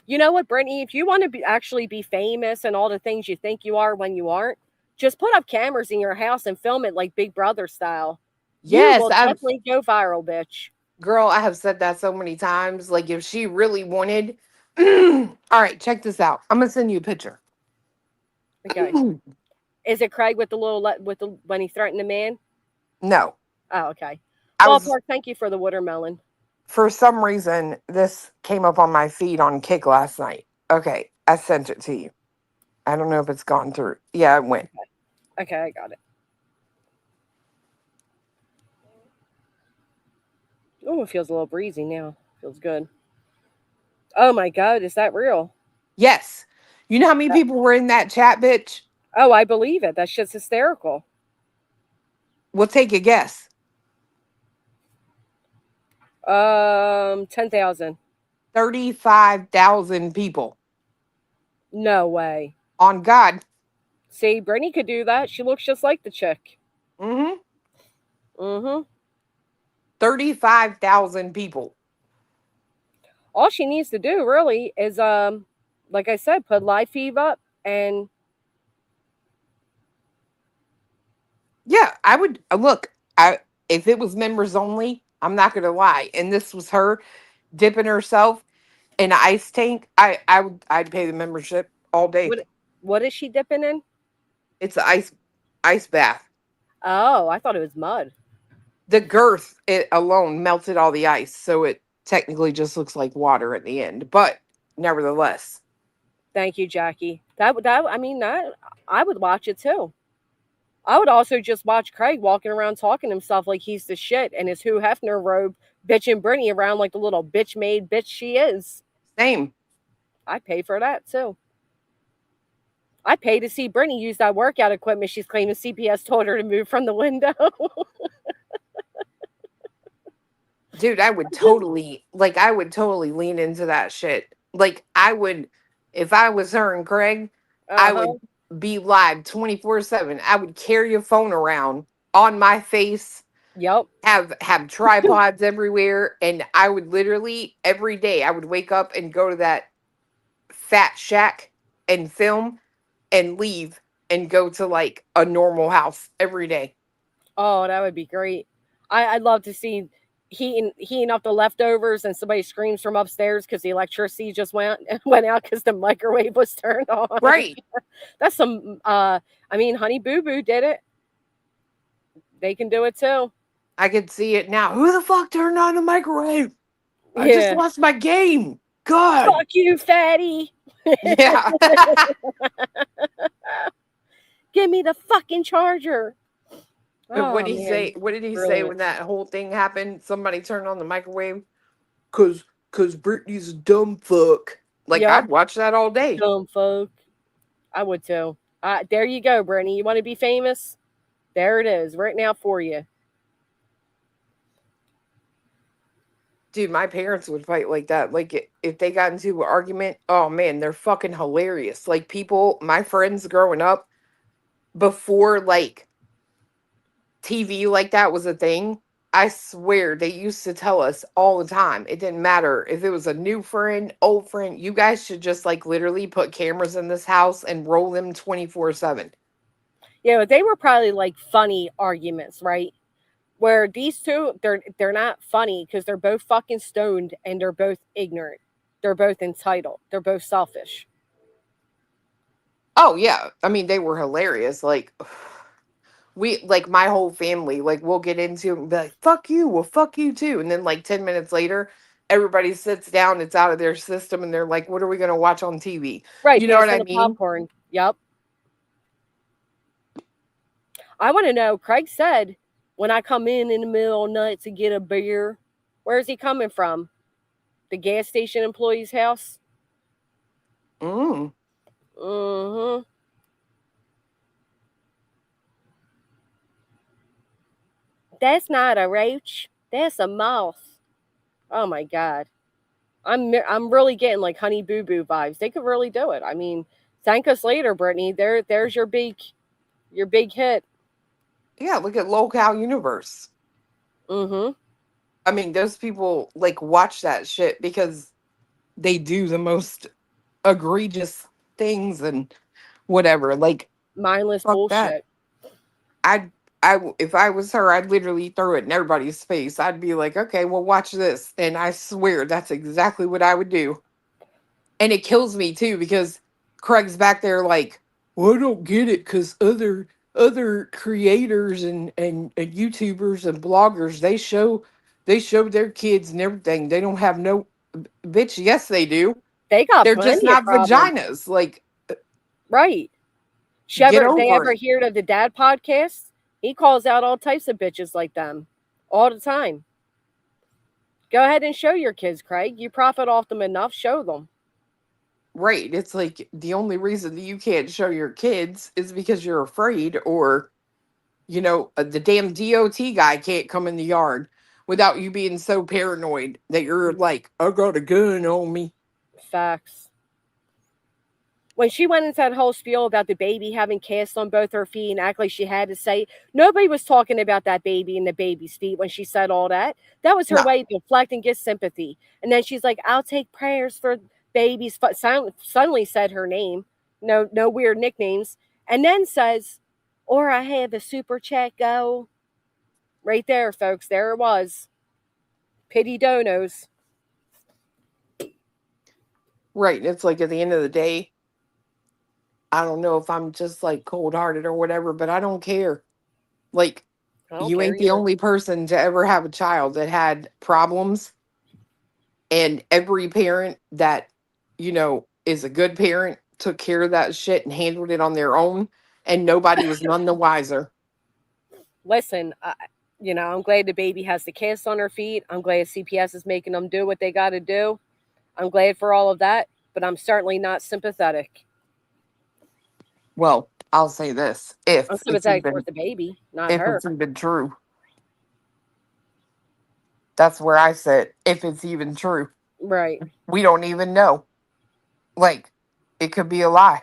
You know what, Brittany? If you want to actually be famous and all the things you think you are when you aren't, just put up cameras in your house and film it like Big Brother style. Yes, you will definitely go viral, bitch. Girl, I have said that so many times. Like, if she really wanted. All right, check this out. I'm going to send you a picture. Okay. Is it Craig with the when he threatened the man? No. Oh, okay. I Well, was, Park, thank you for the watermelon. for some reason, this came up on my feed on Kick last night. Okay, I sent it to you. I don't know if it's gone through. Yeah, it went. Okay, I got it. Oh, it feels a little breezy now. Feels good. Oh my God, is that real? Yes. You know how many people were in that chat, bitch? Oh, I believe it. That shit's hysterical. We'll take a guess. 10,000. 35,000 people. No way. On God. See, Brittany could do that. She looks just like the chick. Mm-hmm. Mm-hmm. 35,000 people. All she needs to do really is like I said, put live feed up and yeah, I would look. If it was members only, I'm not gonna lie, and this was her dipping herself in an ice tank, I'd pay the membership all day. What is she dipping in? It's an ice bath. Oh, I thought it was mud. The girth it alone melted all the ice, so it technically just looks like water at the end. But nevertheless, thank you, Jackie. That I would watch it too. I would also just watch Craig walking around talking to himself like he's the shit and his Hugh Hefner robe bitching Brittany around like the little bitch made bitch she is. Same. I'd pay for that too. I'd pay to see Brittany use that workout equipment she's claiming CPS told her to move from the window. Dude, I would totally lean into that shit. Like, I would, if I was her and Craig, I would be live 24/7. I would carry a phone around on my face. Yep. Have tripods everywhere, and I would literally every day I would wake up and go to that fat shack and film and leave and go to like a normal house every day. Oh, that would be great. I'd love to see heating up the leftovers, and somebody screams from upstairs because the electricity just went out because the microwave was turned on. Right. That's some. I mean, Honey Boo Boo did it. They can do it too. I can see it now. Who the fuck turned on the microwave? I just Yeah. lost my game. God. Fuck you, fatty. Yeah. Give me the fucking charger. And what Oh, did he man. say? What did he say Brilliant. when that whole thing happened? Somebody turned on the microwave. Cause Brittany's a dumb fuck. Like, Yep. I'd watch that all day. Dumb folk. I would too. There you go, Brittany. You want to be famous? There it is, right now for you. Dude, my parents would fight like that. Like, if they got into an argument, oh man, they're fucking hilarious. Like, people, my friends growing up, before like TV like that was a thing, I swear they used to tell us all the time. It didn't matter if it was a new friend, old friend. You guys should just like literally put cameras in this house and roll them 24/7. Yeah, but they were probably like funny arguments, right? Where these two, they're not funny because they're both fucking stoned and they're both ignorant. They're both entitled. They're both selfish. Oh yeah, I mean they were hilarious. Like we, like my whole family, like we'll get into it and be like, "Fuck you," well, "Fuck you too," and then like 10 minutes later, everybody sits down. It's out of their system, and they're like, "What are we gonna watch on TV?" Right, You know what I passing the mean? popcorn. Yep. I want to know. Craig said, when I come in the middle of the night to get a beer, where is he coming from? The gas station employee's house? Mm. Mm-hmm. That's not a roach. That's a moth. Oh my god. I'm really getting like Honey Boo Boo vibes. They could really do it. I mean, thank us later, Brittany. There's your big hit. Yeah, look at Local Universe. Mm-hmm. I mean, those people like watch that shit because they do the most egregious things and whatever. Like, Mindless fuck that. bullshit. If I was her, I'd literally throw it in everybody's face. I'd be like, okay, well, watch this. And I swear that's exactly what I would do. And it kills me too, because Craig's back there like, well, I don't get it, because other creators and YouTubers and bloggers, they show their kids and everything. They don't have no bitch. Yes, they do. They got They're just plenty of not problems. vaginas. Like, Right. get They over ever it. hear of the dad podcast? He calls out all types of bitches like them all the time. Go ahead and show your kids, Craig. You profit off them enough, show them. Right. It's like the only reason that you can't show your kids is because you're afraid, or, the damn DOT guy can't come in the yard without you being so paranoid that you're like, I got a gun on me. Facts. When she went into that whole spiel about the baby having casts on both her feet and act like she had to say, nobody was talking about that baby and the baby's feet when she said all that. That was her No. way to deflect and get sympathy. And then she's like, I'll take prayers for babies. Suddenly said her name. No weird nicknames. And then says, or I have a super chat go. Right there, folks. There it was. Pity donos. Right. It's like at the end of the day, I don't know if I'm just like cold hearted or whatever, but I don't care. Like, I don't you care ain't the either. only person to ever have a child that had problems. And every parent that, is a good parent took care of that shit and handled it on their own. And nobody was none the wiser. Listen, I'm glad the baby has the cast on her feet. I'm glad CPS is making them do what they got to do. I'm glad for all of that, but I'm certainly not sympathetic. Well, I'll say this. If I'm it's sympathetic even, towards the baby, not if her. it's even true. That's where I said, if it's even true. Right. We don't even know. Like, it could be a lie.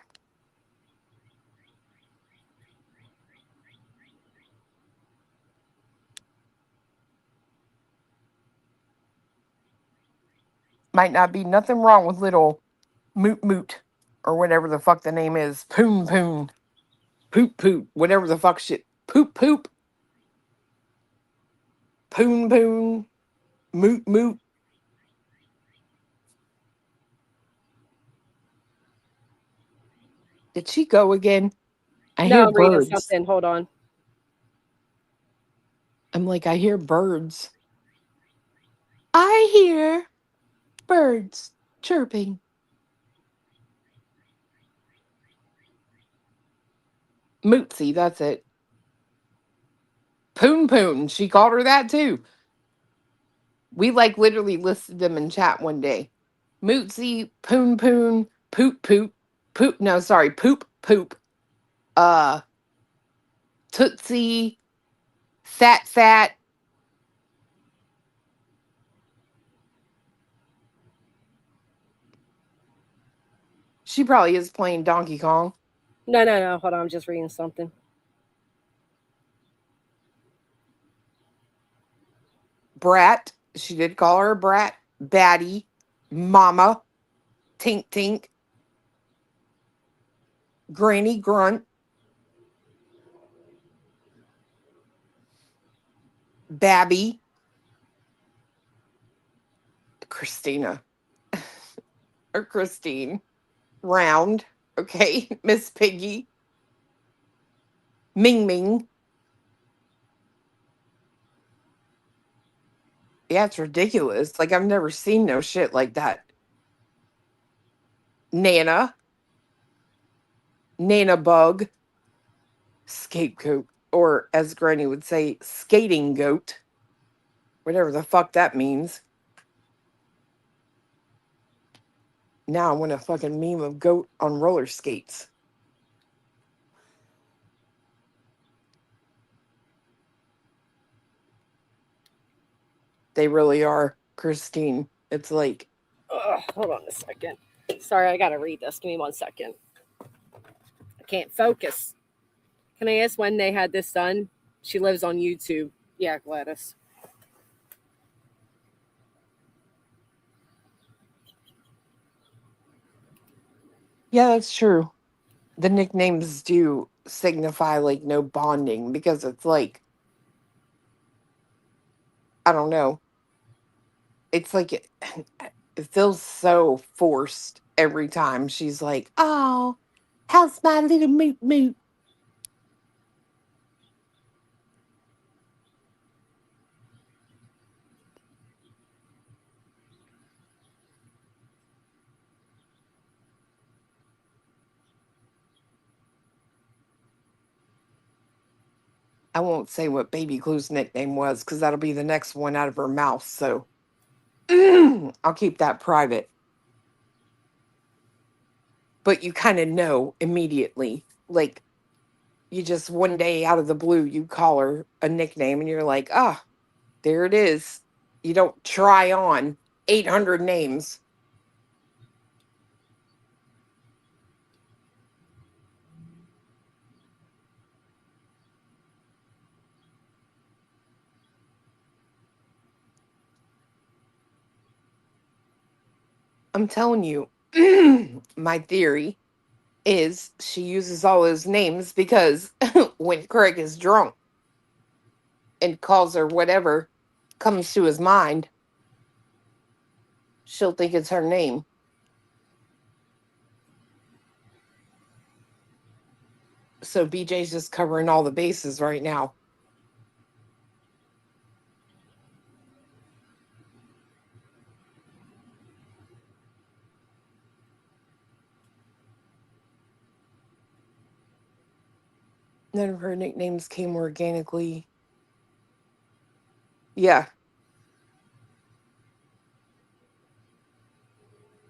Might not be nothing wrong with little Moot Moot or whatever the fuck the name is. Poon Poon. Poop Poop. Whatever the fuck shit. Poop Poop. Poon Poon. Moot moot. Did she go again? I No, hear I'm reading birds. something. Hold on. I'm like, I hear birds. I hear birds chirping. Mootsy, that's it. Poon Poon. She called her that too. We like literally listed them in chat one day. Mootsy, Poon Poon, Poop Poop, Poop. No, sorry, Poop Poop. Uh, Tootsie, Fat Fat. She probably is playing Donkey Kong. No. Hold on. I'm just reading something. Brat. She did call her a brat. Batty. Mama. Tink Tink. Granny Grunt. Babby. Christina. Or Christine. Round. Okay. Miss Piggy. Ming Ming. Yeah, it's ridiculous. Like, I've never seen no shit like that. Nana. Nana Bug. Scapegoat. Or, as Granny would say, skating goat. Whatever the fuck that means. Now I want a fucking meme of goat on roller skates. They really are, Christine. It's like, Ugh, hold on a second. Sorry, I gotta read this. Give me 1 second. I can't focus. Can I ask when they had this done? She lives on YouTube. Yeah, Gladys. yeah, that's true. The nicknames do signify like no bonding because it's like, I don't know. It's like it feels so forced every time she's like, "Oh, how's my little moot moot?" I won't say what Baby Clue's nickname was because that'll be the next one out of her mouth. So I'll keep that private. But you kind of know immediately. Like, you just one day out of the blue, you call her a nickname and you're like, ah, there it is. You don't try on 800 names. I'm telling you, my theory is she uses all those names because when Craig is drunk and calls her whatever comes to his mind, she'll think it's her name. So BJ's just covering all the bases right now. None of her nicknames came organically. Yeah.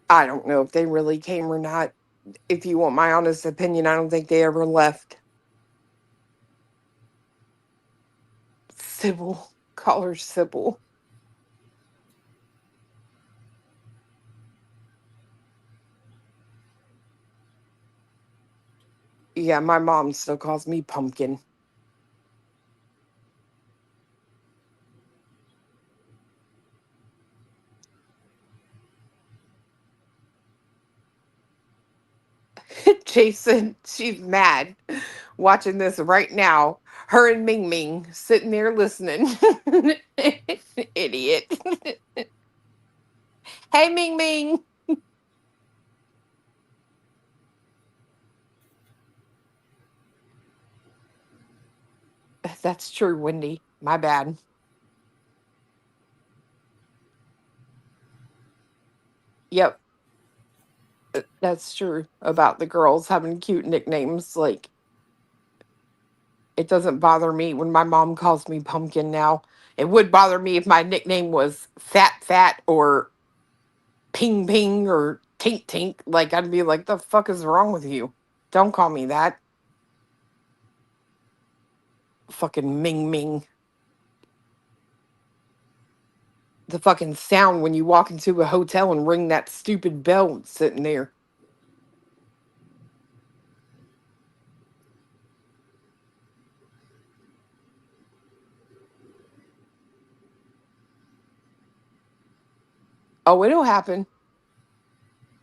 I don't know if they really came or not. If you want my honest opinion, I don't think they ever left. Sybil. Call her Sybil. Yeah, my mom still calls me Pumpkin. Jason, she's mad. watching this right now. Her and Ming Ming sitting there listening. Idiot. Hey, Ming Ming. That's true, Wendy. My bad. Yep, that's true about the girls having cute nicknames. Like, it doesn't bother me when my mom calls me Pumpkin now. It would bother me if my nickname was Fat Fat or Ping Ping or Tink Tink. Like, I'd be like, the fuck is wrong with you? Don't call me that. Fucking Ming Ming. The fucking sound when you walk into a hotel and ring that stupid bell sitting there. Oh, it'll happen.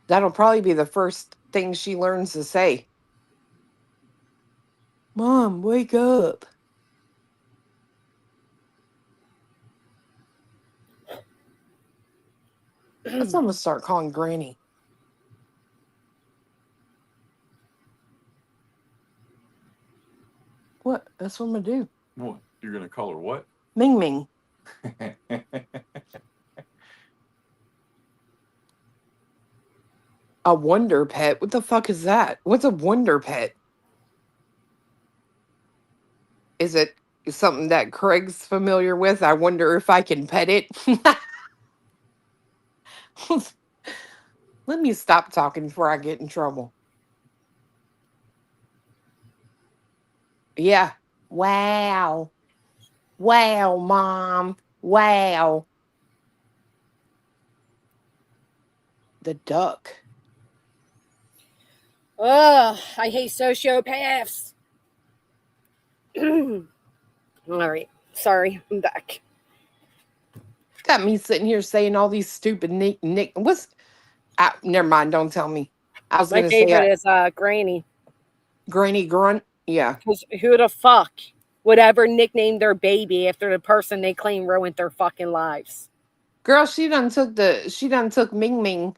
That'll probably be the first thing she learns to say. Mom, wake up. Let's almost start calling Granny. What? That's what I'm gonna do. What? You're gonna call her what? Ming Ming. A wonder pet? What the fuck is that? What's a wonder pet? Is it something that Craig's familiar with? I wonder if I can pet it. Let me stop talking before I get in trouble. Yeah. Wow. Wow, Mom. Wow. The duck. Ugh, I hate sociopaths. All right. Sorry, I'm back. Got me sitting here saying all these stupid nick. What's? Never mind. Don't tell me. I was My gonna say favorite is Granny. Granny Grunt. Yeah. Because who the fuck would ever nickname their baby after the person they claim ruined their fucking lives? Girl, she done took Ming Ming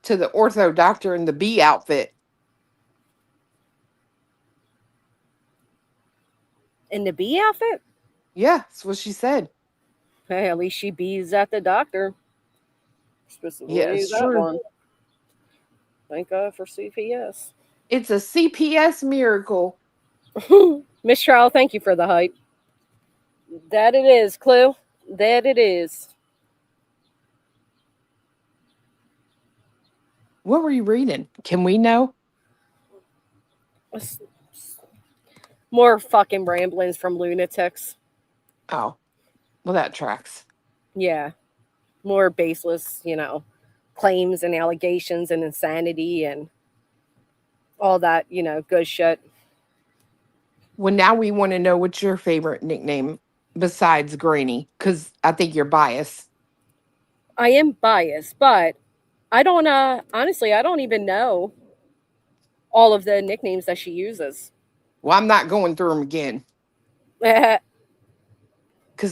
to the ortho doctor in the bee outfit. In the bee outfit? Yeah, that's what she said. Hey, at least she bees at the doctor. Specifically Yeah, it's that true. one. Thank God for CPS. It's a CPS miracle. Miss Trowell, thank you for the hype. That it is, Clue. That it is. What were you reading? Can we know? More fucking ramblings from lunatics. Oh, well, that tracks. Yeah. More baseless, claims and allegations and insanity and all that, good shit. Well, now we want to know what's your favorite nickname besides Granny, because I think you're biased. I am biased, but I don't, honestly, I don't even know all of the nicknames that she uses. Well, I'm not going through them again because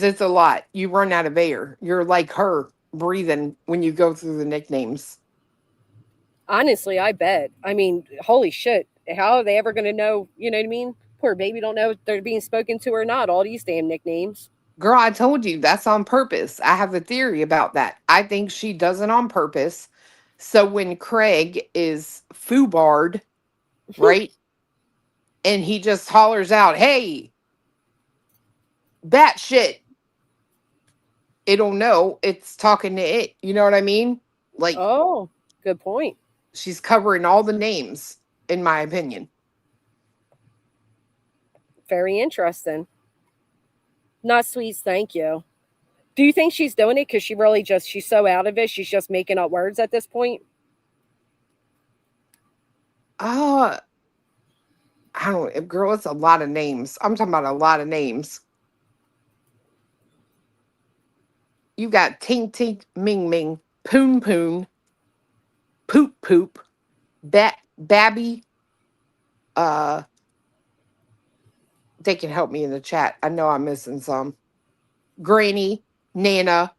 it's a lot. You run out of air. You're like her breathing when you go through the nicknames. Honestly, I bet. I mean, holy shit. How are they ever going to know? You know what I mean? Poor baby don't know if they're being spoken to or not. All these damn nicknames. Girl, I told you that's on purpose. I have a theory about that. I think she does it on purpose. So when Craig is foobarred, right? And he just hollers out, "Hey, bat shit." It'll know it's talking to it. You know what I mean? Like, Oh, good point. she's covering all the names, in my opinion. Very interesting. Not sweets, thank you. Do you think she's doing it because she's so out of it, she's just making up words at this point? I don't, girl, it's a lot of names. I'm talking about a lot of names. You got Tink Tink, Ming Ming, Poon Poon, Poop Poop, Babby, uh, they can help me in the chat. I know I'm missing some. Granny, Nana.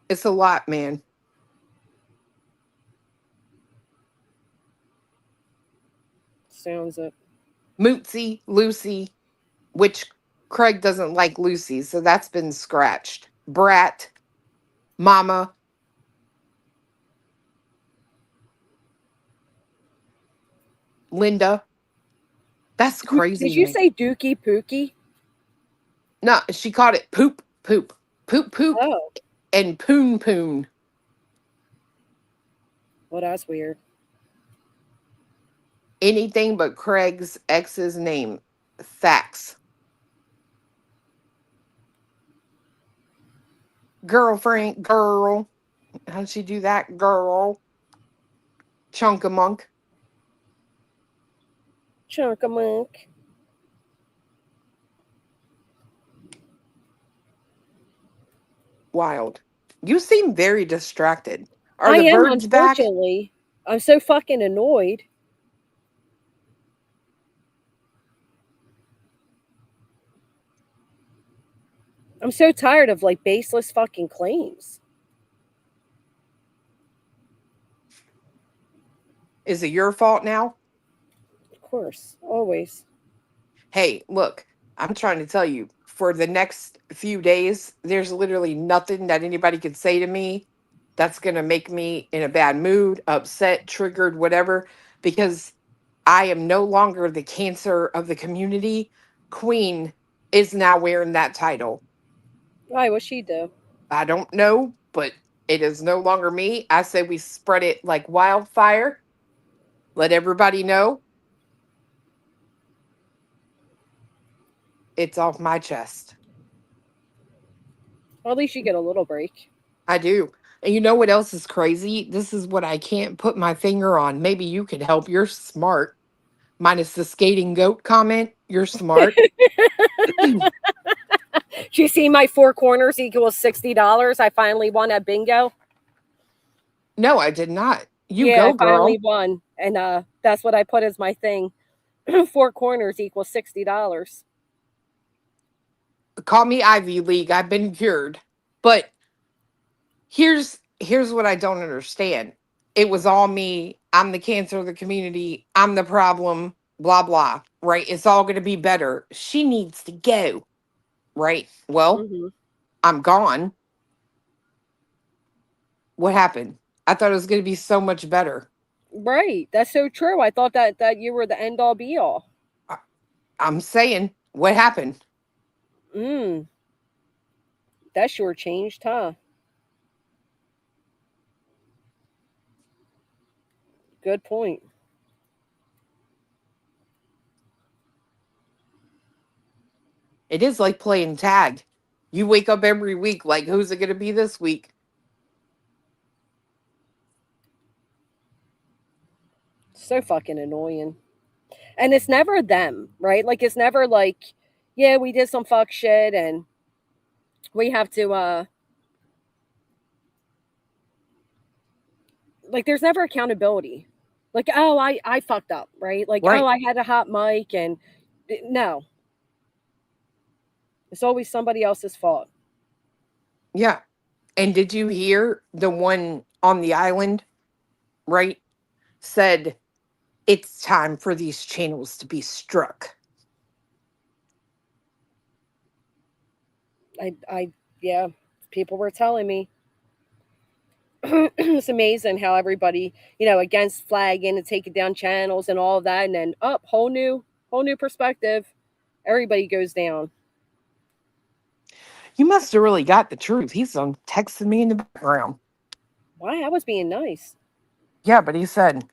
It's a lot, man. Sounds it. Mootsy, Lucy, which Craig doesn't like Lucy, so that's been scratched. Brat, Mama. Linda. That's crazy Did to you me. say Dookie Pookie? No, she called it poop, poop, poop, poop, Oh, and poon, poon. well, that's weird. Anything but Craig's ex's name. Thax. Girlfriend, girl. How'd she do that, girl? Chunkamunk. Chunkamunk. Wild. You seem very distracted. Are I the am, birds back? unfortunately. I'm so fucking annoyed. I'm so tired of like baseless fucking claims. Is it your fault now? Of course, always. Hey, look, I'm trying to tell you, for the next few days, there's literally nothing that anybody could say to me that's going to make me in a bad mood, upset, triggered, whatever, because I am no longer the cancer of the community. Queen is now wearing that title. Why? What'd she do? I don't know, but it is no longer me. I say we spread it like wildfire. Let everybody know it's off my chest. Well, at least you get a little break. I do. And you know what else is crazy? This is what I can't put my finger on. Maybe you could help. You're smart. Minus the skating goat comment. You're smart. Did you see my four corners equals $60? I finally won at bingo. No, I did not. You Yeah, go, I finally girl. won. And that's what I put as my thing. Four corners equals $60. Call me Ivy League. I've been cured. But here's what I don't understand. It was all me. I'm the cancer of the community. I'm the problem. Blah blah. Right? It's all gonna be better. She needs to go. Right? Well, Mm-hmm. I'm gone. What happened? I thought it was gonna be so much better. Right. That's so true. I thought that you were the end all be all. I'm saying, what happened? Mm. That sure changed, huh? Good point. It is like playing tag. You wake up every week like, who's it gonna be this week? So fucking annoying. And it's never them, right? Like it's never like, yeah, we did some fuck shit and we have to like there's never accountability. Like, oh, I fucked up, right? Like, oh, Right. I had a hot mic and no. It's always somebody else's fault. Yeah. And did you hear the one on the island, right? Said it's time for these channels to be struck. I yeah, people were telling me. It's amazing how everybody, against flagging and taking down channels and all of that, and then up whole new perspective. Everybody goes down. You must have really got the truth. He's on texting me in the background. Why? I was being nice. Yeah, but he said,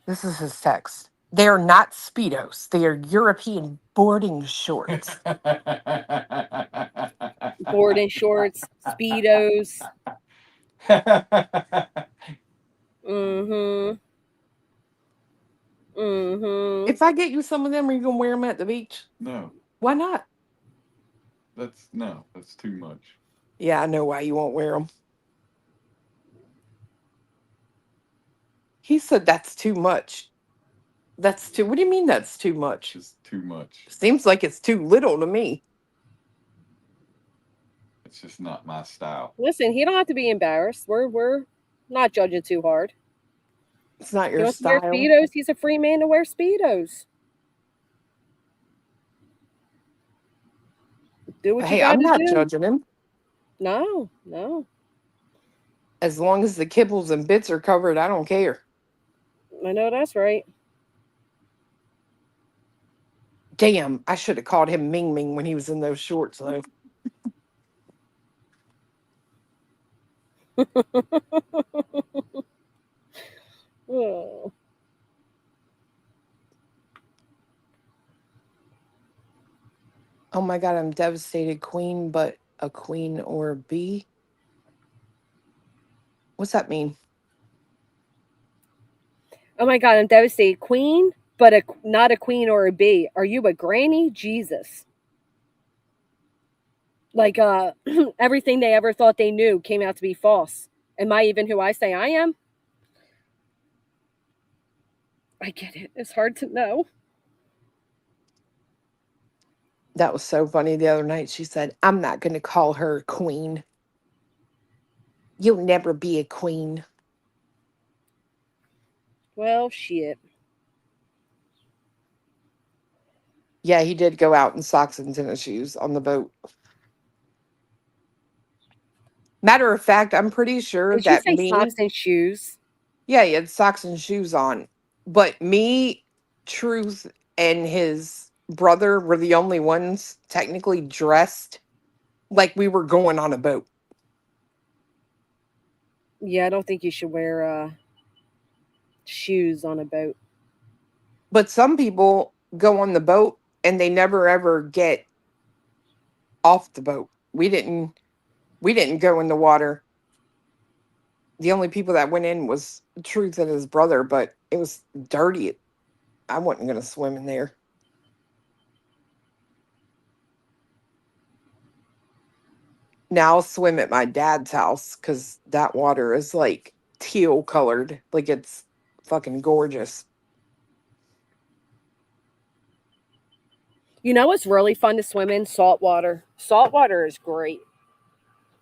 this is his text. They are not Speedos. They are European boarding shorts. Boarding shorts, speedos. Mm-hmm. Mm-hmm. If I get you some of them, are you going to wear them at the beach? No, Why not? that's too much. Yeah, I know why you won't wear them. He said that's too much. That's too. What do you mean that's too much? Just too much. Seems like it's too little to me. It's just not my style. Listen, he don't have to be embarrassed. We're not judging too hard. It's not He your wants to wear style. speedos. He's a free man to wear speedos. Do what you Hey, I'm got to not do. judging him. No, no. As long as the kibbles and bits are covered, I don't care. I know that's right. Damn, I should have called him Ming Ming when he was in those shorts, though. Oh. Oh my god, I'm devastated. Queen, but a queen or a bee? What's that mean? Oh my God, I'm devastated. Queen, but not a queen or a bee. Are you a granny? Jesus. Like everything they ever thought they knew came out to be false. Am I even who I say I am? I get it. It's hard to know. That was so funny the other night. She said, I'm not going to call her a queen. You'll never be a queen. Well, shit. Yeah, he did go out in socks and tennis shoes on the boat. Matter of fact, I'm pretty sure Did you that say socks me, and shoes? yeah, he had socks and shoes on. But me, Truth, and his brother were the only ones technically dressed like we were going on a boat. Yeah, I don't think you should wear shoes on a boat. But some people go on the boat and they never ever get off the boat. We didn't go in the water. The only people that went in was Truth and his brother, but it was dirty. I wasn't going to swim in there. Now I'll swim at my dad's house because that water is like teal colored. Like it's fucking gorgeous. You know what's really fun to swim in? Salt water. Salt water is great.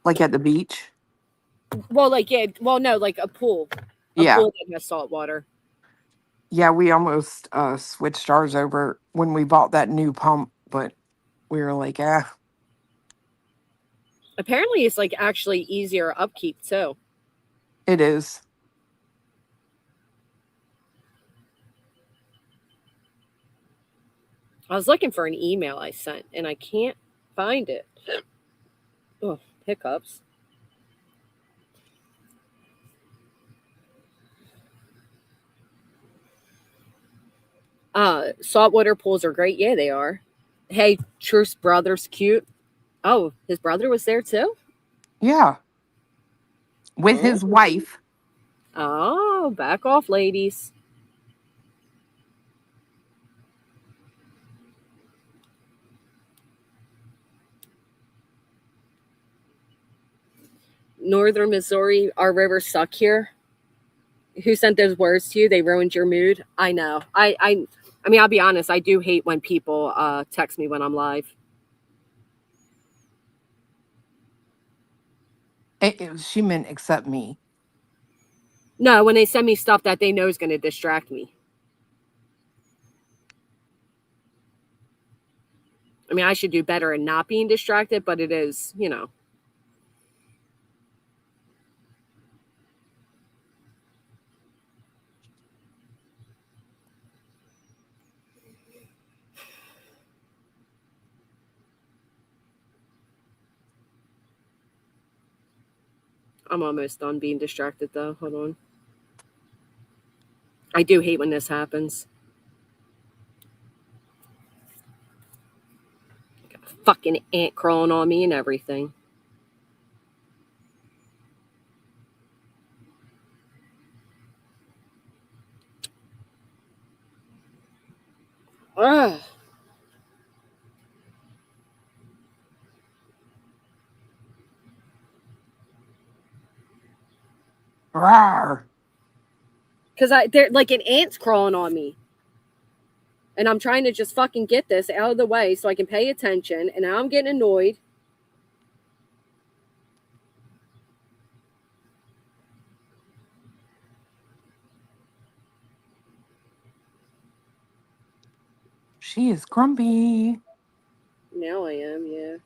Like at the beach. Well, like yeah, well no, like a pool. A Yeah. pool that has salt water. Yeah, we almost switched ours over when we bought that new pump, but we were like, Apparently it's like actually easier upkeep too. it is. I was looking for an email I sent and I can't find it. Oh, hiccups. Saltwater pools are great. Yeah, they are. Hey, Truth's brother's cute. Oh, his brother was there too? Yeah. With his wife. Oh, back off, ladies. Northern Missouri, our rivers suck here. Who sent those words to you? They ruined your mood. I know. I mean, I'll be honest. I do hate when people text me when I'm live. She meant except me. No, when they send me stuff that they know is going to distract me. I mean, I should do better in not being distracted, but it is, you know. I'm almost done being distracted, though. Hold on. I do hate when this happens. Got a fucking ant crawling on me and everything. Ugh. Rawr. Because they're like an ant's crawling on me. And I'm trying to just fucking get this out of the way so I can pay attention. And now I'm getting annoyed. She is grumpy. Now I am, yeah.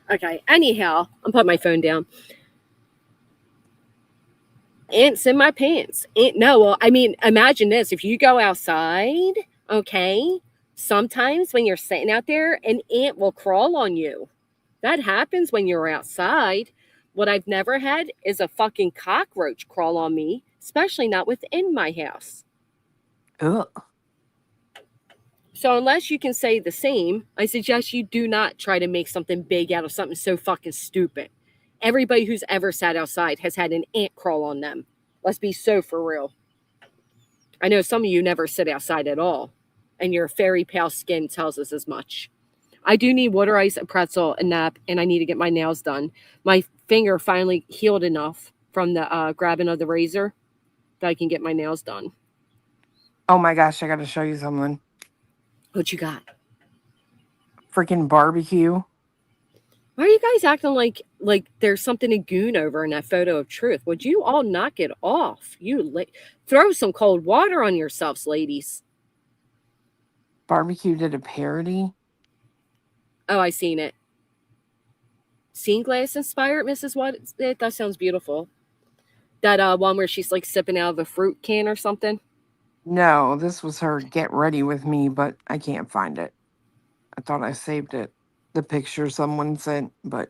Okay, anyhow, I'm putting my phone down. Ants in my pants. No, well, I mean, imagine this. If you go outside, okay, sometimes when you're sitting out there, an ant will crawl on you. That happens when you're outside. What I've never had is a fucking cockroach crawl on me, especially not within my house. Ugh. So unless you can say the same, I suggest you do not try to make something big out of something so fucking stupid. Everybody who's ever sat outside has had an ant crawl on them. Let's be so for real. I know some of you never sit outside at all, and your very pale skin tells us as much. I do need water ice, a pretzel, a nap, and I need to get my nails done. My finger finally healed enough from the grabbing of the razor that I can get my nails done. Oh my gosh, I gotta show you something. What you got? Freaking barbecue. Why are you guys acting like there's something to goon over in that photo of truth? Would you all knock it off? Throw some cold water on yourselves, ladies. Barbecue did a parody. Oh, I seen it. Scene glass inspired, Mrs. What? That sounds beautiful. That one where she's like sipping out of a fruit can or something. No, this was her get ready with me, but I can't find it. I thought I saved it. The picture someone sent, but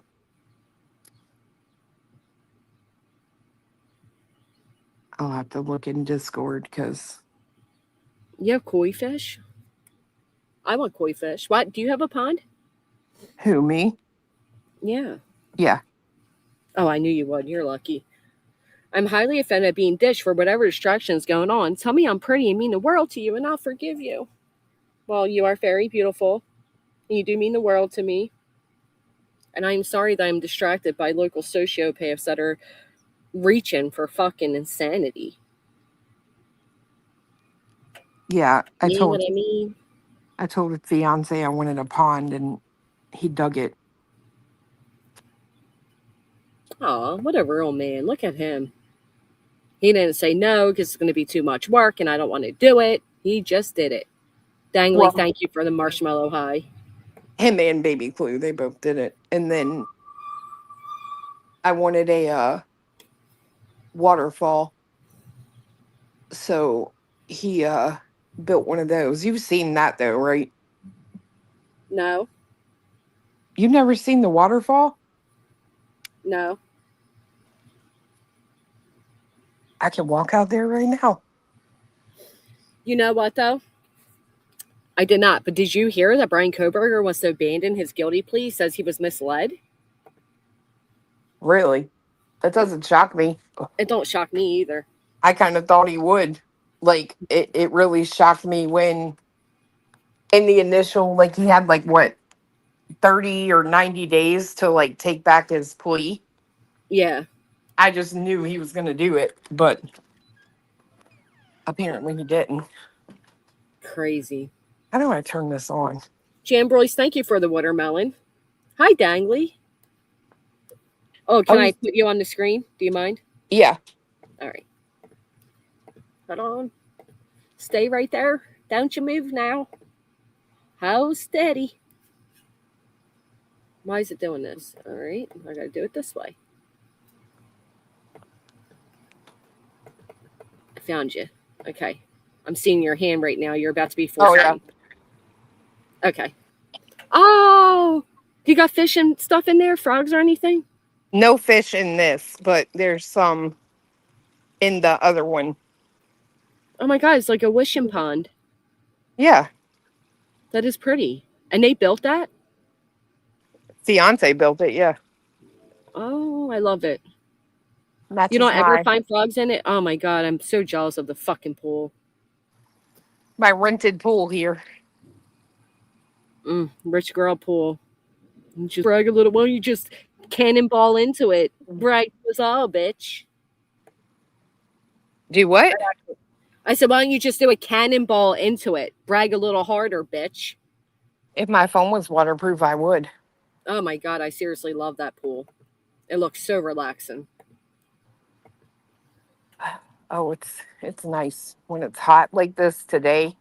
I'll have to look in Discord because. You have koi fish? I want koi fish. What? Do you have a pond? Who, me? Yeah. Yeah. Oh, I knew you would. You're lucky. I'm highly offended at being dished for whatever distraction's going on. Tell me I'm pretty and mean the world to you, and I'll forgive you. Well, you are very beautiful. And you do mean the world to me. And I'm sorry that I'm distracted by local sociopaths that are reaching for fucking insanity. Yeah, I You know told what I mean? I told his fiance I wanted a pond, and he dug it. Aw, what a real man. Look at him. He didn't say no because it's going to be too much work and I don't want to do it. He just did it. Dangly, Well- thank you for the marshmallow high. Him and Baby Clue, they both did it. And then I wanted a waterfall. So he built one of those. You've seen that though, right? No, You've never seen the waterfall? no. I can walk out there right now. You know what, though? I did not. But did you hear that Brian Koberger wants to abandon his guilty plea? Says he was misled? Really? That doesn't shock me. It don't shock me either. I kind of thought he would. Like, it really shocked me when in the initial, like, he had, like, what, 30 or 90 days to, like, take back his plea. Yeah. I just knew he was going to do it, but apparently he didn't. Crazy. How do I turn this on? Jambroyce, thank you for the watermelon. Hi, Dangly. Oh, can I put you on the screen? Do you mind? Yeah. All right. Hold on. Stay right there. Don't you move now. Hold steady. Why is it doing this? All right. I got to do it this way. I found you. Okay. I'm seeing your hand right now. You're about to be full screen. Yeah. Okay. Oh, you got fish and stuff in there? Frogs or anything? No fish in this, but there's some in the other one. Oh my God, it's like a wishing pond. Yeah. That is pretty. And they built that? Fiance built it, yeah. Oh, I love it. You Matches don't ever my find frogs in it? Oh my god, I'm so jealous of the fucking pool. my rented pool here. Rich girl pool. You just brag a little. Why don't you just cannonball into it? Brag us all, bitch. Do what? I said, why don't you just do a cannonball into it? Brag a little harder, bitch. If my phone was waterproof, I would. Oh my god, I seriously love that pool. It looks so relaxing. Oh, it's nice when it's hot like this today.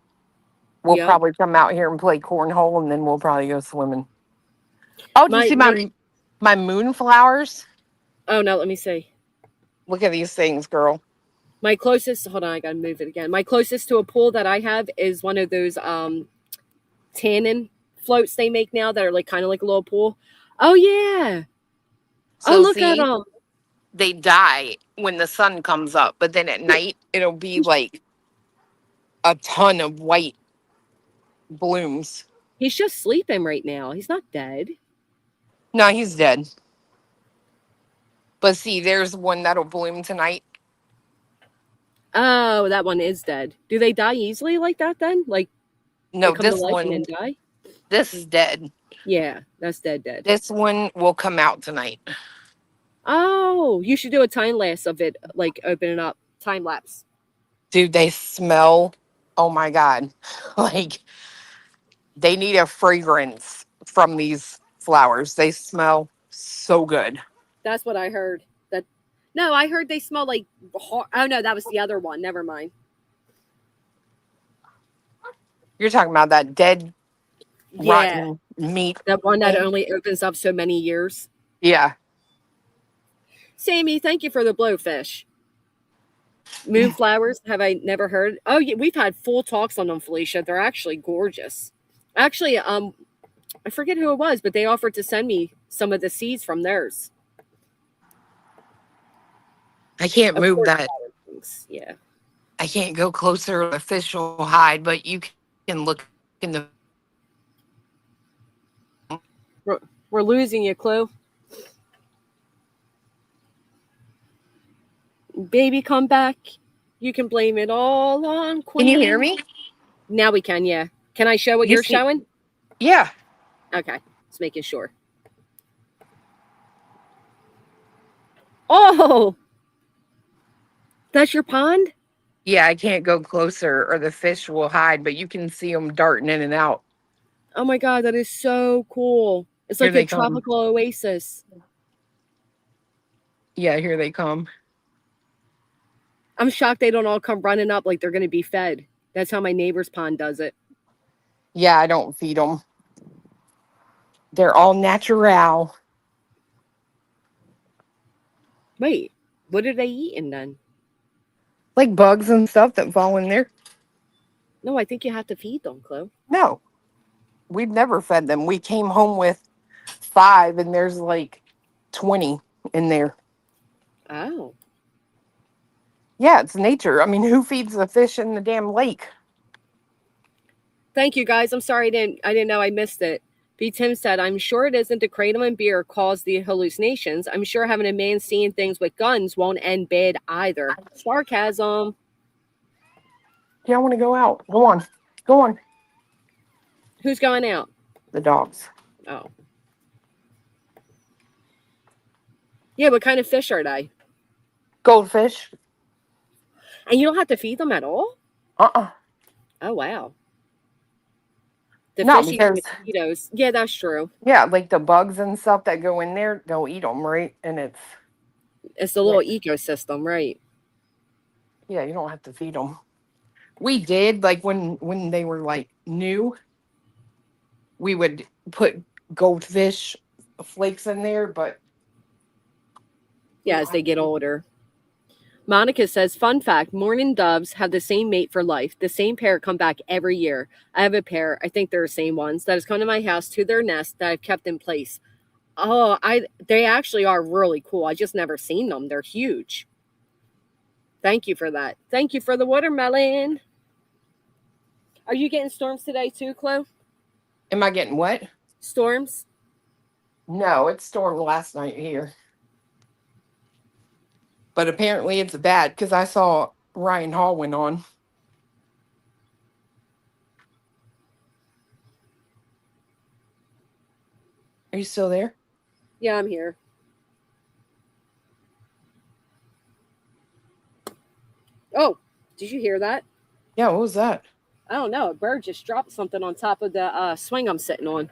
We'll Yep. probably come out here and play cornhole, and then we'll probably go swimming. Oh, do you see my moonflowers? Oh no, let me see. Look at these things, girl. My closest, hold on, I gotta move it again. My closest to a pool that I have is one of those tannin floats they make now that are like kind of like a little pool. Oh yeah. So Oh, look at see, them. they die when the sun comes up, but then at night it'll be like a ton of white blooms. He's just sleeping right now. He's not dead. No, he's dead. But see, there's one that'll bloom tonight. Oh, that one is dead. Do they die easily like that then? Like No, they come to this life and one, then die? this is dead. Yeah, that's dead. This one will come out tonight. Oh, you should do a time lapse of it, like opening up. Time lapse. Dude, they smell. Oh my God. Like they need a fragrance from these flowers. They smell so good. That's what I heard. No, I heard they smell like. Oh no, that was the other one. Never mind. You're talking about that dead, Yeah, rotten meat. that one that thing? only opens up so many years. Yeah. Sammy, thank you for the blowfish. Moonflowers, have I never heard? Oh, yeah, we've had full talks on them, Felicia. They're actually gorgeous. Actually, I forget who it was, but they offered to send me some of the seeds from theirs. I can't Of move course, that. things. Yeah. I can't go closer. The fish will hide, but you can look in the. We're losing you, Chloe. Baby, come back. You can blame it all on Queen. Can you hear me? Now we can, yeah. Can I show what you're showing? Yeah. Okay. Just making sure. Oh! That's your pond? Yeah, I can't go closer or the fish will hide, but you can see them darting in and out. Oh my god, that is so cool. It's like a tropical oasis. Yeah, here they come. I'm shocked they don't all come running up like they're going to be fed. That's how my neighbor's pond does it. Yeah, I don't feed them. They're all natural. Wait, what are they eating then? Like bugs and stuff that fall in there. No, I think you have to feed them, Chloe. No, we've never fed them. We came home with 5 and there's like 20 in there. Oh. Yeah, it's nature. I mean, who feeds the fish in the damn lake? Thank you, guys. I'm sorry I didn't know I missed it. B. Tim said, I'm sure it isn't the kratom and beer cause the hallucinations. I'm sure having a man seeing things with guns won't end bad either. Sarcasm. Yeah, I want to go out. Go on. Go on. Who's going out? The dogs. Oh. Yeah, what kind of fish are they? Goldfish. And you don't have to feed them at all? Uh-uh. Oh, wow. The No, fish eat because- mosquitoes. Yeah, that's true. Yeah, like the bugs and stuff that go in there, they'll eat them, right? And it's the little ecosystem, right? Yeah, you don't have to feed them. We did, like when they were like new, we would put goldfish flakes in there, but yeah, as they get older. Monica says, fun fact, mourning doves have the same mate for life. The same pair come back every year. I have a pair, I think they're the same ones, that has come to my house to their nest that I've kept in place. Oh, they actually are really cool. I just never seen them. They're huge. Thank you for that. Thank you for the watermelon. Are you getting storms today too, Chloe? Am I getting what? Storms? No, it stormed last night here. But apparently it's bad because I saw Ryan Hall went on. Are you still there? Yeah, I'm here. Oh, did you hear that? Yeah, what was that? I don't know. A bird just dropped something on top of the swing I'm sitting on.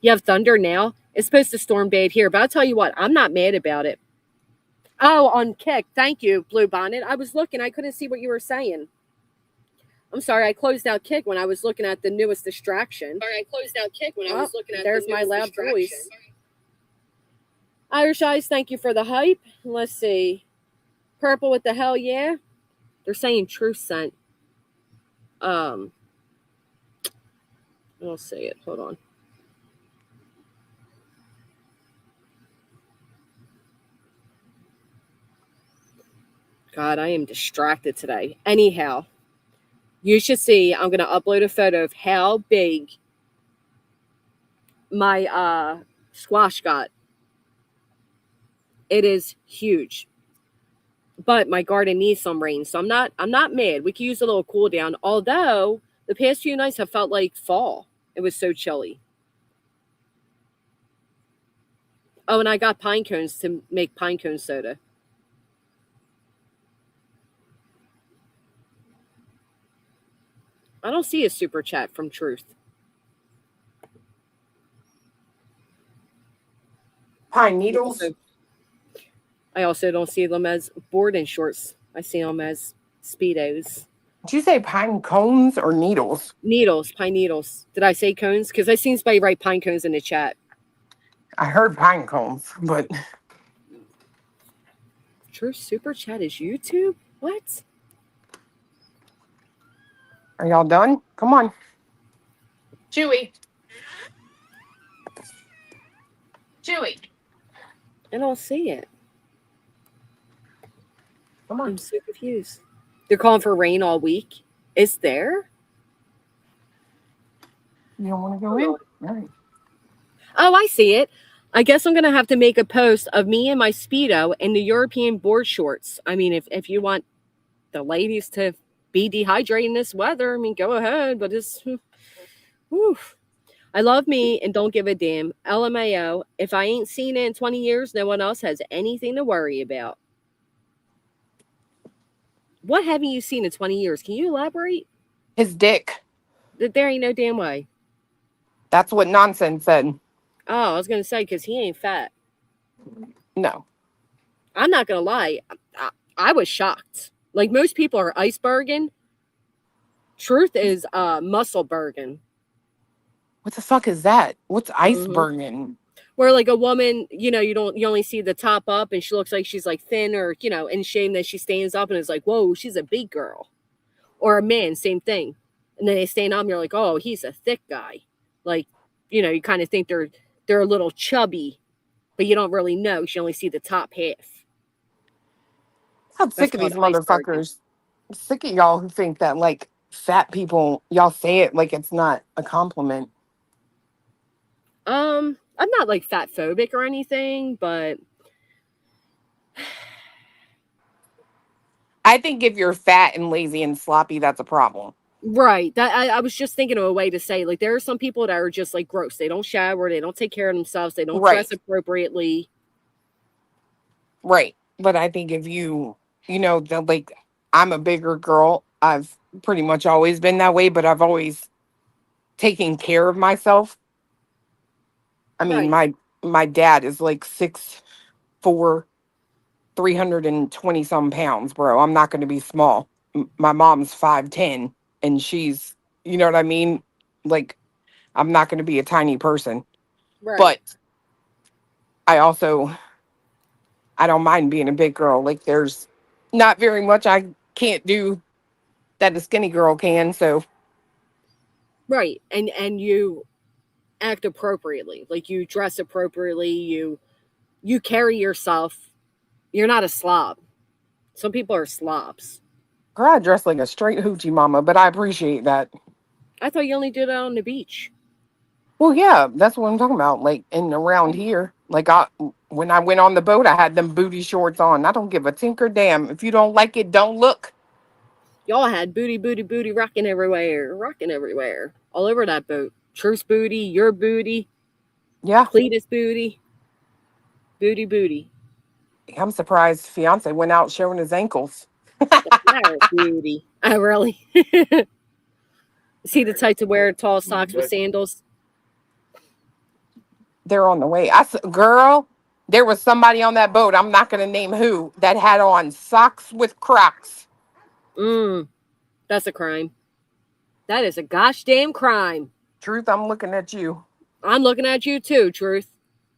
You have thunder now. It's supposed to storm bad here, but I'll tell you what, I'm not mad about it. Oh, on Kick. Thank you, Blue Bonnet. I was looking. I couldn't see what you were saying. I'm sorry. I closed out Kick when I was looking at the newest distraction. There's my loud voice. Irish Eyes, thank you for the hype. Let's see. Purple with the hell yeah. They're saying truth scent. I'll say it. Hold on. God, I am distracted today. Anyhow, you should see, I'm going to upload a photo of how big my squash got. It is huge. But my garden needs some rain, so I'm not mad. We could use a little cool down. Although the past few nights have felt like fall. It was so chilly. Oh, and I got pine cones to make pine cone soda. I don't see a super chat from Truth. Pine needles? I also don't see them as boarding shorts. I see them as Speedos. Did you say pine cones or needles? Needles, pine needles. Did I say cones? Because I seen somebody write pine cones in the chat. I heard pine cones, but... Truth super chat is YouTube? What? Are y'all done? Come on. Chewy. Chewy. I don't see it. Come on. I'm so confused. They're calling for rain all week. Is there? You don't want to go in? All right. Oh, I see it. I guess I'm going to have to make a post of me and my Speedo and the European board shorts. I mean, if you want the ladies to be dehydrated in this weather, I mean, go ahead. But it's... Whew. I love me and don't give a damn. LMAO. If I ain't seen it in 20 years, no one else has anything to worry about. What haven't you seen in 20 years? Can you elaborate? His dick. There ain't no damn way. That's what Nonsense said. Oh, I was going to say, because he ain't fat. No. I'm not going to lie. I was shocked. Like, most people are iceberging. Truth is muscleberging. What the fuck is that? What's iceberging? Where, like, a woman, you only see the top up and she looks like she's, like, thin or, in shame that she stands up and is like, whoa, she's a big girl. Or a man, same thing. And then they stand up and you're like, oh, he's a thick guy. Like, you kind of think they're a little chubby, but you don't really know. You only see the top half. I'm sick of these motherfuckers. I'm sick of y'all who think that, like, fat people, y'all say it like it's not a compliment. I'm not, like, fat phobic or anything, but I think if you're fat and lazy and sloppy, that's a problem. right. That I was just thinking of a way to say, like, there are some people that are just, like, gross. They don't shower. They don't take care of themselves. They don't dress appropriately. Right. But I think if I'm a bigger girl. I've pretty much always been that way, but I've always taken care of myself. I mean, my dad is like 6'4", 320 some pounds, bro. I'm not going to be small. My mom's 5'10", and she's, you know what I mean? Like, I'm not going to be a tiny person. Right. But I don't mind being a big girl. Like, there's not very much I can't do that a skinny girl can, so. Right. And you act appropriately. Like, you dress appropriately. You carry yourself. You're not a slob. Some people are slobs. Girl, I dress like a straight hoochie mama, but I appreciate that. I thought you only did it on the beach. Well, yeah, that's what I'm talking about. Like in around here, like when I went on the boat, I had them booty shorts on. I don't give a tinker damn. If you don't like it, don't look. Y'all had booty, booty, booty rocking everywhere. All over that boat. Truth's booty, your booty, Yeah, Cletus booty, booty, booty. I'm surprised. Fiance went out showing his ankles. The pirate booty. Oh, really? Is he the type to wear tall socks with sandals? They're on the way. Girl, there was somebody on that boat. I'm not going to name who that had on socks with Crocs. That's a crime. That is a gosh damn crime. Truth, I'm looking at you. I'm looking at you too, Truth.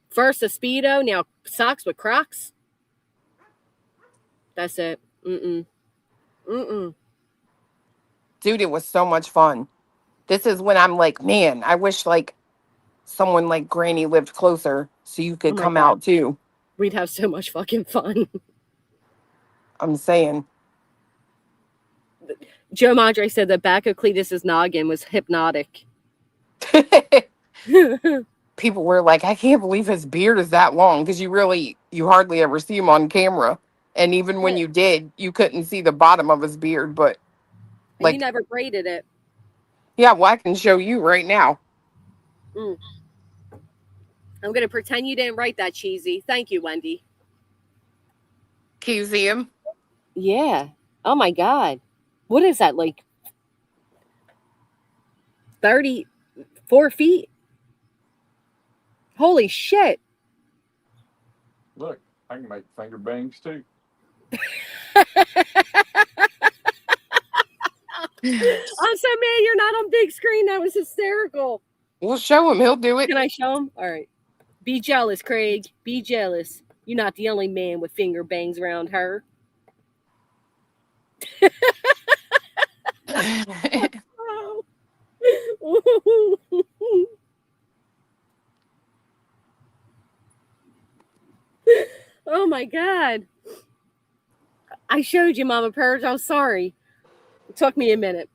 First a Speedo, now socks with Crocs. That's it. Mm-mm. Dude, it was so much fun. This is when I'm like, man, I wish like someone like Granny lived closer so you could Oh my come God. out too. We'd have so much fucking fun. I'm saying. Joe Madre said the back of Cletus's noggin was hypnotic. People were like, I can't believe his beard is that long because you hardly ever see him on camera. And even when you did, you couldn't see the bottom of his beard. But And he like, never braided it. yeah, well, I can show you right now. I'm going to pretend you didn't write that, Cheesy. Thank you, Wendy. Can you see him? Yeah. Oh my God. What is that, like 34 feet? Holy shit. Look, I can make finger bangs too. I'm so mad you're not on big screen. That was hysterical. We'll show him. He'll do it. Can I show him? All right. Be jealous, Craig. Be jealous. You're not the only man with finger bangs around her. Oh my God. I showed you, Mama Purge. I'm sorry. It took me a minute.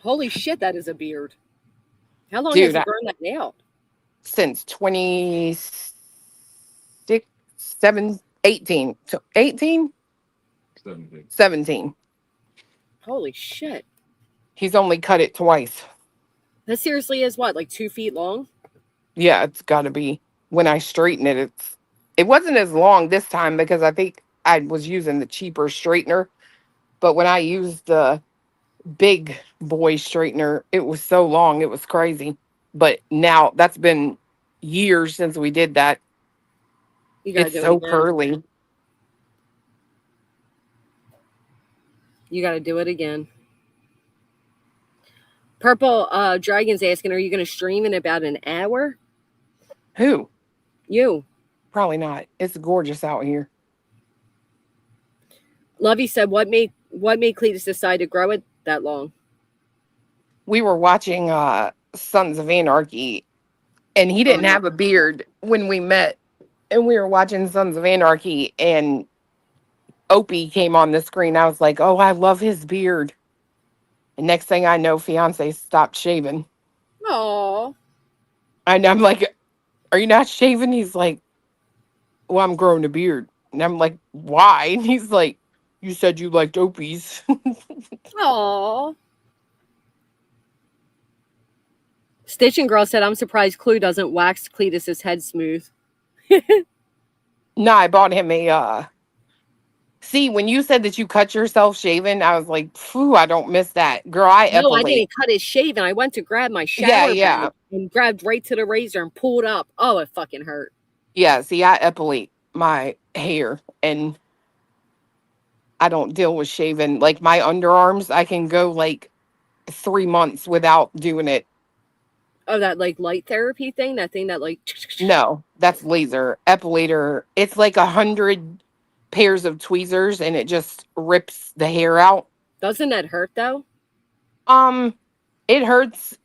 Holy shit, that is a beard. How long has Dude, it grown that out? since 18. So 18? 17. Holy shit. He's only cut it twice. That seriously is what, like 2 feet long? Yeah, it's got to be. When I straighten it, it wasn't as long this time because I think I was using the cheaper straightener. But when I used the big boy straightener, it was so long, it was crazy. But now that's been years since we did that. You gotta It's do so it again. curly. You gotta do it again. Purple Dragon's asking, are you gonna stream in about an hour? Who? You. Probably not. It's gorgeous out here. Lovey said, what made Cletus decide to grow it that long? We were watching Sons of Anarchy, and he didn't have a beard when we met. And we were watching Sons of Anarchy, and Opie came on the screen. I was like, oh, I love his beard. And next thing I know, fiance stopped shaving. Aww. And I'm like, are you not shaving? He's like, well, I'm growing a beard. And I'm like, why? And he's like, you said you liked Opie's. Aww. Stitching Girl said, I'm surprised Clue doesn't wax Cletus's head smooth. No, I bought him a see, when you said that you cut yourself shaving, I was like, phew, I don't miss that. Girl, I No, I epilate. didn't cut his shaving. I went to grab my shower bag and grabbed right to the razor and pulled up. Oh, it fucking hurt. Yeah, see, I epilate my hair and I don't deal with shaving. Like my underarms, I can go like 3 months without doing it. Oh, that like light therapy thing? That thing that like... No, that's laser. Epilator, it's like 100 pairs of tweezers and it just rips the hair out. Doesn't that hurt though? It hurts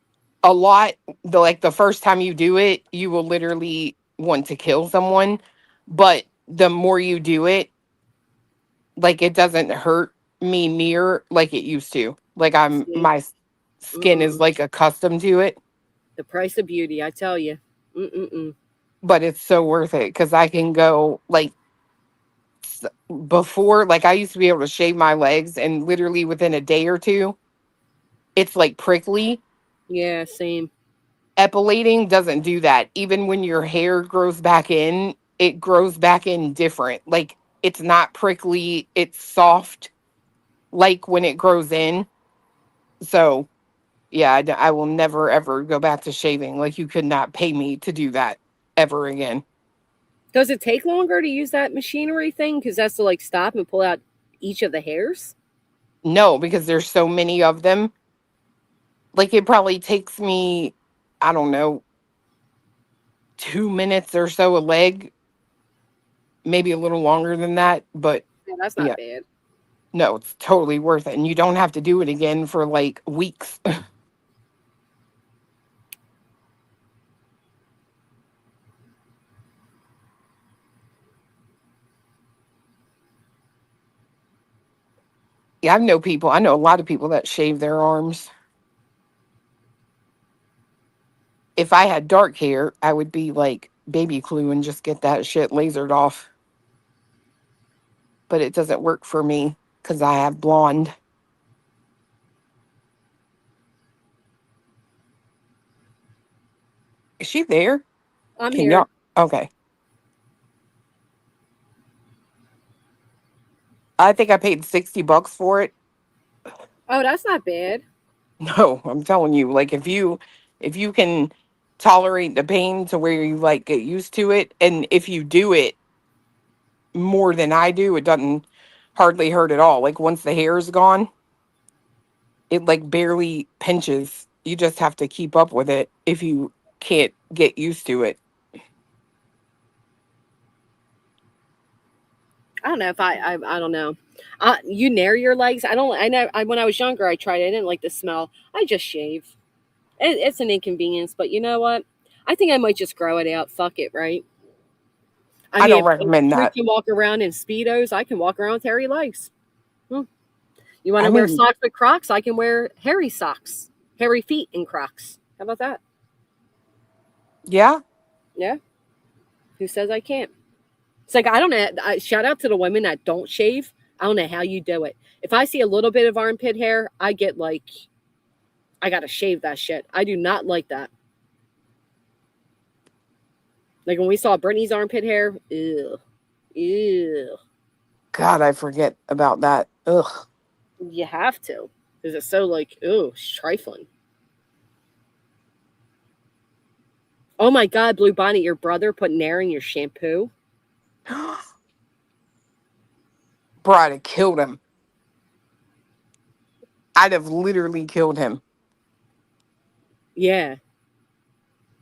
a lot. The first time you do it, you will literally want to kill someone. But the more you do it, like it doesn't hurt me near like it used to. Like my skin is like accustomed to it. The price of beauty, I tell you. But it's so worth it because I can go like before, like I used to be able to shave my legs and literally within a day or two, it's like prickly. Yeah, same. Epilating doesn't do that. Even when your hair grows back in, it grows back in different. Like it's not prickly, it's soft, like when it grows in. So, yeah, I will never ever go back to shaving. Like you could not pay me to do that ever again. Does it take longer to use that machinery thing? Because that's to like stop and pull out each of the hairs? No, because there's so many of them. Like it probably takes me, I don't know, 2 minutes or so a leg, maybe a little longer than that. But Yeah, that's not yeah, bad. no, it's totally worth it. And you don't have to do it again for like weeks. Yeah, I know a lot of people that shave their arms. If I had dark hair, I would be like baby clue and just get that shit lasered off. But it doesn't work for me because I have blonde. Is she there? I'm Can here. y'all? Okay. I think I paid $60 for it. Oh, that's not bad. No, I'm telling you, like if you can tolerate the pain to where you like get used to it, and if you do it more than I do, it doesn't hardly hurt at all. Like once the hair is gone, it like barely pinches. You just have to keep up with it if you can't get used to it. I don't know if I don't know. You nair your legs. I don't. I know. When I was younger, I tried it. I didn't like the smell. I just shave. It's an inconvenience, but you know what? I think I might just grow it out. Fuck it, right? I I mean, don't if recommend we that. can walk around in speedos, I can walk around with hairy legs. Hmm. You want I to wear mean, socks with Crocs? I can wear hairy socks, hairy feet in Crocs. How about that? yeah, Yeah. Who says I can't? It's like I don't know. Shout out to the women that don't shave. I don't know how you do it. If I see a little bit of armpit hair, I get like I gotta shave that shit. I do not like that. Like when we saw Brittany's armpit hair, ew, ew. God, I forget about that. Ugh. You have to because it's so like ew, trifling. Oh my God, Blue Bonnet, your brother put Nair in your shampoo. Bro, I'd have killed him. I'd have literally killed him. Yeah,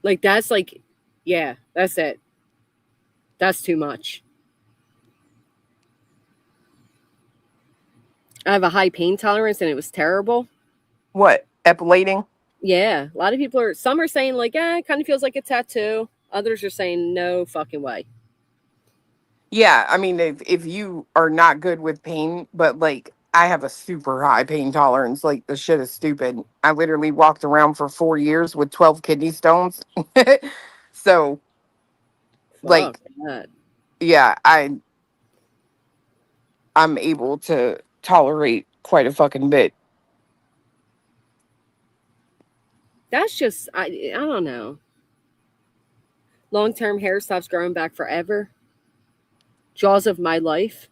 like, yeah, that's it. That's too much. I have a high pain tolerance, and it was terrible. What? Epilating? Yeah, a lot of people are. Some are saying like, it kind of feels like a tattoo. Others are saying no fucking way. Yeah, I mean, if you are not good with pain, but like I have a super high pain tolerance, like the shit is stupid. I literally walked around for 4 years with 12 kidney stones. So, Fuck like, that. yeah, I'm able to tolerate quite a fucking bit. That's just I don't know. Long term hair stops growing back forever. Jaws of my life.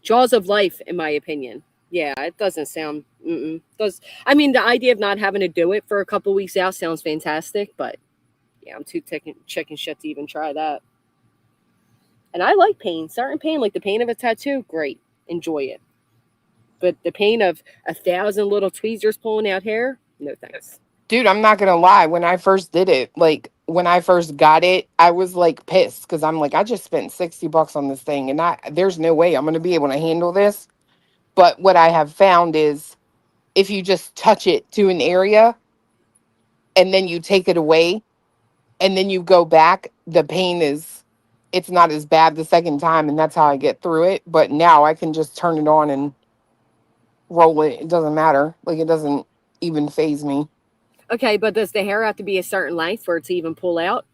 Jaws of life, in my opinion. Yeah, it doesn't sound. Does I mean the idea of not having to do it for a couple weeks out sounds fantastic, but yeah, I'm too chicken shit to even try that. And I like pain, certain pain, like the pain of a tattoo. Great, enjoy it. But the pain of 1,000 little tweezers pulling out hair, no thanks. Dude, I'm not gonna lie. When I first did it, like when I first got it, I was like pissed because I'm like, I just spent $60 on this thing, and there's no way I'm gonna be able to handle this. But what I have found is if you just touch it to an area and then you take it away and then you go back, the pain is it's not as bad the second time, and that's how I get through it. But now I can just turn it on and roll it. It doesn't matter. Like it doesn't. even faze me. Okay, but does the hair have to be a certain length for it to even pull out?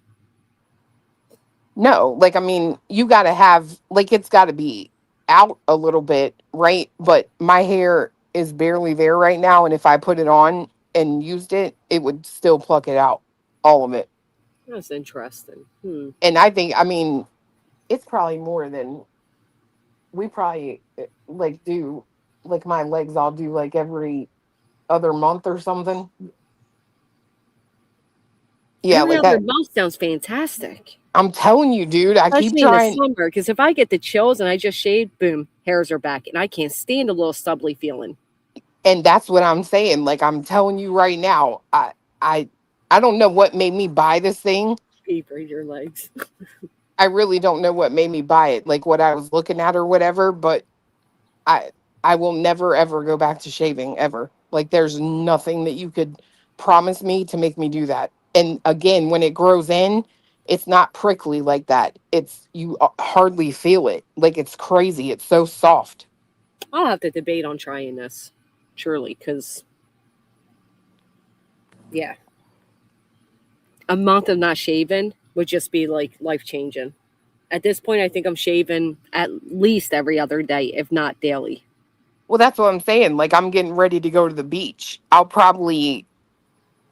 No, like I mean, you got to have like it's got to be out a little bit, right? But my hair is barely there right now, and if I put it on and used it, it would still pluck it out, all of it. That's interesting. And I think, I mean, it's probably more than we probably like do. Like my legs, I'll do like every other month or something. Yeah, Every like other that. month sounds fantastic. I'm telling you, dude, I keep Especially in the trying. summer, because if I get the chills and I just shaved, boom, hairs are back, and I can't stand a little stubbly feeling. And that's what I'm saying. Like I'm telling you right now, I I don't know what made me buy this thing. Deeper your legs. I really don't know what made me buy it, like what I was looking at or whatever, but I I will never ever go back to shaving ever. Like there's nothing that you could promise me to make me do that. And again, when it grows in, it's not prickly like that. It's you hardly feel it. Like it's crazy. It's so soft. I'll have to debate on trying this, truly, because yeah, a month of not shaving would just be like life changing. At this point, I think I'm shaving at least every other day, if not daily. Well, that's what I'm saying. Like I'm getting ready to go to the beach. I'll probably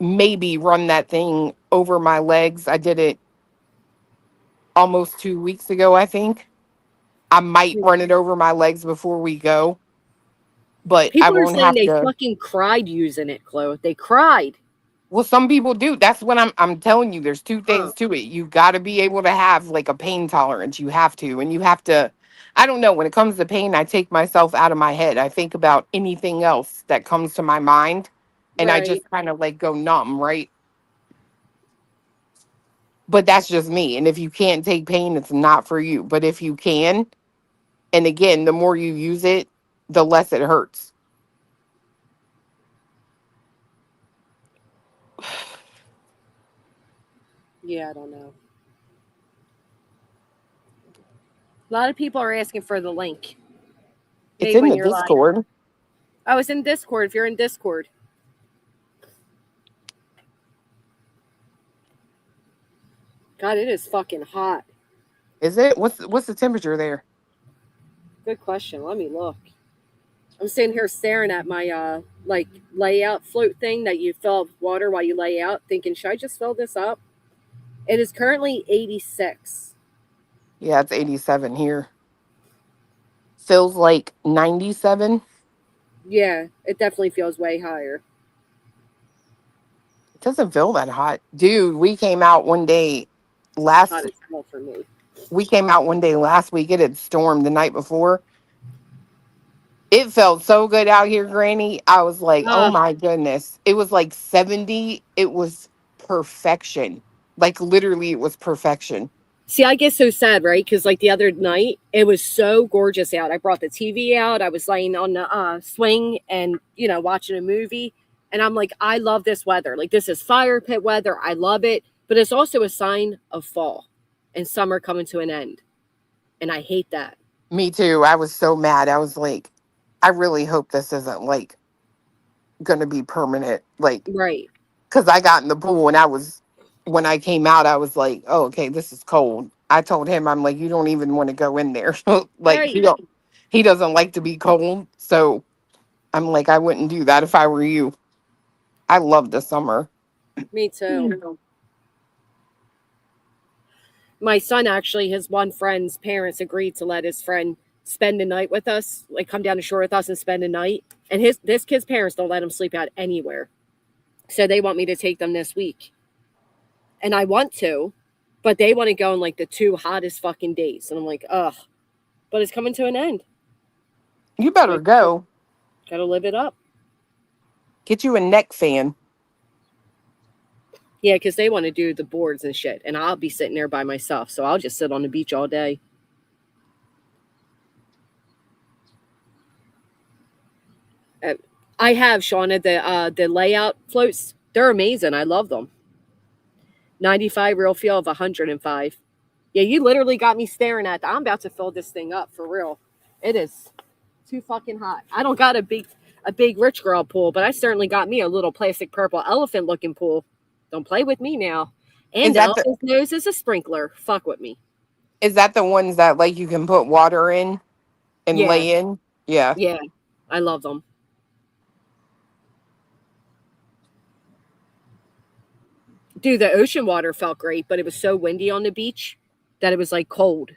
maybe run that thing over my legs. I did it almost 2 weeks ago, I think. I might run it over my legs before we go, but I People are won't saying have they to. fucking cried using it, Chloe. They cried. Well, some people do. That's what I'm telling you. There's two things Oh, to it. You got to be able to have like a pain tolerance. You have to, and you have to. I don't know. When it comes to pain, I take myself out of my head. I think about anything else that comes to my mind, and I right. just kind of like go numb, right? But that's just me. And if you can't take pain, it's not for you. But if you can, and again, the more you use it, the less it hurts. Yeah, I don't know. A lot of people are asking for the link. It's Maybe in when the you're like, Discord. oh, it's in Discord. If you're in Discord, God, it is fucking hot. Is it? What's the temperature there? Good question. Let me look. I'm sitting here staring at my like layout float thing that you fill up with water while you lay out, thinking, should I just fill this up? It is currently 86. Yeah, it's 87 here. Feels like 97. Yeah, it definitely feels way higher. It doesn't feel that hot. Dude, It's hot last as hell for me. we came out one day last week. It had stormed the night before. It felt so good out here, Granny. I was like, oh Ah, my goodness. It was like 70. It was perfection. Like literally, it was perfection. see, I get so sad, right? Because like the other night, it was so gorgeous out. I brought the TV out. I was laying on the swing and watching a movie, and I'm like, I love this weather. Like this is fire pit weather. I love it, but it's also a sign of fall and summer coming to an end, and I hate that. Me too. I was so mad. I was like, I really hope this isn't like gonna be permanent. Like, Right, because I got in the pool and when I came out, I was like, oh, okay, this is cold. I told him, I'm like, you don't even want to go in there. Like, right. he doesn't like to be cold. So I'm like, I wouldn't do that if I were you. I love the summer. Me too. My son actually, his one friend's parents agreed to let his friend spend the night with us, like come down the shore with us and spend the night. And this kid's parents don't let him sleep out anywhere. So they want me to take them this week. And I want to, but they want to go on like the two hottest fucking days. And I'm like, ugh. But it's coming to an end. You better go. Gotta live it up. Get you a neck fan. Yeah, because they want to do the boards and shit. And I'll be sitting there by myself. So I'll just sit on the beach all day. I have, Shauna, the layout floats. They're amazing. I love them. 95 real feel of 105. Yeah, you literally got me staring at that. I'm about to fill this thing up for real. It is too fucking hot. I don't got a big. a big rich girl pool, but I certainly got me a little plastic purple elephant looking pool. Don't play with me now. And Is the that the elephant's nose is a sprinkler. Fuck with me. is that the ones that like you can put water in and Yeah, lay in? Yeah. yeah. I love them. Dude, the ocean water felt great, but it was so windy on the beach that it was like cold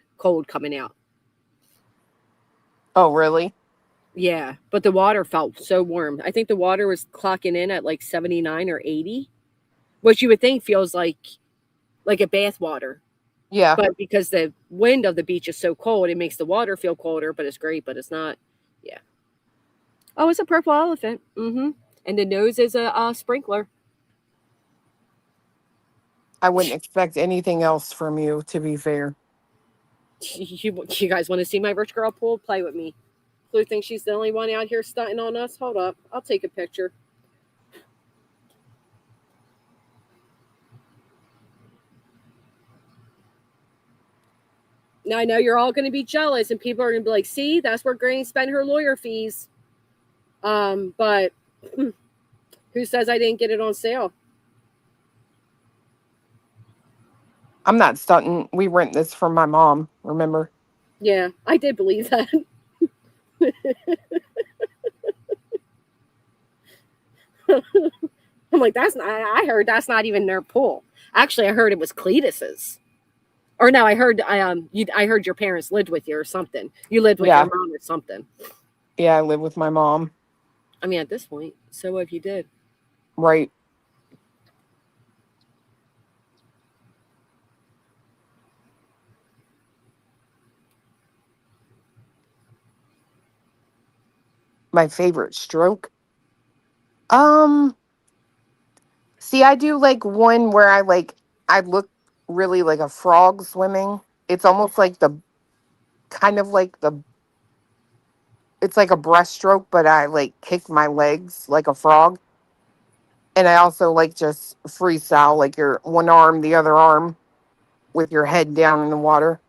coming out. Oh, really? Yeah, but the water felt so warm. I think the water was clocking in at like 79 or 80, which you would think feels like a bath water. Yeah. But because the wind of the beach is so cold, it makes the water feel colder, but it's great, but it's not. Yeah. Oh, it's a purple elephant. Mm-hmm. And the nose is a sprinkler. I wouldn't expect anything else from you, to be fair. You guys want to see my rich girl pool? Play with me. Blue thinks she's the only one out here stunting on us. Hold up. I'll take a picture. Now I know you're all going to be jealous, and people are going to be like, "See, that's where Granny spent her lawyer fees." But who says I didn't get it on sale? I'm not stunting. We rent this from my mom, remember? Yeah, I did believe that. I'm like, that's not. I heard that's not even their pool. Actually, I heard it was Cletus's. Or no, I heard I heard your parents lived with you or something. You lived with your Yeah. mom or something. Yeah, I live with my mom. I mean, at this point, so what if you did? Right. My favorite stroke. Um, See, I do like one where I look really like a frog swimming. It's almost like the kind of like the it's like a breaststroke, but I like kick my legs like a frog. And I also like just freestyle, like your one arm, the other arm with your head down in the water.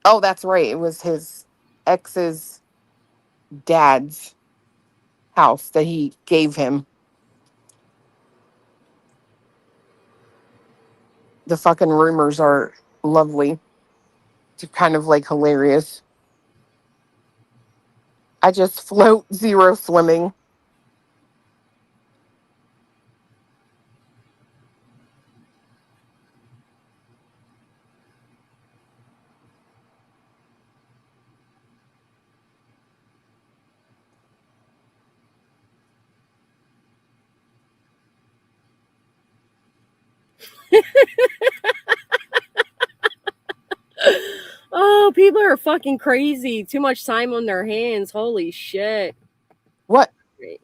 Oh, that's right. It was his ex's dad's house that he gave him. The fucking rumors are lovely. It's kind of like hilarious. I just float zero swimming. Oh, people are fucking crazy. Too much time on their hands. Holy shit. What? Great.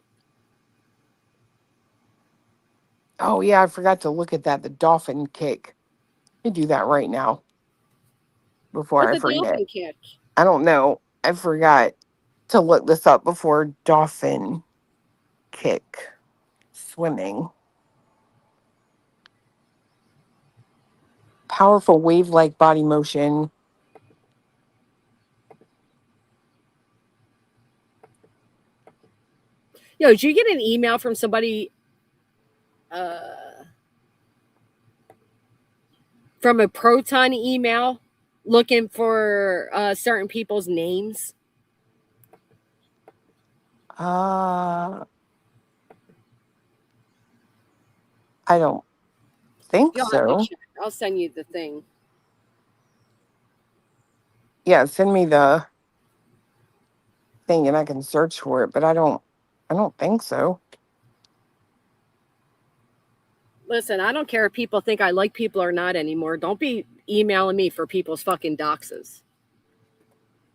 Oh yeah, I forgot to look at that. The dolphin kick. You do that right now before What's I a forget. dolphin kick? I don't know. I forgot to look this up before dolphin kick swimming. Powerful wave like body motion. Yo, did you get an email from somebody uh from a Proton email looking for certain people's names? Uh I don't think You'll have to so. check. I'll send you the thing. Yeah, send me the thing and I can search for it, but I don't think so. Listen, I don't care if people think I like people or not anymore. Don't be emailing me for people's fucking doxes.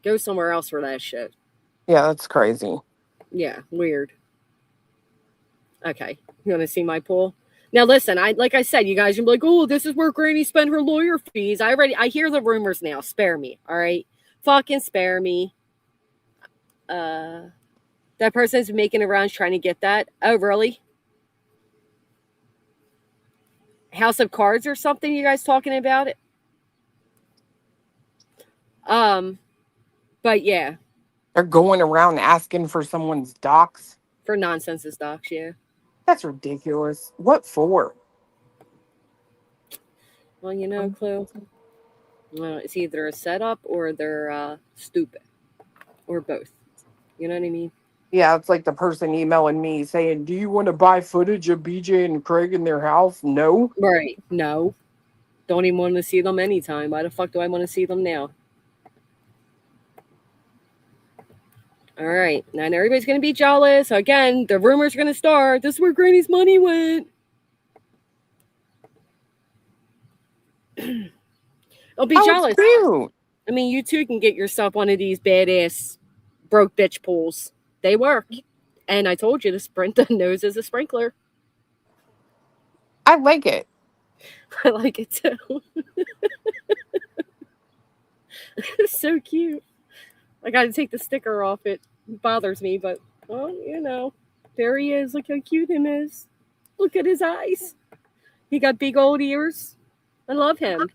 Go somewhere else for that shit. Yeah, that's crazy. Yeah, weird. Okay. You want to see my pool? Now listen, like I said, you guys are gonna be like, oh, this is where Granny spent her lawyer fees. I hear the rumors now. Spare me, all right? Fucking spare me. That person's making around trying to get that. Oh, really? House of Cards or something. You guys talking about it? But yeah, They're going around asking for someone's docs. for nonsense docs. Yeah. That's ridiculous. What for? Well, you know, Clue. It's either a setup or they're stupid, or both. You know what I mean? Yeah, it's like the person emailing me saying, "Do you want to buy footage of BJ and Craig in their house?" No. Right. No. Don't even want to see them anytime. Why the fuck do I want to see them now? All right. Now everybody's going to be jealous. Again, the rumors are going to start. This is where Granny's money went. I'll be jealous. Cute. I mean, you too can get yourself one of these badass broke bitch pools. They work. And I told you to sprint the nose as a sprinkler. I like it. I like it too. It's so cute. I got to take the sticker off. It bothers me, but, well, you know, there he is. Look how cute him is. Look at his eyes. He got big old ears. I love him.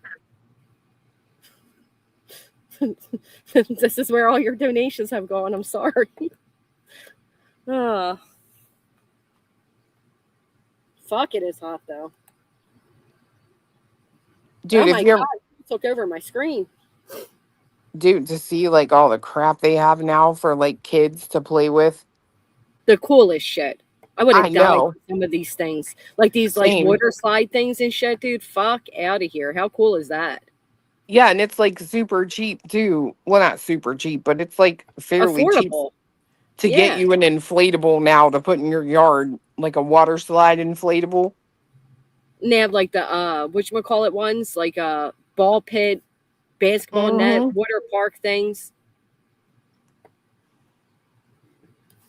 This is where all your donations have gone. I'm sorry. Fuck, it is hot, though. Dude, oh if my you're God, it took over my screen. dude, to see like all the crap they have now for like kids to play with. The coolest shit. I would I have died know. for some of these things. Like these like Same. water slide things and shit, dude. Fuck out of here. How cool is that? Yeah, and it's like super cheap too. Well, not super cheap, but it's like fairly cheap Affordable. to Yeah. get you an inflatable now to put in your yard, like a water slide inflatable. And they have like the whatchamacallit ones, like ball pit, basketball net, water park things.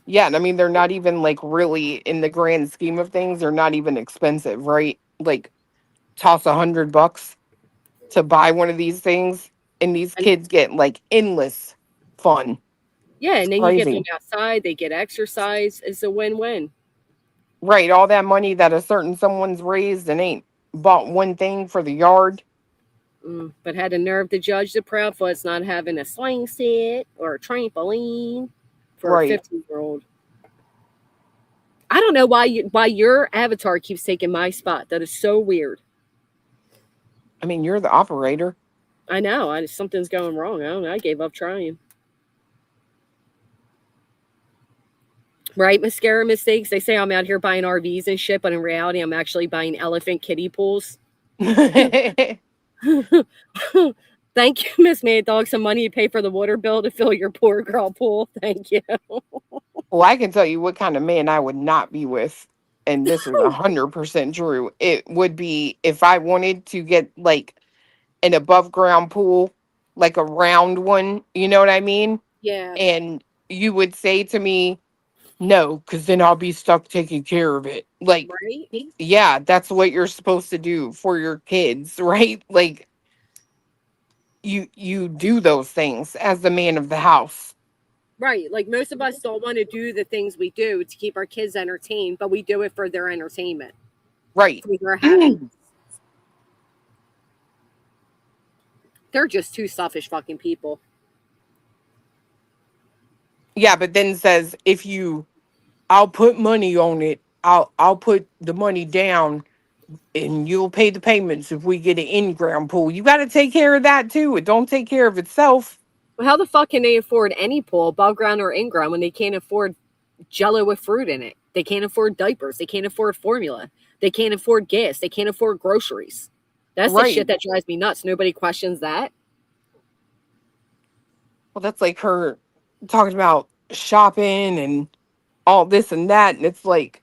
Yeah, and I mean they're not even like really in the grand scheme of things, they're not even expensive, right? Like toss $100 to buy one of these things, and these And kids get like endless fun. yeah, and then you get them Crazy. outside, they get exercise. It's a win-win. Right, all that money that a certain someone's raised and ain't bought one thing for the yard. But had the nerve to judge the Proudfoots not having a swing set or a trampoline for a Right. 15-year-old. I don't know why your avatar keeps taking my spot. That is so weird. I mean, you're the operator. I know. Something's going wrong. I don't know. I gave up trying. Right? Mascara mistakes. They say I'm out here buying RVs and shit, but in reality, I'm actually buying elephant kiddie pools. Thank you, Miss Mad Dog. Some money to pay for the water bill to fill your poor girl pool. Thank you. Well, I can tell you what kind of man I would not be with. And this is 100% true. It would be if I wanted to get like an above ground pool, like a round one, you know what I mean? Yeah. And you would say to me, no, because then I'll be stuck taking care of it. Like, Right? yeah, that's what you're supposed to do for your kids, right? Like, you do those things as the man of the house. Right. Like most of us don't want to do the things we do to keep our kids entertained, but we do it for their entertainment. Right. For their happiness. They're just two selfish fucking people. Yeah, but then says if I'll put money on it. I'll put the money down and you'll pay the payments if we get an in-ground pool. You got to take care of that too. It don't take care of itself. Well, how the fuck can they afford any pool, above ground or in ground, when they can't afford Jello with fruit in it? They can't afford diapers. They can't afford formula. They can't afford gas. They can't afford groceries. That's the shit that drives me nuts. Nobody questions that. Well, that's like her talking about shopping and all this and that, and it's like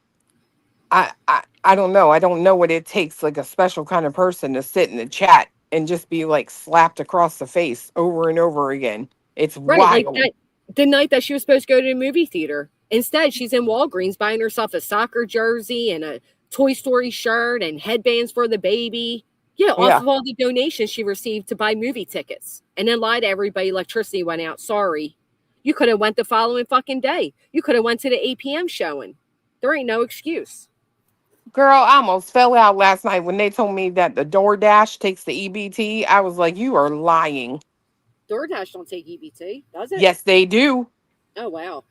I don't know. I don't know what it takes, like a special kind of person to sit in the chat and just be like slapped across the face over and over again. It's right. wild. Like the night that she was supposed to go to the movie theater. Instead, she's in Walgreens buying herself a soccer jersey and a Toy Story shirt and headbands for the baby. Yeah, off of all the donations she received to buy movie tickets. And then lie to everybody electricity went out. Sorry. You could have went the following fucking day. You could have went to the 8 p.m. showing. There ain't no excuse. Girl, I almost fell out last night when they told me that the DoorDash takes the EBT. I was like, you are lying. DoorDash don't take EBT, does it? Yes, they do. Oh, wow.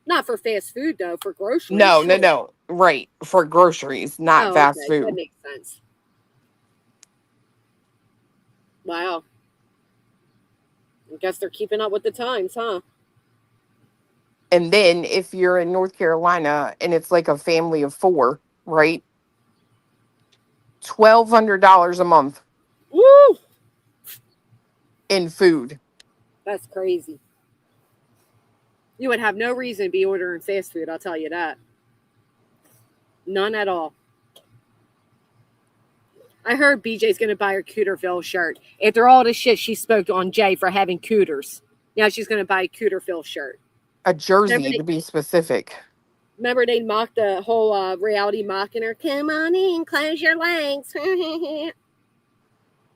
Not for fast food, though. For groceries. No, sure. no. Right. For groceries, not Oh, fast okay. That food. makes sense. Wow. I guess they're keeping up with the times, huh? And then if you're in North Carolina and it's like a family of 4, right? $1,200 a month Woo! in food. That's crazy. You would have no reason to be ordering fast food, I'll tell you that. None at all. I heard BJ's going to buy her Cooterville shirt. After all the shit she spoke on Jay for having cooters, now she's going to buy a Cooterville shirt. A jersey, to be specific. Remember they mocked the whole reality mocking her? Come on in, close your legs.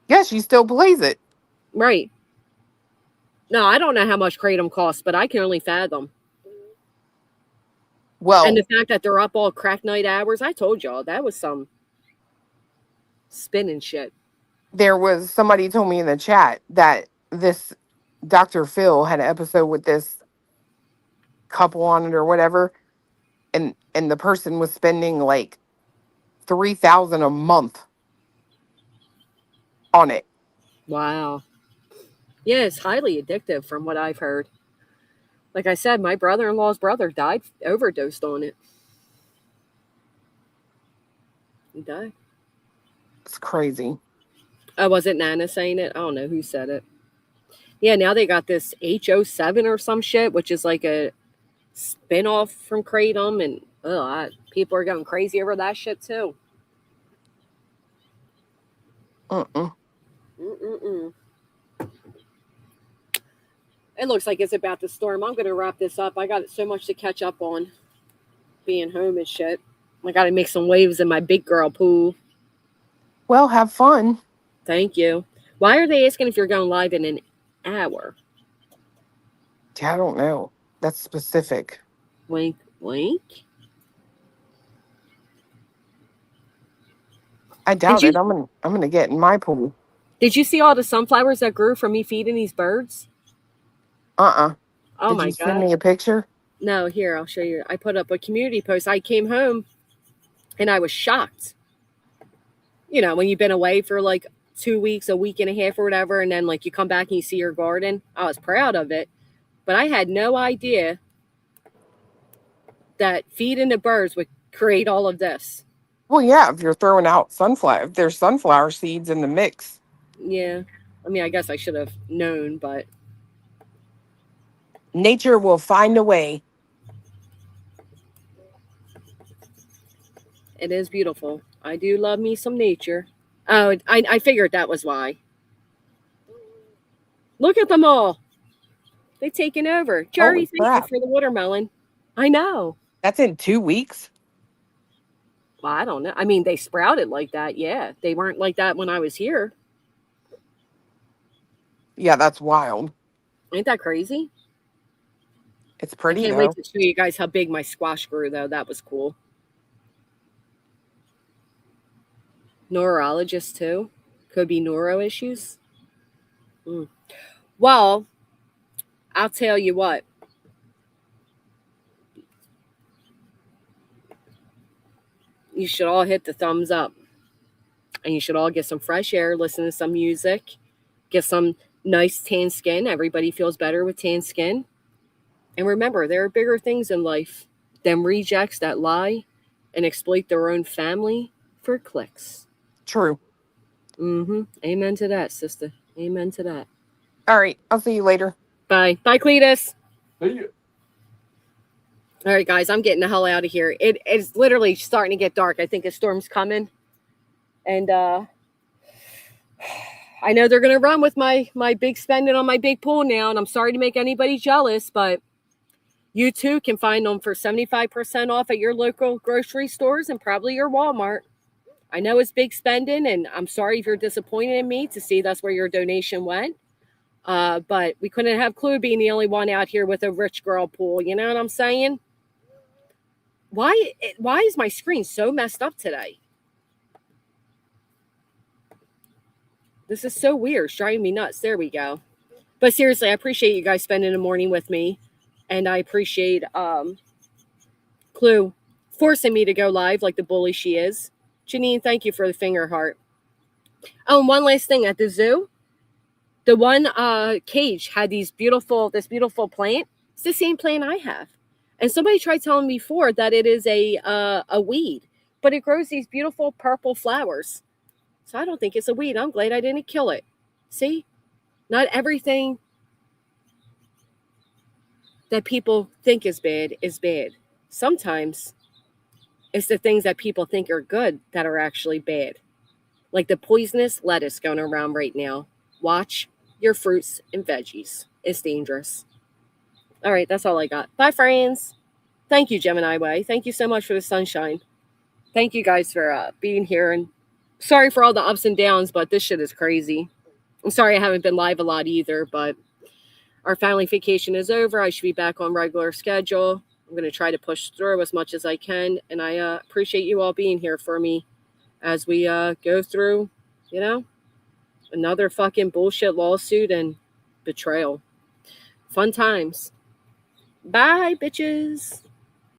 Yeah, she still plays it. Right. No, I don't know how much Kratom costs, but I can only fathom. Well, and the fact that they're up all crack night hours, I told y'all, that was some spinning shit. There was somebody told me in the chat that this Dr. Phil had an episode with this couple on it or whatever, and the person was spending like $3,000 a month on it. Wow. Yeah, it's highly addictive from what I've heard. Like I said, my brother-in-law's brother died, overdosed on it. He died. It's crazy. Oh, was it Nana saying it? I don't know who said it. Yeah, now they got this H07 or some shit, which is like a spin-off from Kratom, and people are going crazy over that shit too. Mm-mm. It looks like it's about to storm. I'm going to wrap this up. I got so much to catch up on being home and shit. I got to make some waves in my big girl pool. Well, have fun. Thank you. Why are they asking if you're going live in an hour? I don't know. That's specific. Wink, wink. I doubt it. I'm gonna get in my pool. Did you see all the sunflowers that grew from me feeding these birds? Oh Did my you God. Send me a picture? No, here, I'll show you. I put up a community post. I came home and I was shocked. You know, when you've been away for like 2 weeks, a week and a half or whatever, and then like you come back and you see your garden. I was proud of it. But I had no idea that feeding the birds would create all of this. Well, yeah, if you're throwing out if there's sunflower seeds in the mix. Yeah. I mean, I guess I should have known, but nature will find a way. It is beautiful. I do love me some nature. Oh, I figured that was why. Look at them all. They've taken over. Jerry, thank you for the watermelon. I know. That's in 2 weeks? Well, I don't know. I mean, they sprouted like that. Yeah. They weren't like that when I was here. Yeah, that's wild. Ain't that crazy? It's pretty, I can't wait to show you guys how big my squash grew, though. That was cool. Neurologist, too. Could be neuro issues. Well, I'll tell you what. You should all hit the thumbs up. And you should all get some fresh air, listen to some music, get some nice tan skin. Everybody feels better with tan skin. And remember, there are bigger things in life than rejects that lie and exploit their own family for clicks. True. Amen to that, sister. Amen to that. All right. I'll see you later. Bye. Bye, Cletus. See you. All right, guys, I'm getting the hell out of here. It's literally starting to get dark. I think a storm's coming. And I know they're going to run with my big spending on my big pool now. And I'm sorry to make anybody jealous, but you too can find them for 75% off at your local grocery stores and probably your Walmart. I know it's big spending, and I'm sorry if you're disappointed in me to see that's where your donation went. But we couldn't have Clue being the only one out here with a rich girl pool. You know what I'm saying? Why is my screen so messed up today? This is so weird. It's driving me nuts. There we go. But seriously, I appreciate you guys spending the morning with me. And I appreciate Clue forcing me to go live like the bully she is. Janine, thank you for the finger heart. Oh, and one last thing. At the zoo, the one cage had this beautiful plant. It's the same plant I have. And somebody tried telling me before that it is a weed, but it grows these beautiful purple flowers. So I don't think it's a weed. I'm glad I didn't kill it. See? Not everything that people think is bad is bad. Sometimes it's the things that people think are good that are actually bad. Like the poisonous lettuce going around right now. Watch your fruits and veggies. It's dangerous. All right, that's all I got. Bye, friends. Thank you, Gemini Way. Thank you so much for the sunshine. Thank you guys for being here. And sorry for all the ups and downs, but this shit is crazy. I'm sorry I haven't been live a lot either, but our family vacation is over. I should be back on regular schedule. I'm going to try to push through as much as I can. And I appreciate you all being here for me as we go through, another fucking bullshit lawsuit and betrayal. Fun times. Bye, bitches.